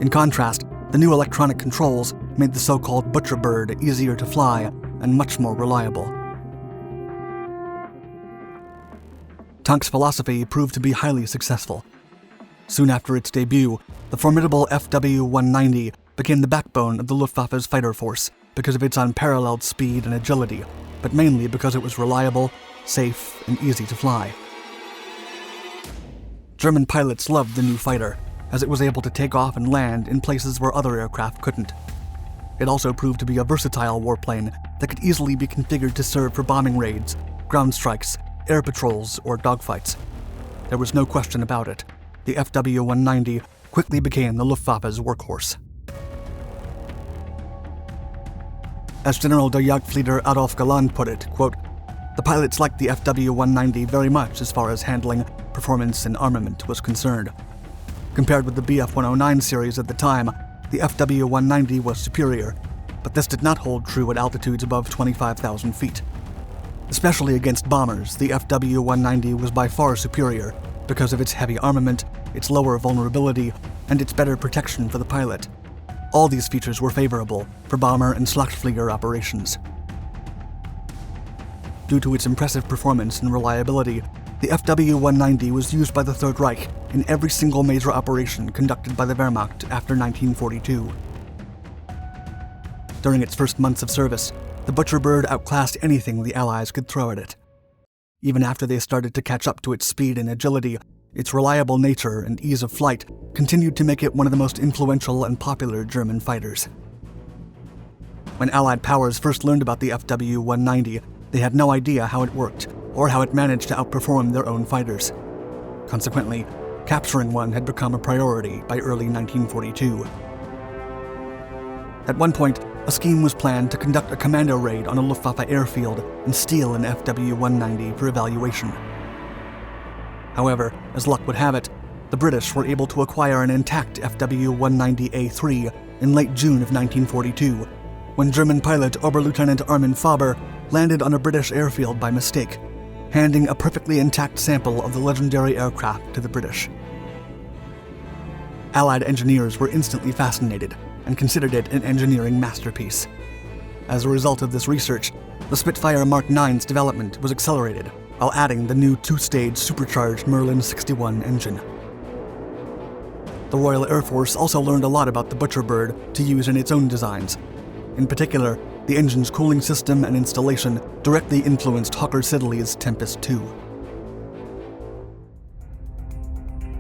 In contrast, the new electronic controls made the so-called butcher bird easier to fly and much more reliable. Tank's philosophy proved to be highly successful. Soon after its debut, the formidable FW-190 became the backbone of the Luftwaffe's fighter force because of its unparalleled speed and agility, but mainly because it was reliable, safe, and easy to fly. German pilots loved the new fighter, as it was able to take off and land in places where other aircraft couldn't. It also proved to be a versatile warplane that could easily be configured to serve for bombing raids, ground strikes, air patrols, or dogfights. There was no question about it. The FW-190 quickly became the Luftwaffe's workhorse. As General der Jagdflieger Adolf Galland put it, quote, "The pilots liked the FW-190 very much as far as handling, performance, and armament was concerned. Compared with the Bf-109 series at the time, the FW-190 was superior, but this did not hold true at altitudes above 25,000 feet. Especially against bombers, the FW-190 was by far superior because of its heavy armament, its lower vulnerability, and its better protection for the pilot. All these features were favorable for bomber and Schlachtflieger operations." Due to its impressive performance and reliability, the FW-190 was used by the Third Reich in every single major operation conducted by the Wehrmacht after 1942. During its first months of service, the Butcher Bird outclassed anything the Allies could throw at it. Even after they started to catch up to its speed and agility, its reliable nature and ease of flight continued to make it one of the most influential and popular German fighters. When Allied powers first learned about the FW-190, they had no idea how it worked, or how it managed to outperform their own fighters. Consequently, capturing one had become a priority by early 1942. At one point, a scheme was planned to conduct a commando raid on a Luftwaffe airfield and steal an FW-190 for evaluation. However, as luck would have it, the British were able to acquire an intact FW-190A3 in late June of 1942, when German pilot Oberleutnant Armin Faber landed on a British airfield by mistake, handing a perfectly intact sample of the legendary aircraft to the British. Allied engineers were instantly fascinated and considered it an engineering masterpiece. As a result of this research, the Spitfire Mark IX's development was accelerated, while adding the new two-stage supercharged Merlin 61 engine. The Royal Air Force also learned a lot about the Butcher Bird to use in its own designs. In particular, the engine's cooling system and installation directly influenced Hawker Siddeley's Tempest II.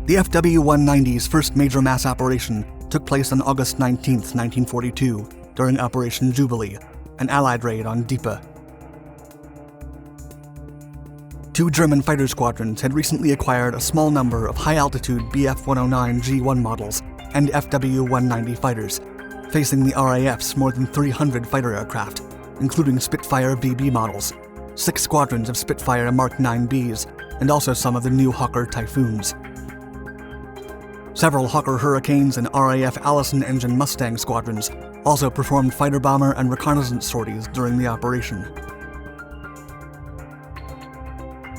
The FW-190's first major mass operation took place on August 19, 1942, during Operation Jubilee, an Allied raid on Dieppe. Two German fighter squadrons had recently acquired a small number of high-altitude Bf-109 G1 models and FW-190 fighters, facing the RAF's more than 300 fighter aircraft, including Spitfire VB models, 6 squadrons of Spitfire Mark IXBs, and also some of the new Hawker Typhoons. Several Hawker Hurricanes and RAF Allison engine Mustang squadrons also performed fighter bomber and reconnaissance sorties during the operation.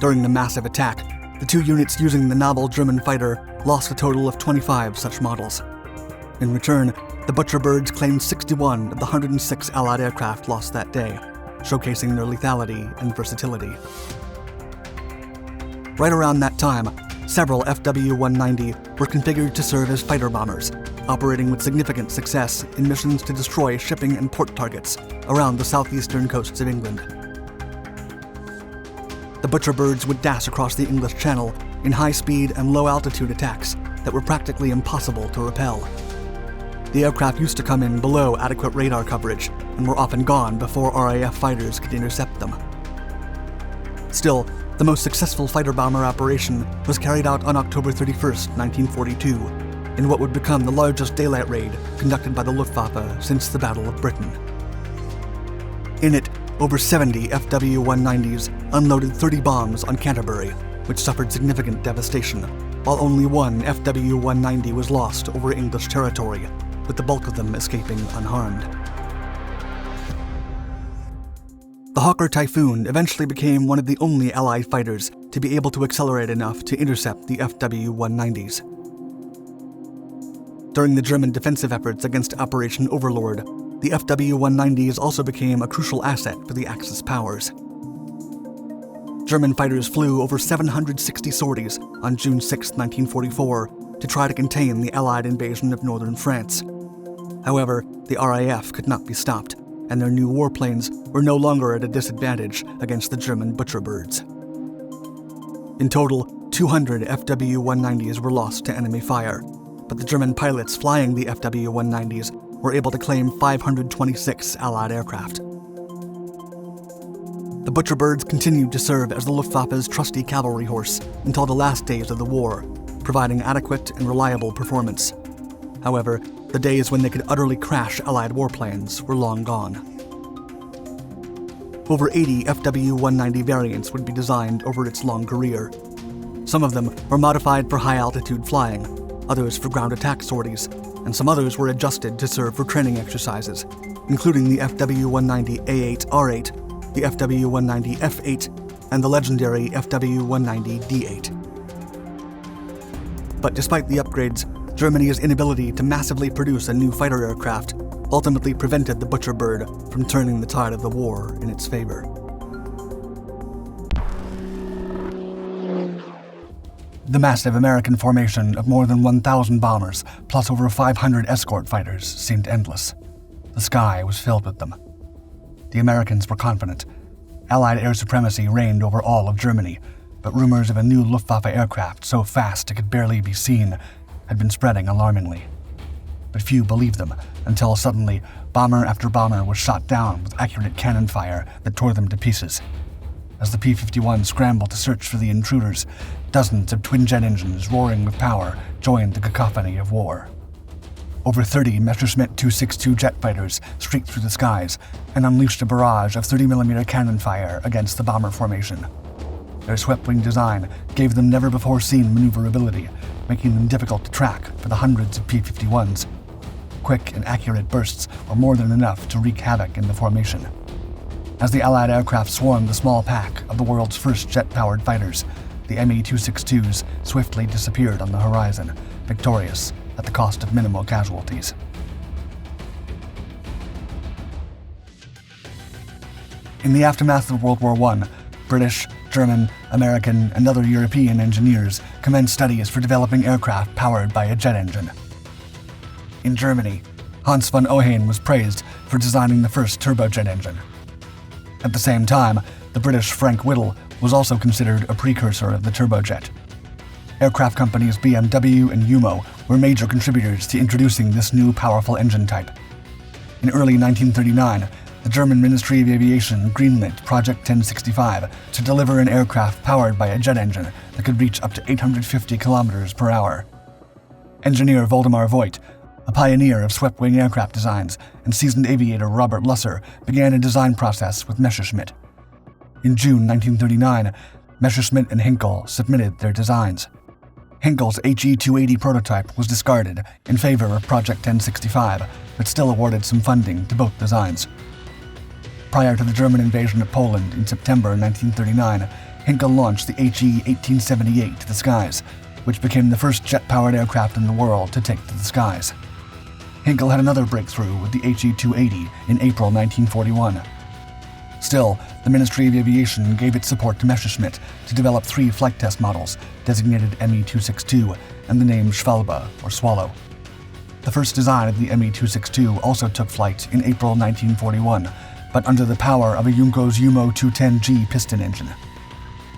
During the massive attack, the two units using the novel German fighter lost a total of 25 such models. In return, the Butcher Birds claimed 61 of the 106 Allied aircraft lost that day, showcasing their lethality and versatility. Right around that time, several FW-190 were configured to serve as fighter bombers, operating with significant success in missions to destroy shipping and port targets around the southeastern coasts of England. The Butcher Birds would dash across the English Channel in high-speed and low-altitude attacks that were practically impossible to repel. The aircraft used to come in below adequate radar coverage and were often gone before RAF fighters could intercept them. Still, the most successful fighter bomber operation was carried out on October 31, 1942, in what would become the largest daylight raid conducted by the Luftwaffe since the Battle of Britain. In it, over 70 FW-190s unloaded 30 bombs on Canterbury, which suffered significant devastation, while only one FW-190 was lost over English territory, with the bulk of them escaping unharmed. The Hawker Typhoon eventually became one of the only Allied fighters to be able to accelerate enough to intercept the FW-190s. During the German defensive efforts against Operation Overlord, the FW-190s also became a crucial asset for the Axis powers. German fighters flew over 760 sorties on June 6, 1944, to try to contain the Allied invasion of northern France. However, the RAF could not be stopped, and their new warplanes were no longer at a disadvantage against the German butcher birds. In total, 200 FW-190s were lost to enemy fire, but the German pilots flying the FW-190s were able to claim 526 Allied aircraft. The butcherbirds continued to serve as the Luftwaffe's trusty cavalry horse until the last days of the war, providing adequate and reliable performance. However, the days when they could utterly crash Allied warplanes were long gone. Over 80 FW-190 variants would be designed over its long career. Some of them were modified for high-altitude flying, others for ground attack sorties, and some others were adjusted to serve for training exercises, including the FW-190A8R8, the FW-190F8, and the legendary FW-190D8. But despite the upgrades, Germany's inability to massively produce a new fighter aircraft ultimately prevented the butcherbird from turning the tide of the war in its favor. The massive American formation of more than 1,000 bombers, plus over 500 escort fighters, seemed endless. The sky was filled with them. The Americans were confident. Allied air supremacy reigned over all of Germany, but rumors of a new Luftwaffe aircraft so fast it could barely be seen had been spreading alarmingly. But few believed them, until suddenly bomber after bomber was shot down with accurate cannon fire that tore them to pieces. As the P-51 scrambled to search for the intruders, dozens of twin-jet engines roaring with power joined the cacophony of war. Over 30 Messerschmitt 262 jet fighters streaked through the skies and unleashed a barrage of 30mm cannon fire against the bomber formation. Their swept-wing design gave them never-before-seen maneuverability, making them difficult to track for the hundreds of P-51s. Quick and accurate bursts were more than enough to wreak havoc in the formation. As the Allied aircraft swarmed the small pack of the world's first jet-powered fighters, the Me-262s swiftly disappeared on the horizon, victorious at the cost of minimal casualties. In the aftermath of World War I, British, German, American, and other European engineers commenced studies for developing aircraft powered by a jet engine. In Germany, Hans von Ohain was praised for designing the first turbojet engine. At the same time, the British Frank Whittle was also considered a precursor of the turbojet. Aircraft companies BMW and Umo were major contributors to introducing this new powerful engine type. In early 1939, the German Ministry of Aviation greenlit Project 1065 to deliver an aircraft powered by a jet engine that could reach up to 850 kilometers per hour. Engineer Voldemar Voigt, a pioneer of swept-wing aircraft designs, and seasoned aviator Robert Lusser began a design process with Messerschmitt. In June 1939, Messerschmitt and Hinkel submitted their designs. Hinkel's HE-280 prototype was discarded in favor of Project 1065, but still awarded some funding to both designs. Prior to the German invasion of Poland in September 1939, Hinkel launched the HE-1878 to the skies, which became the first jet-powered aircraft in the world to take to the skies. Hinkel had another breakthrough with the HE-280 in April 1941. Still, the Ministry of Aviation gave its support to Messerschmitt to develop 3 flight test models, designated Me-262, and the name Schwalbe, or Swallow. The first design of the Me-262 also took flight in April 1941, but under the power of a Junko's Umo 210G piston engine.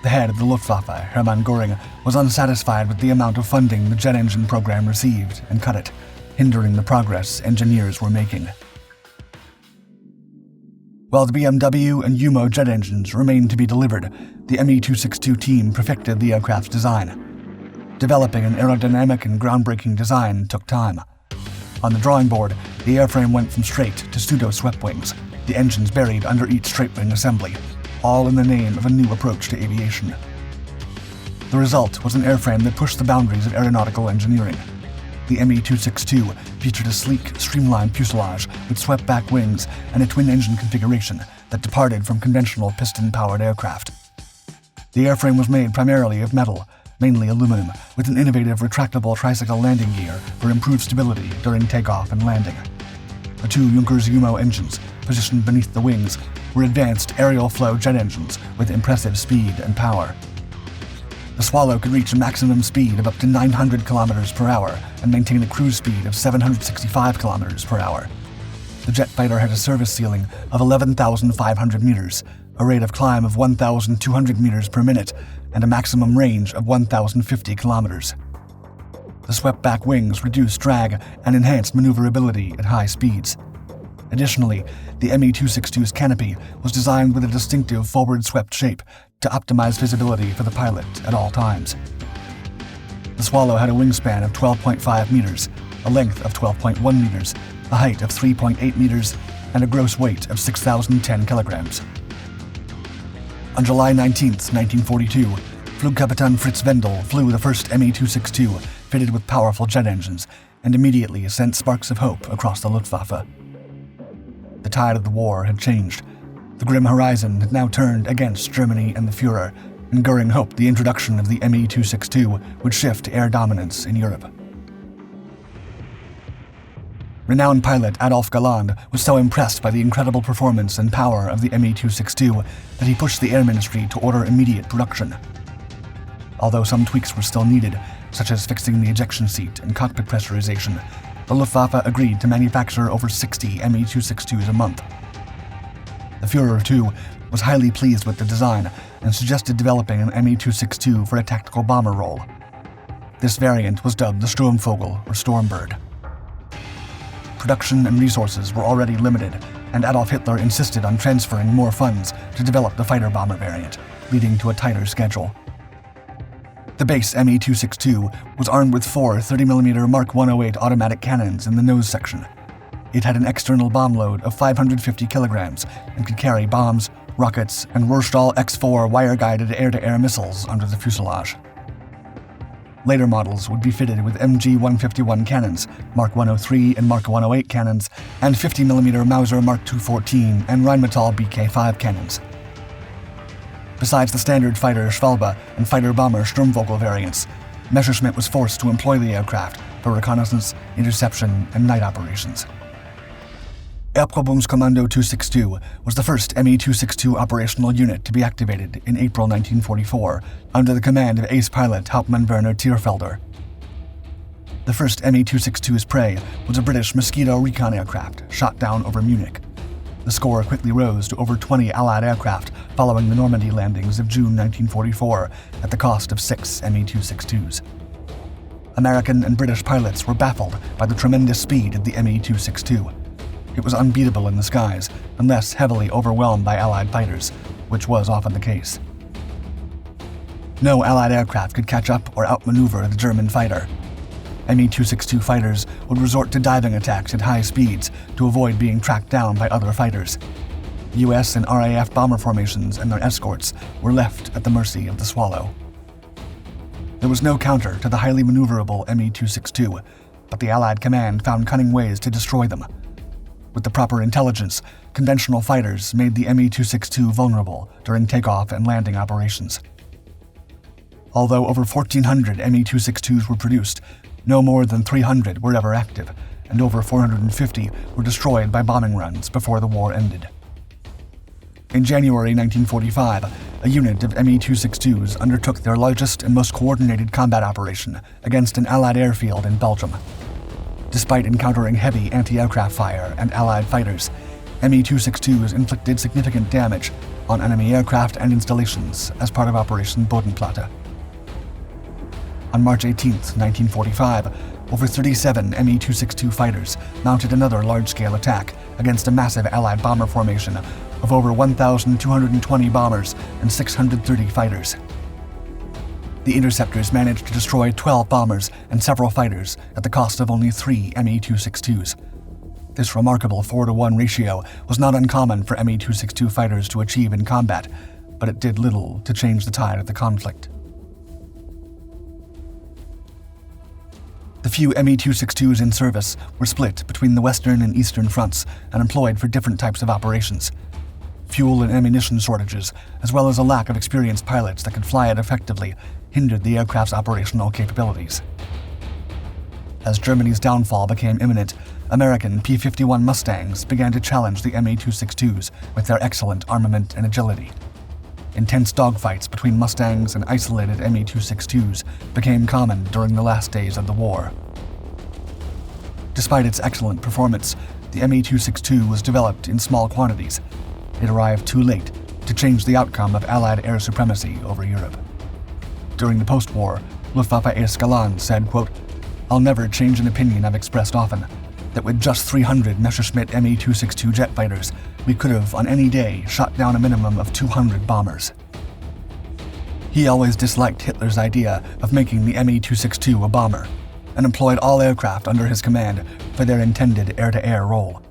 The head of the Luftwaffe, Hermann Göring, was unsatisfied with the amount of funding the jet engine program received and cut it, hindering the progress engineers were making. While the BMW and Umo jet engines remained to be delivered, the Me-262 team perfected the aircraft's design. Developing an aerodynamic and groundbreaking design took time. On the drawing board, the airframe went from straight to pseudo-swept wings, the engines buried under each straight-wing assembly, all in the name of a new approach to aviation. The result was an airframe that pushed the boundaries of aeronautical engineering. The Me-262 featured a sleek, streamlined fuselage with swept-back wings and a twin-engine configuration that departed from conventional piston-powered aircraft. The airframe was made primarily of metal, mainly aluminum, with an innovative retractable tricycle landing gear for improved stability during takeoff and landing. The two Junkers-Umo engines, positioned beneath the wings, were advanced aerial flow jet engines with impressive speed and power. The Swallow could reach a maximum speed of up to 900 kilometers per hour and maintain a cruise speed of 765 kilometers per hour. The jet fighter had a service ceiling of 11,500 meters, a rate of climb of 1,200 meters per minute, and a maximum range of 1,050 kilometers. The swept-back wings reduced drag and enhanced maneuverability at high speeds. Additionally, the Me-262's canopy was designed with a distinctive forward-swept shape to optimize visibility for the pilot at all times. The Swallow had a wingspan of 12.5 meters, a length of 12.1 meters, a height of 3.8 meters, and a gross weight of 6,010 kilograms. On July 19, 1942, Flugkapitän Fritz Wendel flew the first Me-262 fitted with powerful jet engines and immediately sent sparks of hope across the Luftwaffe. The tide of the war had changed. The grim horizon had now turned against Germany and the Führer, and Goering hoped the introduction of the Me-262 would shift air dominance in Europe. Renowned pilot Adolf Galland was so impressed by the incredible performance and power of the Me-262 that he pushed the Air Ministry to order immediate production. Although some tweaks were still needed, such as fixing the ejection seat and cockpit pressurization, the Luftwaffe agreed to manufacture over 60 Me-262s a month. The Führer, too, was highly pleased with the design and suggested developing an Me-262 for a tactical bomber role. This variant was dubbed the Sturmvogel or Stormbird. Production and resources were already limited, and Adolf Hitler insisted on transferring more funds to develop the fighter-bomber variant, leading to a tighter schedule. The base Me-262 was armed with four 30mm Mark 108 automatic cannons in the nose section. It had an external bomb load of 550 kilograms and could carry bombs, rockets, and Rurstahl X4 wire-guided air-to-air missiles under the fuselage. Later models would be fitted with MG-151 cannons, Mark 103 and Mark 108 cannons, and 50mm Mauser Mark 214 and Rheinmetall BK-5 cannons. Besides the standard fighter Schwalbe and fighter-bomber Sturmvogel variants, Messerschmitt was forced to employ the aircraft for reconnaissance, interception, and night operations. Erprobungskommando 262 was the first Me-262 operational unit to be activated in April 1944 under the command of ace pilot Hauptmann Werner Thierfelder. The first Me-262's prey was a British Mosquito recon aircraft shot down over Munich. The score quickly rose to over 20 Allied aircraft following the Normandy landings of June 1944 at the cost of 6 Me-262s. American and British pilots were baffled by the tremendous speed of the Me-262. It was unbeatable in the skies, unless heavily overwhelmed by Allied fighters, which was often the case. No Allied aircraft could catch up or outmaneuver the German fighter. Me-262 fighters would resort to diving attacks at high speeds to avoid being tracked down by other fighters. US and RAF bomber formations and their escorts were left at the mercy of the Swallow. There was no counter to the highly maneuverable Me-262, but the Allied command found cunning ways to destroy them. With the proper intelligence, conventional fighters made the Me-262 vulnerable during takeoff and landing operations. Although over 1,400 Me-262s were produced, no more than 300 were ever active, and over 450 were destroyed by bombing runs before the war ended. In January 1945, a unit of Me-262s undertook their largest and most coordinated combat operation against an Allied airfield in Belgium. Despite encountering heavy anti-aircraft fire and Allied fighters, Me-262s inflicted significant damage on enemy aircraft and installations as part of Operation Bodenplatte. On March 18, 1945, over 37 Me-262 fighters mounted another large-scale attack against a massive Allied bomber formation of over 1,220 bombers and 630 fighters. The interceptors managed to destroy 12 bombers and several fighters at the cost of only 3 Me-262s. This remarkable 4-to-1 ratio was not uncommon for Me-262 fighters to achieve in combat, but it did little to change the tide of the conflict. The few Me-262s in service were split between the Western and Eastern fronts and employed for different types of operations. Fuel and ammunition shortages, as well as a lack of experienced pilots that could fly it effectively, hindered the aircraft's operational capabilities. As Germany's downfall became imminent, American P-51 Mustangs began to challenge the MA-262s with their excellent armament and agility. Intense dogfights between Mustangs and isolated MA-262s became common during the last days of the war. Despite its excellent performance, the MA-262 was developed in small quantities. It arrived too late to change the outcome of Allied air supremacy over Europe. During the post-war, Luftwaffe ace Galland said, quote, "I'll never change an opinion I've expressed often, that with just 300 Messerschmitt MA-262 jet fighters, we could have, on any day, shot down a minimum of 200 bombers." He always disliked Hitler's idea of making the MA-262 a bomber, and employed all aircraft under his command for their intended air-to-air role.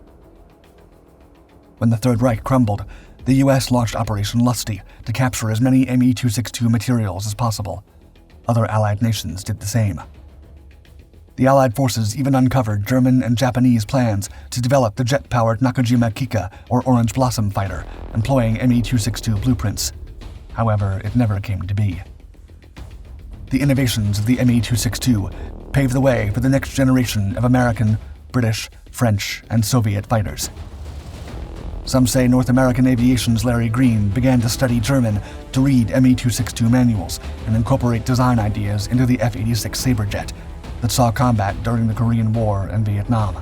When the Third Reich crumbled, the US launched Operation Lusty to capture as many ME-262 materials as possible. Other Allied nations did the same. The Allied forces even uncovered German and Japanese plans to develop the jet-powered Nakajima Kika or Orange Blossom fighter, employing ME-262 blueprints. However, it never came to be. The innovations of the ME-262 paved the way for the next generation of American, British, French, and Soviet fighters. Some say North American Aviation's Larry Green began to study German to read ME-262 manuals and incorporate design ideas into the F-86 Saberjet that saw combat during the Korean War and Vietnam.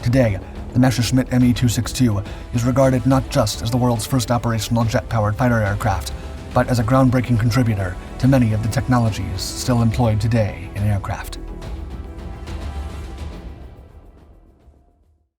Today, the Messerschmitt ME-262 is regarded not just as the world's first operational jet-powered fighter aircraft, but as a groundbreaking contributor to many of the technologies still employed today in aircraft.